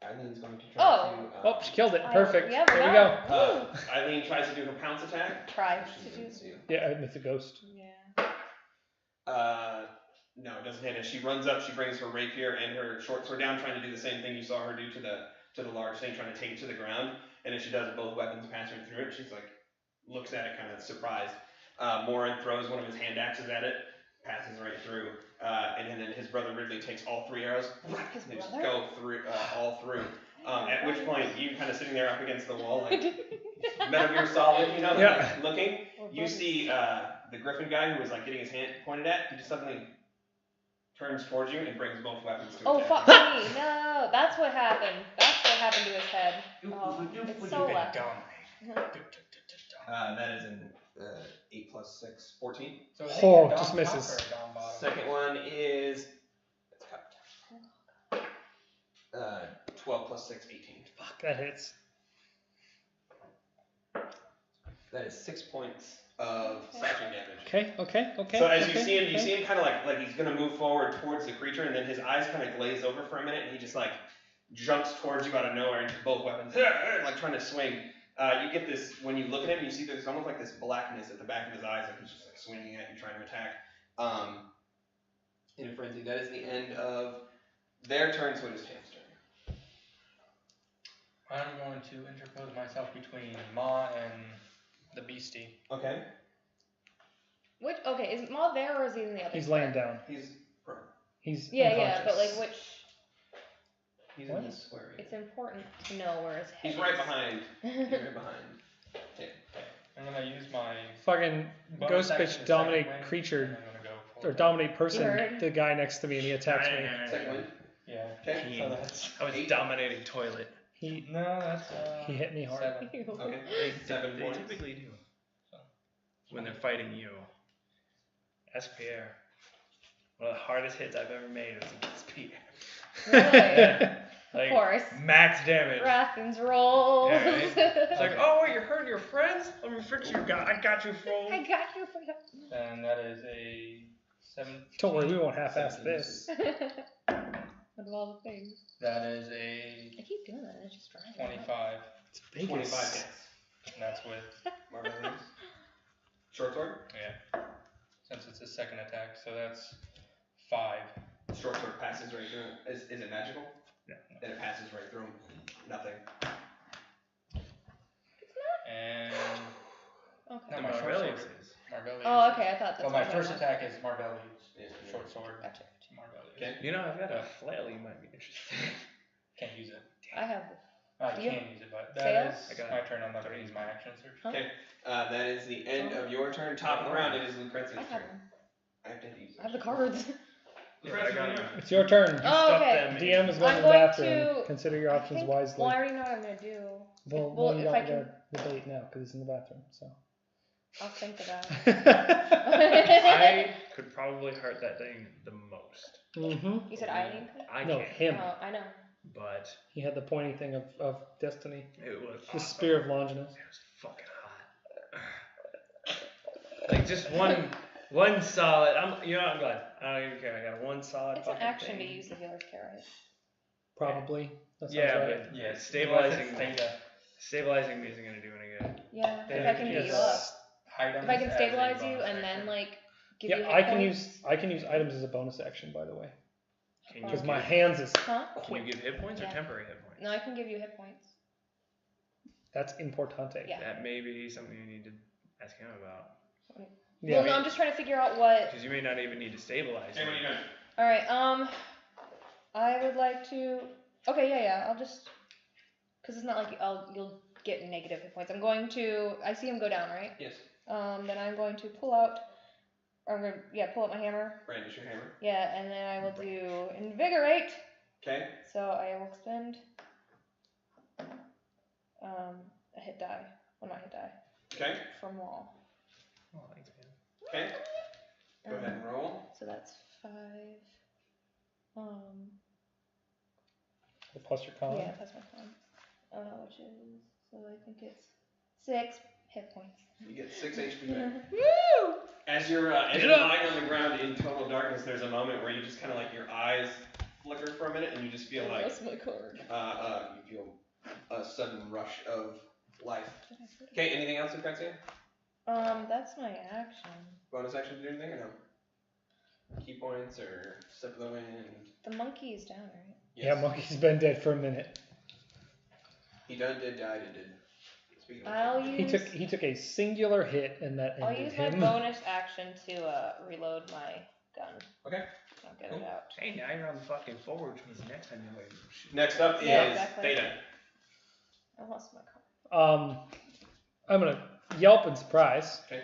Eileen's going to try to. Oh, she killed it. Perfect. Yeah, there we done. go. Eileen tries to do her pounce attack. Tries She to do. doesn't see you. Yeah, it's a ghost. Yeah. No, it doesn't hit. As she runs up, she brings her rapier and her short sword down, trying to do the same thing you saw her do to the large thing, trying to take it to the ground. And as she does it, both weapons pass her through it. She's like, looks at it, kind of surprised. Morin throws one of his hand axes at it, passes right through. And then his brother Ridley takes all 3 arrows. His They just brother? go through all through. At which point, you kind of sitting there up against the wall, like Metal Gear Solid, you know, Yeah. like, looking. You see the Griffin guy who was like getting his hand pointed at. He just suddenly turns towards you and brings both weapons to Oh attack. fuck me! No, that's what happened. That's what happened to his head. Oh, it's so lucky. That is an 8 plus 6, 14. So Oh, just misses. Second one is it's cupped. 12 plus 6, 18. Fuck, that hits. That is 6 points of slashing damage. Okay. So as you see him kind of like he's gonna move forward towards the creature, and then his eyes kind of glaze over for a minute, and he just like jumps towards you out of nowhere, and just both weapons like trying to swing. You get this when you look at him, you see there's almost like this blackness at the back of his eyes, like he's just like swinging at you, trying to attack. In a frenzy. That is the end of their turn, so it is Cham's turn. I'm going to interpose myself between Ma and the beastie. Okay. Okay, is Ma there or is he in the other? He's laying down. He's prone. He's Yeah, but unconscious. like which? He's in the square. It's important to know where his head He's right behind. He's right behind. Yeah. I'm gonna use my Fucking bonus ghost action bitch to dominate second wing, creature and I'm gonna go for or it. dominate person. Heard. The guy next to me and he attacks me. Second one. Yeah. Okay. So that's I was dominating toilet. He no, that's he hit me hard. 7. Okay. They 7 points. typically do. So. When they're fighting you. Ask Pierre. One of the hardest hits I've ever made was against Pierre. Really? Like, Of course. max damage. Rathens rolls. Yeah, right? It's like, oh, wait, you're hurting your friends? Let me fix your guy. I got you, fool. I got you. And that is a 7. Don't worry, we won't half-ass 17. this. Of all the things. That is a I keep doing that. It's just driving. 25. It's Vegas. 25 hits. And that's with Marvelous. Short sword? yeah. Since it's his second attack, so that's 5. Short sword passes right through him. Is it magical? No. Then it passes right through him. Nothing. And Okay. No, The my short Marvellius sword. is. Marvellius. Oh, okay. I thought that's Well, what my I first meant. attack is Marvellius. Yeah. Short sword. Gotcha. Marvellius. Okay. You know, I've got a flail you might be interested in. Can't use it. I have. I Do you can use it, but fail? that I is got my turn. I'm not going to use my action search. Huh? Okay. That is the end of your turn. Top of the round, it is Lucrezia's I have turn. them. I have to use I have the cards. Yeah, but I got him. It's your turn. Oh, Stuff okay. them in. DM is going I'm to the going bathroom. to- Consider your I options think- wisely. Well, I already know what I'm gonna do. Well, well, you if don't I get can- the debate now because it's in the bathroom. So. I'll think about it. I could probably hurt that thing the most. Mm-hmm. You said I need to? I No, can't. him. Oh, I know. But He had the pointy thing of destiny. it was The awesome. spear of Longinus. It was fucking hot. Like just one solid. I'm glad. I don't even care. I got one solid. It's an fucking action thing. to use the healer's care, right? Probably. That sounds Yeah, right. but Yeah, stabilizing theta. stabilizing me isn't gonna do any good. Yeah. Then If I can you beat you just up. Items If I can as a stabilize you bonus and then action. like give you Yeah, hit I can points. use items as a bonus action, by the way, Can you because give, my hands is Huh? can you give hit points or Yeah. temporary hit points? No, I can give you hit points. that's importante. Yeah. That may be something you need to ask him about. Yeah. Well, no, I'm just trying to figure out what. Because you may not even need to stabilize. Hey, what are you doing? All right. I would like to. Okay, yeah. I'll just. Because it's not like you'll get negative hit points. I'm going to. I see him go down, right? Yes. Then I'm going to pull out. Or I'm gonna pull out my hammer. Brandish your hammer. Yeah, and then I will do invigorate. Okay. So I will spend. A hit die. Well, not hit die. Okay. From wall. Oh, thanks, man. Okay. Go ahead and roll. So that's 5. Plus your con. Yeah, plus my con. Which is, so I think it's 6 hit points. You get 6 HP back. Woo! As you're lying on the ground in total darkness, there's a moment where you just kind of like your eyes flicker for a minute, and you just feel like That's my card. you feel a sudden rush of life. Okay. Anything else, Lucrezia? That's my action. Bonus action to do anything or no? Key points or step of the wind? The monkey is down, right? Yeah, monkey's been dead for a minute. He did die. Speaking of I'll which, use. He took a singular hit, and that I'll ended use my him. bonus action to reload my gun. Okay. I'll get Cool. it out. Hey, now you're on the fucking forward, which means next time you're waiting. Next up Yeah, is exactly. Theta. I lost my card. I'm gonna yelp in surprise. Okay.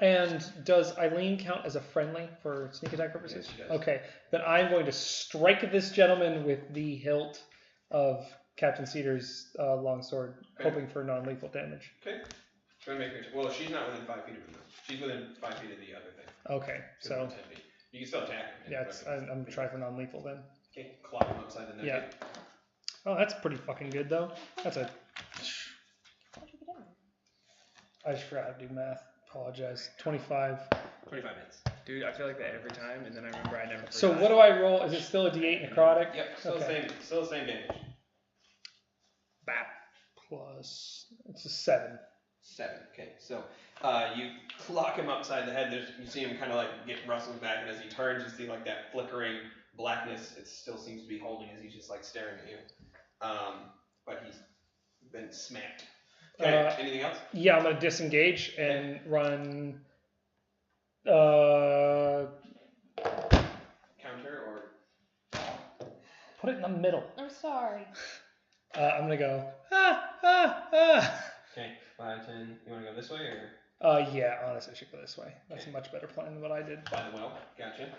And does Eileen count as a friendly for sneak attack purposes? Yes, she does. Okay, then I'm going to strike this gentleman with the hilt of Captain Cedar's longsword, Okay. hoping for non-lethal damage. Okay. Try to make her. Well, she's not within 5 feet of him. She's within 5 feet of the other thing. Okay, She's so within 10 feet. You can still attack him. yeah, I'm gonna try for non-lethal then. Okay. Clock him upside the neck. Yeah. Oh, that's pretty fucking good though. That's a. How'd you get in? I just forgot how to do math. Apologize. 25. 25 hits. Dude, I feel like that every time, and then I remember I never. So what do I roll? Is it still a D8 necrotic? Yep, still the same damage. Bap. Plus, it's a 7. 7. Okay, so you clock him upside the head. You see him kind of like get rustled back, and as he turns, you see like that flickering blackness. It still seems to be holding as he's just like staring at you. But he's been smacked. Okay, anything else? Yeah, I'm going to disengage and run. Counter or? Put it in the middle. I'm sorry. I'm going to go. Okay, 5, 10. You want to go this way or? Yeah, honestly, I should go this way. That's a much better plan than what I did. By the well. Gotcha.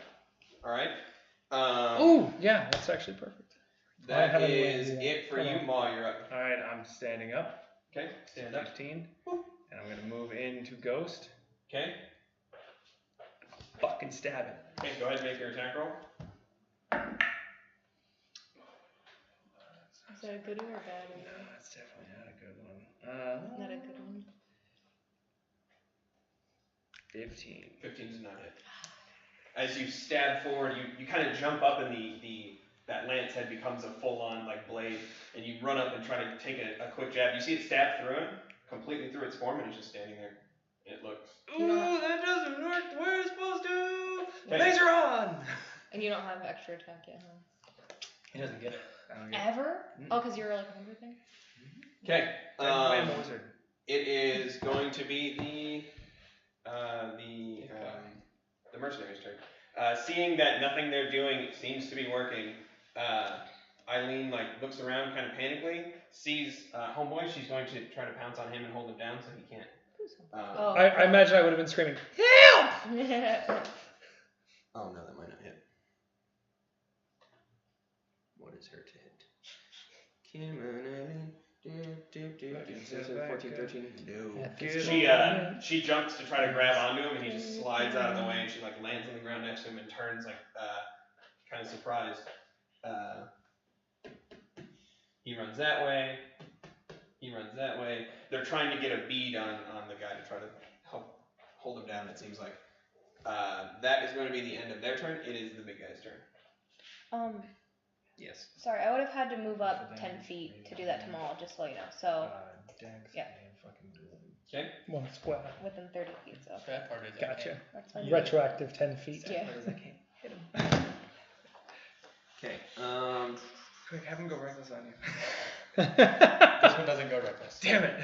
All right. Ooh, yeah, that's actually perfect. That is it for you, Maw. You're up. All right, I'm standing up. Okay, stand up. 15. And I'm gonna move into Ghost. Okay. Fucking stab it. Okay, go ahead and make your attack roll. Is that a good one or a bad one? No, that's definitely not a good one. Not a good one. 15. 15 does not hit. As you stab forward, you kind of jump up, and that lance head becomes a full-on like blade, and you run up and try to take a quick jab. You see it stab through it, completely through its form, and it's just standing there. It looks. Ooh, that doesn't work the way it's supposed to. Okay. Laser on. And you don't have extra attack yet, huh? He doesn't get it. I don't get it. Ever? Oh, because you're like a hungry thing? Okay. I'm a wizard. It is going to be the mercenary's turn. Seeing that nothing they're doing seems to be working, Eileen looks around kind of panically, sees Homeboy. She's going to try to pounce on him and hold him down so he can't. I imagine I would have been screaming, Help! Oh no, that might not hit. What is her to hit? Come on, Eileen. 14, 13. No. She jumps to try to grab onto him, and he just slides out of the way, and she lands on the ground next to him and turns kind of surprised. He runs that way. He runs that way. They're trying to get a bead on the guy to try to help hold him down. It seems like that is going to be the end of their turn. It is the big guy's turn. Yes. Sorry, I would have had to move up 10 feet to do that tomorrow, just so you know. So, yeah. Okay. one square. Within 30 feet, so. That part is Gotcha. That's fine. Retroactive 10 feet. Yeah. I can't hit him. Okay. Quick, have him go reckless on you. This one doesn't go reckless. Damn it.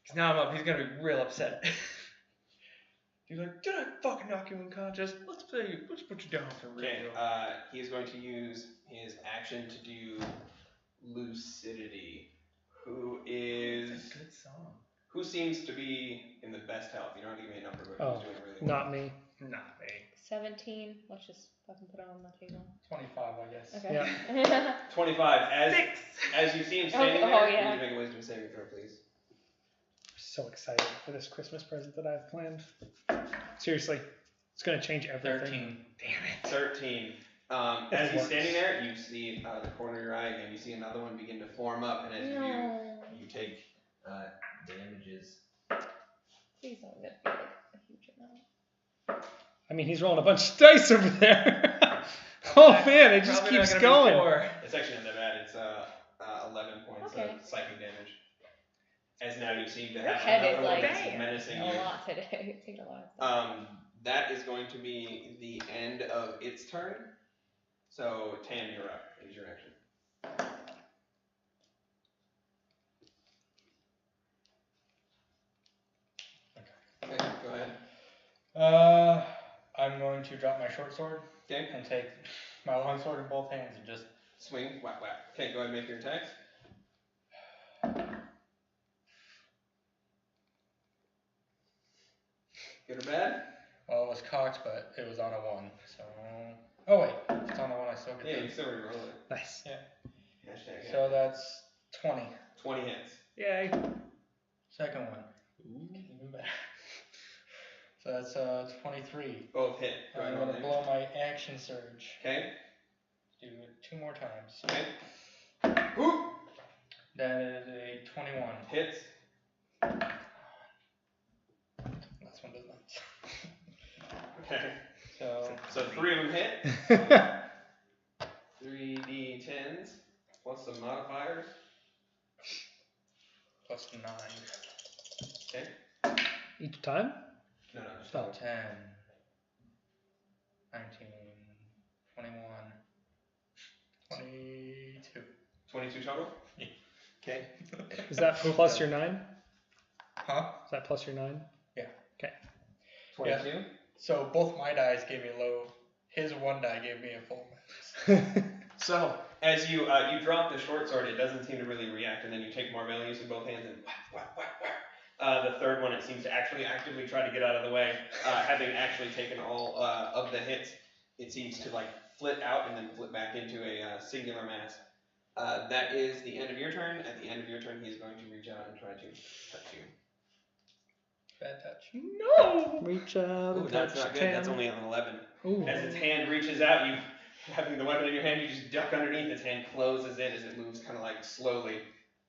Because now I'm up. He's going to be real upset. He's like, did I fucking knock you unconscious? Let's put you down for real. Okay. He is going to use his action to do Lucidity. Who is? That's a good song. Who seems to be in the best health? You don't have to give me a number, but who's doing really well? Not me. Not me. 17. Let's just fucking put it on the table. 25, I guess. Okay. Yeah. 25. As you see him standing there, yeah. you need to make a wisdom saving throw, please. So excited for this Christmas present that I've planned. Seriously, it's going to change everything. 13. Damn it. 13. As he's standing there, you see the corner of your eye again. You see another one begin to form up, and as you take damages. Please don't get a huge amount. I mean, he's rolling a bunch of dice over there. Oh man, it just keeps going. It's actually not that bad. It's 11 points of psychic damage. As now you seem to Your have head another is one like that's menacing a you. lot today. It's taking a lot of stuff. That is going to be the end of its turn. So Tam, you're up. It is your action. Okay, go ahead. I'm going to drop my short sword Okay. and take my long sword in both hands and just Swing, whack, whack. Okay, go ahead and make your attacks. Good or bad? well, it was cocked, but it was on a 1. So, oh wait, if it's on a 1, I still get Yeah, the- you still re-roll it. Nice. Hashtag So that's 20. 20 hits. Yay. Second one. Can you move back? So that's 23. Both hit. Go ahead I'm and roll gonna damage. blow my action surge. Okay. Do it 2 more times. Okay. Whoop. That is a 21. Hits. ones. Okay. So 3 of them hit. 3d10s plus some modifiers. plus 9. Okay. Each time? No, just Oh. 10, 19, 21, 22. 22 total. Yeah. Okay. Is that plus your 9? Huh? Is that plus your 9? Yeah. Okay. 22. Yeah. So both my dice gave me low. His one die gave me a full max. So as you drop the short sword, it doesn't seem to really react, and then you take more melee use in both hands and whack, whack, whack, whack. The third one, it seems to actually actively try to get out of the way. Having actually taken all of the hits, it seems to like flit out and then flip back into a singular mass. That is the end of your turn. At the end of your turn, he's going to reach out and try to touch you. Bad touch. No! Reach out Ooh, and that's touch not good. 10. That's only an 11. Ooh. As its hand reaches out, you, having the weapon in your hand, you just duck underneath. Its hand closes in as it moves kind of like slowly.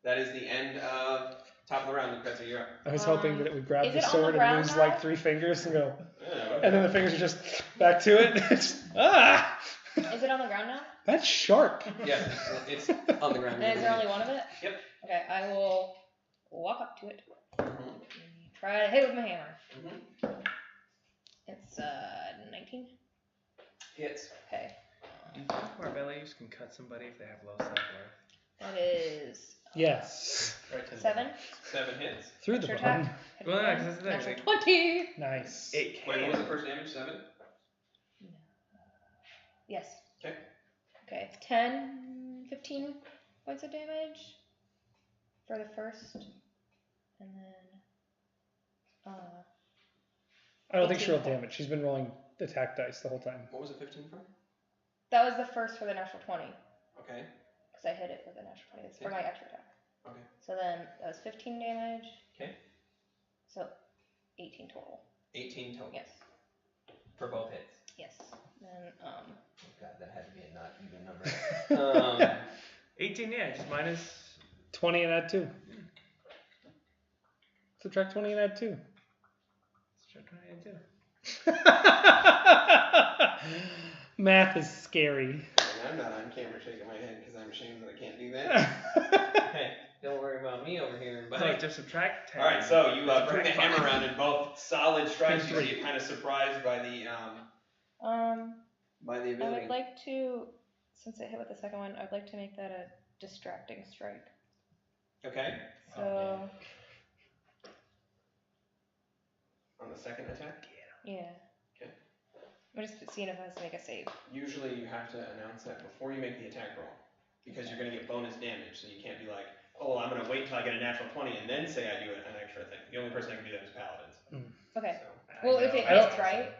That is the end of top of the round. Lucrezia, you're up. I was hoping that it would grab is the it on sword the and ground lose now? like 3 fingers and go, Yeah, and then the fingers are just back to it. It's, ah! Is it on the ground now? That's sharp. Yeah, it's on the ground. And is there only one of it? Yep. Okay, I will walk up to it. Mhm. Try to hit it with my hammer. Mhm. It's 19. Hits. Okay. Do you think Marbellius can cut somebody if they have low self-worth? That is Yes. Right to the 7. 7 hits. Through the Extra bone. attack. Hit Well, again. yeah, 'cause that's the thing, Natural like- 20. Nice. It Wait, what was the can. first damage? 7? Yes. Okay. Okay, it's 10, 15 points of damage for the first. And then, I don't think she 18 rolled damage. She's been rolling attack dice the whole time. What was it 15 from? that was the first for the natural 20. Okay. Because I hit it with a natural 20. It's for my extra attack. Okay. So then that was 15 damage. Okay. So 18 total. 18 total. Yes. For both hits. Yes. Then, Oh god, that had to be a not even number. 18, yeah, just minus. 20 and add 2. Subtract 20 and add 2. Math is scary. I'm not on camera shaking my head because I'm ashamed that I can't do that. Hey, don't worry about me over here, buddy. So just subtract 10. Alright, so you bring the Subtract hammer 5. around and both solid strikes. You get kind of surprised by the I ability. would like to, since I hit with the second one, I'd like to make that a distracting strike. Okay. So, On the second attack, yeah. Okay. I'm just seeing if I have to make a save. usually you have to announce that before you make the attack roll, because you're going to get bonus damage. So you can't be like, oh, I'm going to wait until I get a natural 20 and then say I do an extra thing. The only person that can do that is paladins. Okay. So, Well, if it I don't- hits, right?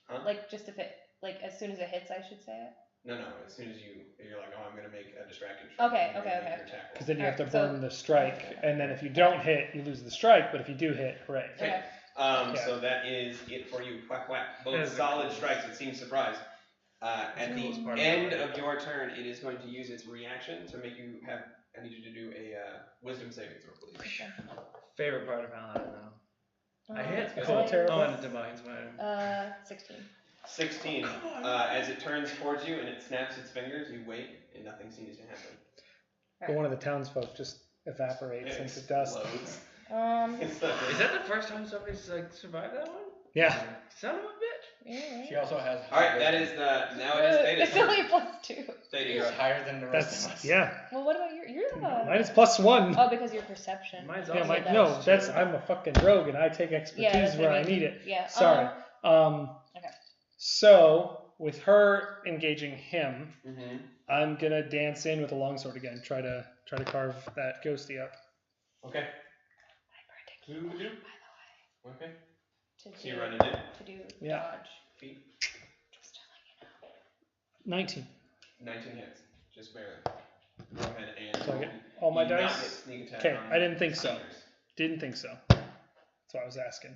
Huh? Like, just if it, like, as soon as it hits, I should say it? no, as soon as you're like, oh, I'm going to make a distracting strike. Okay, you're okay, gonna make okay. your attack roll. Because then you have to Alright, so- burn the strike, and then if you don't hit, you lose the strike, but if you do hit, hooray. Okay. Yeah. So that is it for you. Whack whack. Both That's solid cool. strikes. It seems surprised. At That's the the most part end about it. of your turn, it is going to use its reaction to make you have. I need you to do a wisdom saving throw, please. Okay. Favorite part of Paladin, though. I hit. It's not terrible. Oh, and it divines my. 16. 16. As it turns towards you and it snaps its fingers, you wait and nothing seems to happen. But one of the townsfolk just evaporates into dust. explodes. It's It's not Is that the first time somebody's like survived that one? Yeah. Son of a bitch. Yeah. She also has. All right, that is the now it is It's Theta's only turn. plus 2. Theta, you're It's up. higher than the rest of That's, us. yeah. Well, what about you're the. Mine is plus 1. Oh, because your perception. Mine's Yeah, also Mike, that no, is that's, true. I'm a fucking rogue and I take expertise that's where what I mean. need it. Yeah. Sorry. Okay. So, with her engaging him, Mm-hmm. I'm gonna dance in with a longsword again. Try to carve that ghosty up. Okay. I burned a key, by the way. Okay. To So do, you're running in. to do Yeah. dodge. Feet. Just to let you know. 19. 19 hits. Just barely. Go ahead and So I get all my you do not dice? get sneak attack Okay, on I didn't think so. fingers. Didn't think so. That's what I was asking.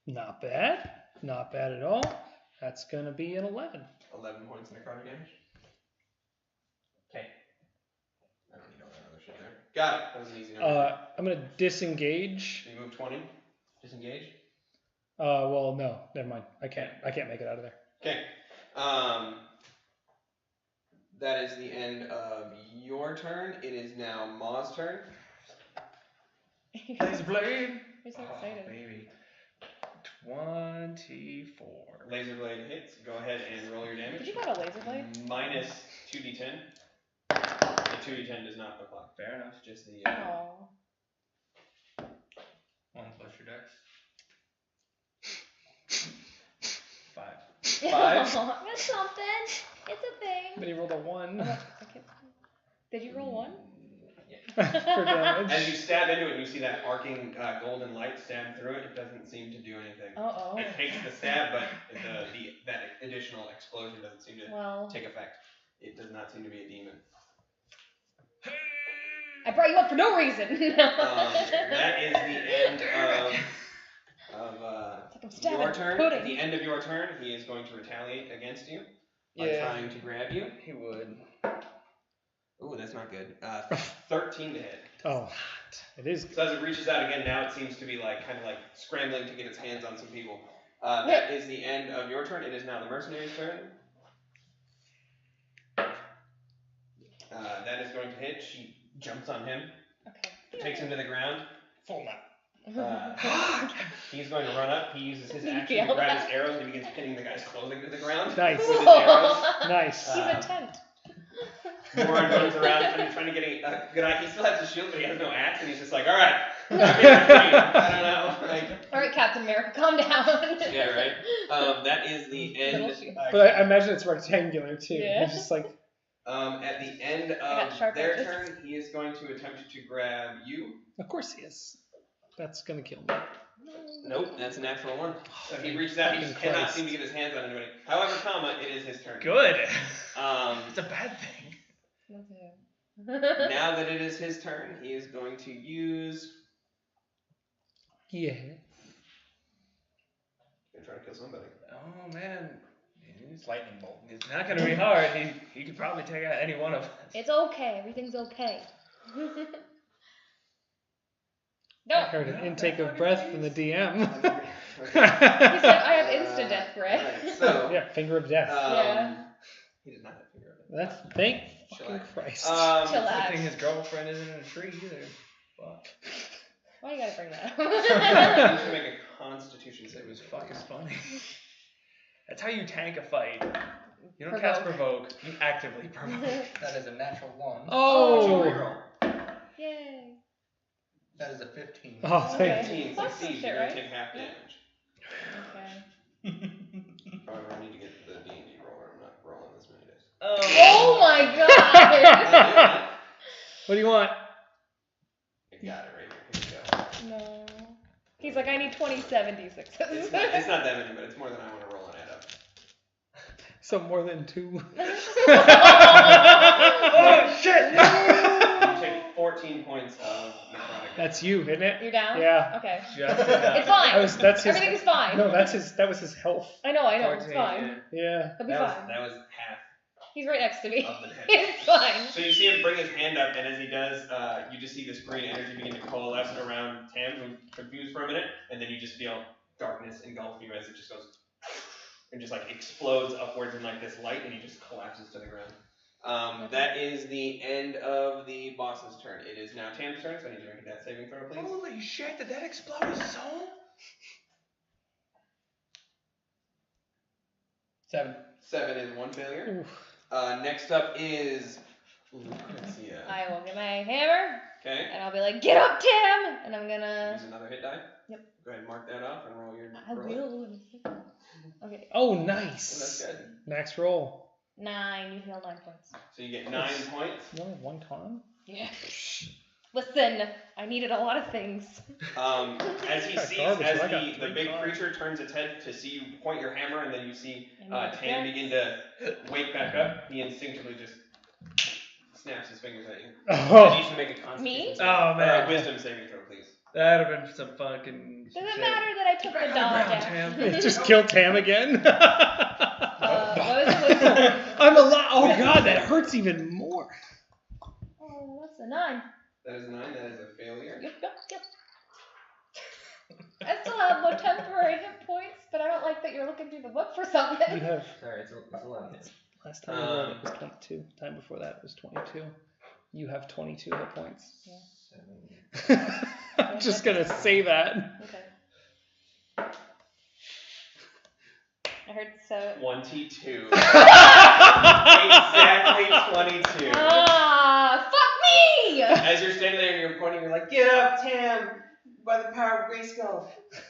Not bad. Not bad at all. That's gonna be an 11. 11 points of necrotic damage. Okay. I don't need all that other shit there. Got it. That was an easy number. I'm gonna disengage. You move 20. Disengage. Well, no, never mind. I can't make it out of there. Okay. That is the end of your turn. It is now Maw's turn. Laser blade. You're so excited. Baby. 24. Laser blade hits. Go ahead and roll your damage. Did you got a laser blade? Minus 2d10. The 2d10 does not apply. Fair enough. Just the. Oh. 1 plus your dex. 5. 5. That's something. It's a thing. But he rolled a 1 Did you roll 1? for damage. As you stab into it, you see that arcing golden light stab through it. It doesn't seem to do anything. Uh-oh. It takes the stab, but that additional explosion doesn't seem to take effect. It does not seem to be a demon. I brought you up for no reason. That is the end of your turn. Pudding. At the end of your turn, he is going to retaliate against you by trying to grab you. He would. Ooh, that's not good. 13 to hit. Oh, it is. So as it reaches out again, now it seems to be kind of scrambling to get its hands on some people. That is the end of your turn. It is now the mercenary's turn. That is going to hit. She jumps on him. Okay. Takes him to the ground. Full map. He's going to run up. He uses his action to grab his arrows and he begins pinning the guy's clothing to the ground Nice. with his arrows. Nice. He's a tent. Moran runs around trying to get a good eye. He still has his shield, but he has no axe, and he's just like, all right, I don't know. All right, Captain America, calm down. Yeah, right. That is the end. But I imagine it's rectangular too. Yeah. It's just like. At the end of their turn, he is going to attempt to grab you. Of course he is. That's gonna kill me. Nope, that's a natural 1. So he reaches out. He just cannot seem to get his hands on anybody. However, it is his turn. Good. It's a bad thing. Now that it is his turn, he is going to use. Yeah. Gonna try to kill somebody. Oh man. It's lightning bolt. It's not gonna be hard. He could probably take out any one of us. It's okay. Everything's okay. No. I heard an intake of breath from the DM. He said, I have instant death breath. Right, so, Yeah, finger of death. Yeah. He did not have finger of death. That's thank fucking Christ. Good thing his girlfriend isn't in a tree either. Fuck. Why you gotta bring that You up? should make a Constitution save. It was fucking funny. That's how you tank a fight. You don't Provoke. cast provoke. You actively provoke. That is a natural 1. Oh. Yay. That is a 15. Oh, thank 15 That's some succeeds. shit, You're going right? to take half damage. Okay. However, I need to get the D&D roller. I'm not rolling this many dice. Oh my god! What do you want? I got it right here. Here we go. No. He's like, I need 27 d6s. It's not that many, but it's more than I want to roll and add up. So more than 2. Oh shit! You take 14 points of necrotic. That's you, isn't it? You're down? Yeah. Okay. Just enough. It's fine. That's his. Everything's fine. No, that was his health. I know. It's 14, fine. Yeah. He'll be That fine. was half He's right next to me. of the damage. It's fine. So you see him bring his hand up, and as he does, you just see this green energy begin to coalesce around Tam, who's confused for a minute, and then you just feel darkness engulf you as it just goes and just explodes upwards in this light, and he just collapses to the ground. That is the end of the boss's turn. It is now Tam's turn, so I need you to make a death saving throw, please. Holy shit! Did that explode his soul? 7. 7 is one failure. Oof. Next up is. Let's see. I will get my hammer, Okay. and I'll be like, get up, Tim! And I'm gonna... Use another hit die. Yep. Go ahead and mark that off and roll your. I roll it. will. Okay. Oh, Oh, nice. that's good. Max roll. 9. You heal 9 points. So you get 9 points. No, one time. Yeah. Listen, I needed a lot of things. As he Got sees, garbage, as I got the 3 big cards. creature turns its head to see you point your hammer, and then you see And then Tam yes. begin to wake back up. He instinctively just snaps his fingers at you. Oh. I need you to make a Constitution Me? saving Oh, man. Wisdom saving throw, please. That'd have been some fucking. Does it shit. matter that I took the dodge Tam. action? It just killed Tam again. What was it? Wisdom? I'm alive. Oh god, that hurts even more. Oh, that's a 9. That is 9. That is a failure. Yep. I still have more temporary hit points, but I don't like that you're looking through the book for something. You have. Sorry, it's 11 hits. Last time you rolled it was 22. Time before that was 22. You have 22 hit points. Yeah. I'm just gonna say that. Okay. I heard so. 22. Exactly 22. Ah, fuck me! As you're standing there and you're pointing, you're like, "Get up, Tam! By the power of Grayskull."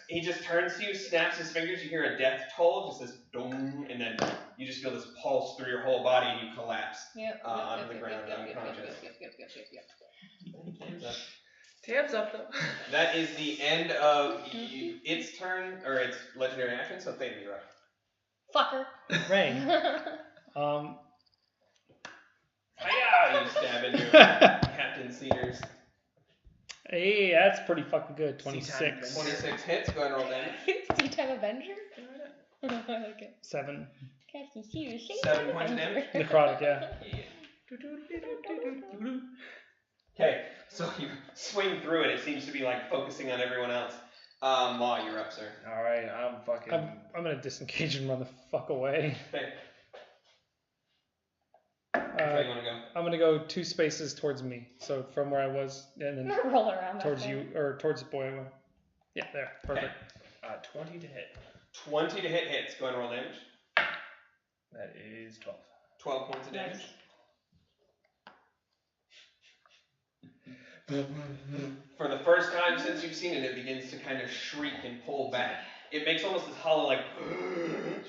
He just turns to you, snaps his fingers. You hear a death toll, just this dong, and then you just feel this pulse through your whole body, and you collapse onto the ground unconscious. Tam's up though. That is the end of its turn, or its legendary action. So Thane, you're up. Fucker. Ray. Hiya! You stab into Captain Cedars. Hey, that's pretty fucking good. 26. 26 hits. Go ahead and roll damage. Sea Time Avenger? Okay. 7. Captain Hughes. 7 points of damage. Necrotic, yeah. Okay, so you swing through it. It seems to be like focusing on everyone else. Maw, you're up, sir. All right, I'm fucking. I'm gonna disengage and run the fuck away. Okay. Where do you want to go? I'm gonna go 2 spaces towards me. So from where I was, and then Roll around towards that you, or towards the boy I went. Yeah, there. Perfect. 20 to hit. 20 to hit hits. Go ahead and roll damage. That is 12. 12 points of damage. Nice. For the first time since you've seen it, it begins to kind of shriek and pull back. It makes almost this hollow, like,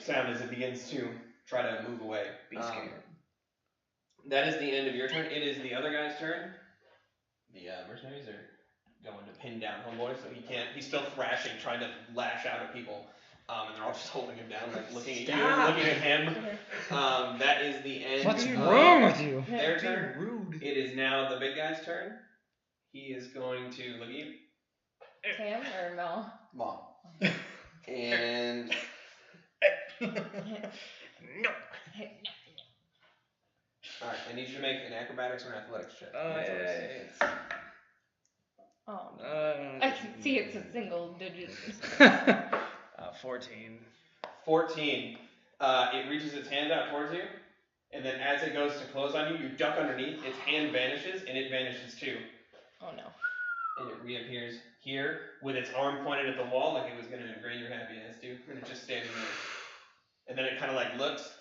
sound as it begins to try to move away. Be scared. That is the end of your turn. It is the other guy's turn. The mercenaries are going to pin down Homeboy, so he can't. He's still thrashing, trying to lash out at people. And they're all just holding him down, like looking at you, looking at him. That is the end. What's wrong with you? Their turn. Rude. It is now the big guy's turn. He is going to look at you. Tam or Mel? Mom. And No. alright, I need you to make an acrobatics or an athletics check. Oh, no. I can see it's a single digit. 14. 14. It reaches its hand out towards you, and then as it goes to close on you, you duck underneath, its hand vanishes, and it vanishes too. Oh no. And it reappears here with its arm pointed at the wall like it was going to ingrain your happy ass too, and it's just standing there. And then it kind of like looks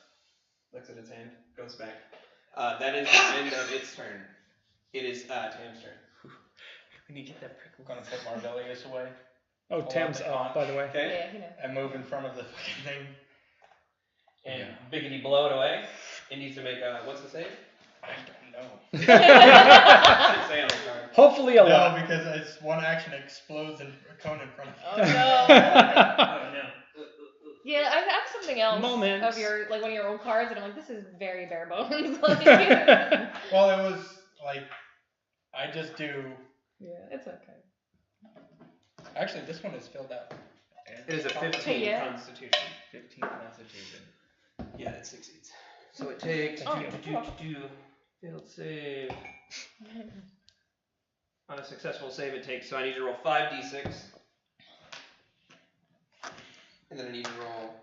at its hand, goes back. That is the end of its turn. It is Tam's turn. When you get that prick. I'm gonna put Marvelius away. Oh, Tam's up, by the way. Okay? Yeah, you know. And move in front of the fucking thing. And Biggity blow it away. It needs to make what's the save? I don't know. It should say on the card. Hopefully a No, lot. because it's one action explodes and a cone in front of Oh you. no. Oh no. Yeah, I have something else Moments. of your, like one of your old cards, and I'm like, this is very bare bones. Well, it was like, I just do. Yeah, it's okay. Actually, this one is filled out. It is a 15 Yeah. Constitution. 15 Constitution. Yeah, it succeeds. So it takes Oh, failed save. On a successful save, it takes. So I need to roll 5d6, and then I need to roll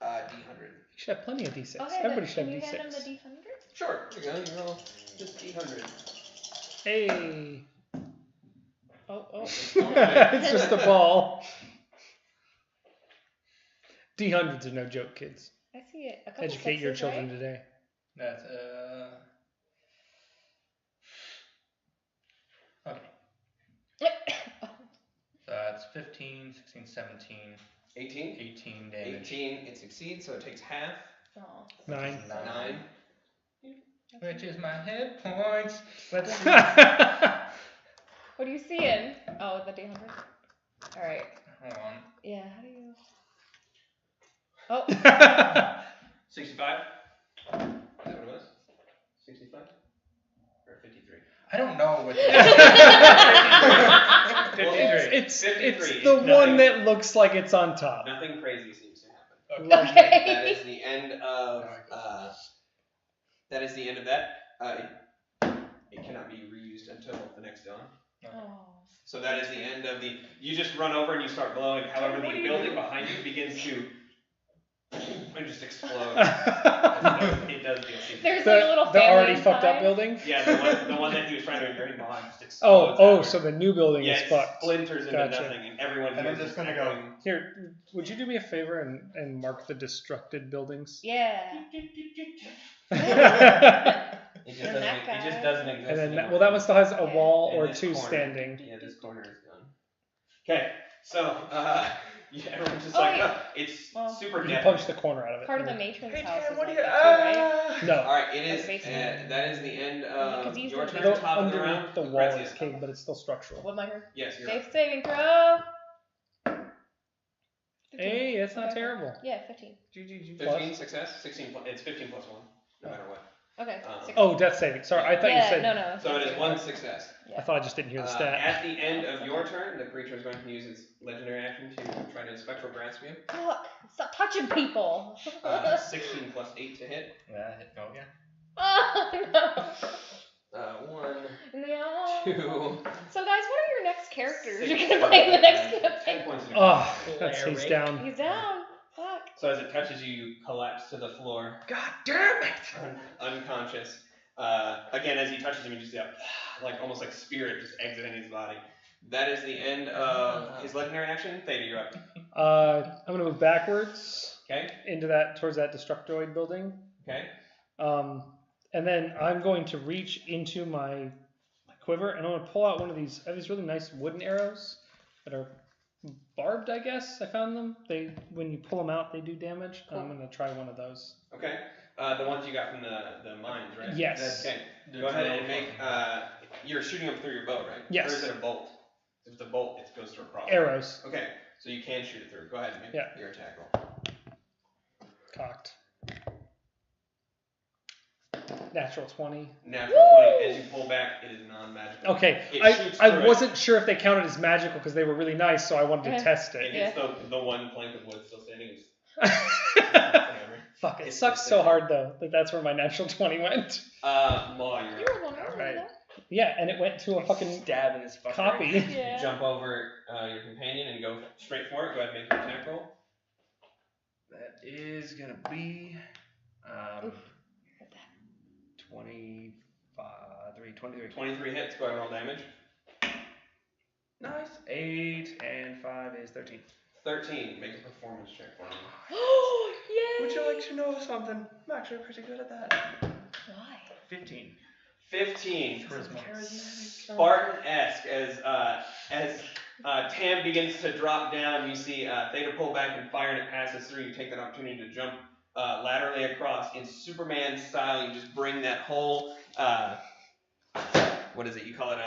d100. You should have plenty of D6. Okay, Everybody but should can you have hand him the D6. D100? Sure. Here you go. You roll just d100. Hey. Oh. It's just a ball. D100s are no joke, kids. I see it. A couple Educate your sixes, children right? today. That's okay. So that's 15, 16, 17, 18. 18 damage. 18. It succeeds, so it takes half. Oh. 9. 9. Which is my hit points. Let's see. What are you seeing? Oh, the D100. All right. Hold on. Yeah. How do you? Oh. 65. Is that what it was? 65 or 53? I don't know what. It's 53. the Nothing- one that looks like it's on top. Nothing crazy seems to happen. Lovely. That is the end of. That is the end of that. It cannot be reused until the next dawn. Oh. So that is the end of the. You just run over and you start glowing. However, the building behind you begins to and just explode. It does feel secret. There's like a little the family already inside. fucked up building. Yeah, the one that he was trying to drain behind just explodes. So the new building yeah, is it fucked. splinters into Gotcha. nothing, and everyone And here I'm is just gonna go. Here, would you do me a favor and mark the destructed buildings? Yeah. It And that guy. just doesn't exist. And then, anymore. that one still has a Yeah. wall And or this two corner. standing. Yeah, this corner is gone. Okay, so everyone's just it's super You dead. punch the corner out of it. Part of the matron's house is what like do you? that too, right? No. All right, it Or is. basement. That is the end of Because he's your the turn. Though Top of the round. underneath the wall Lucrezia. is caved, but it's still structural. What my turn? Yes, you're Safe up. saving throw. 15. Hey, that's not Okay. terrible. Yeah, 15. 15 success. 16. It's 15 plus 1, no matter what. Okay. 16. Oh, death saving. Sorry, I thought you yeah, said. no. So it is 1 success. I thought I just didn't hear the stat. At the end of your turn, the creature is going to use its legendary action to try to spectral grasp you. Fuck! Stop touching people. 16 plus 8 to hit. Yeah, hit go again. Oh no. 1, No. 2. So guys, what are your next characters 6, you're gonna play in the next 10 campaign? points of Oh, he's down. He's down. Fuck. So as it touches you, you collapse to the floor. God damn it! Unconscious. Again, as he touches him, you just see almost like spirit just exiting his body. That is the end of his legendary action. Theta, you're up. I'm gonna move backwards Okay. towards that destructoid building. Okay. And then I'm going to reach into my quiver and I'm gonna pull out one of these. I have these really nice wooden arrows that are barbed, I guess. I found them. When you pull them out, they do damage. Cool. I'm gonna try one of those. Okay. The ones you got from the mines, right? Yes. Okay. Go ahead and make. You're shooting them through your bow, right? Yes. Or is it a bolt? If it's a bolt, it goes through a crossbow. Arrows. Okay. So you can shoot it through. Go ahead and make your attack roll. Cocked. Natural 20. Natural 20. As you pull back, it is non-magical. Okay, It shoots I through wasn't sure if they counted as magical because they were really nice, so I wanted to test It it. hits the one plank of wood still standing. Fuck, it It's sucks the so same. hard though that's where my natural 20 went. Maw, you're You up. were one earlier, Alright. though. Yeah, and it went to a fucking Stab in his fucker. copy. Yeah. Jump over your companion and go straight for it. Go ahead and make your attack roll. That is gonna be 23. 23 hits. Go ahead and roll damage. Nice. 8 and 5 is 13. 13. Make a performance check for me. Oh, yay! Would you like to know something? I'm actually pretty good at that. Why? 15. 15. Charismatic. Spartan-esque as Tam begins to drop down, you see Theta pull back and fire, and it passes through. You take that opportunity to jump laterally across in Superman style. You just bring that whole what is it? You call it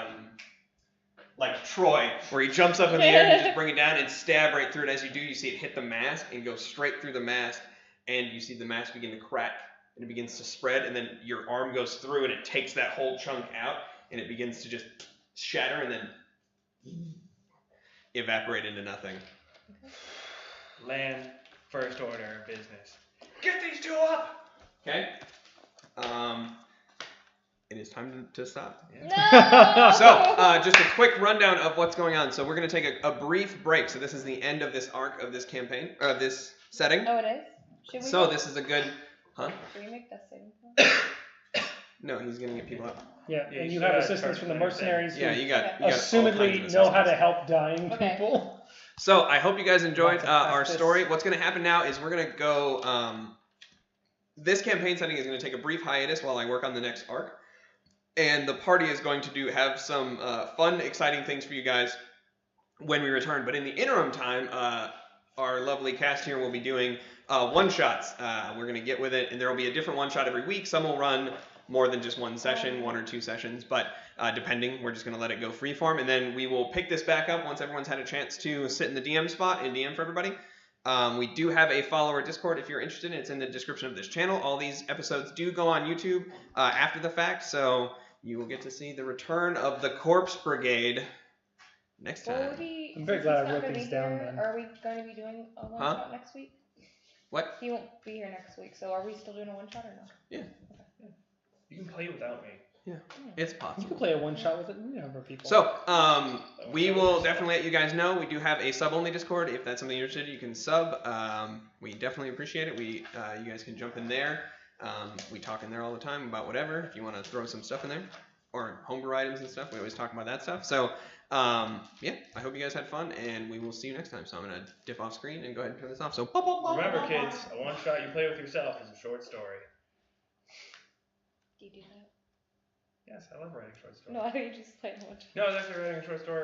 like Troy, where he jumps up in the air and you just bring it down and stab right through it. As you do, you see it hit the mast and go straight through the mast, and you see the mast begin to crack. And it begins to spread, and then your arm goes through, and it takes that whole chunk out, and it begins to just shatter, and then evaporate into nothing. Land first order business. Get these two up! Okay? It is time to stop. No! So, just a quick rundown of what's going on. So we're going to take a brief break. So this is the end of this arc of this campaign, or of this setting. Oh, it is? Should we So make- this is a good... Huh? Should we make that saving throw? No, he's going to get people up. Yeah, Yeah, and you you have should assistance charge from the them everything. mercenaries Yeah, who you got all kinds assumedly of know how to assessments. help dying Okay. people. So I hope you guys enjoyed Lots of our practice. story. What's going to happen now is we're going to go... this campaign setting is going to take a brief hiatus while I work on the next arc. And the party is going to have some fun, exciting things for you guys when we return. But in the interim time, our lovely cast here will be doing one-shots. We're going to get with it, and there will be a different one-shot every week. Some will run more than just one session, 1 or 2 sessions, but depending, we're just going to let it go freeform. And then we will pick this back up once everyone's had a chance to sit in the DM spot and DM for everybody. We do have a follower Discord if you're interested. It's in the description of this channel. All these episodes do go on YouTube after the fact, so you will get to see the return of the Corpse Brigade next Well, time. would he, I'm very since glad he's I not wrote gonna these be down here, then. Are we going to be doing a one shot next week? What? He won't be here next week, so are we still doing a one shot or no? You can play without me. It's You possible. can play a one shot with it. Number of people. So, we will definitely let you guys know. We do have a sub-only Discord. If that's something you're interested in, you can sub. We definitely appreciate it. You guys can jump in there. We talk in there all the time about whatever. If you want to throw some stuff in there, or homebrew items and stuff, we always talk about that stuff. So, yeah, I hope you guys had fun, and we will see you next time. So I'm gonna dip off screen and go ahead and turn this off. So, Remember, kids, a one shot you play with yourself is a short story. Do you do that? Yes, I love writing short stories. No, I think you just play one. No, I was actually writing a short story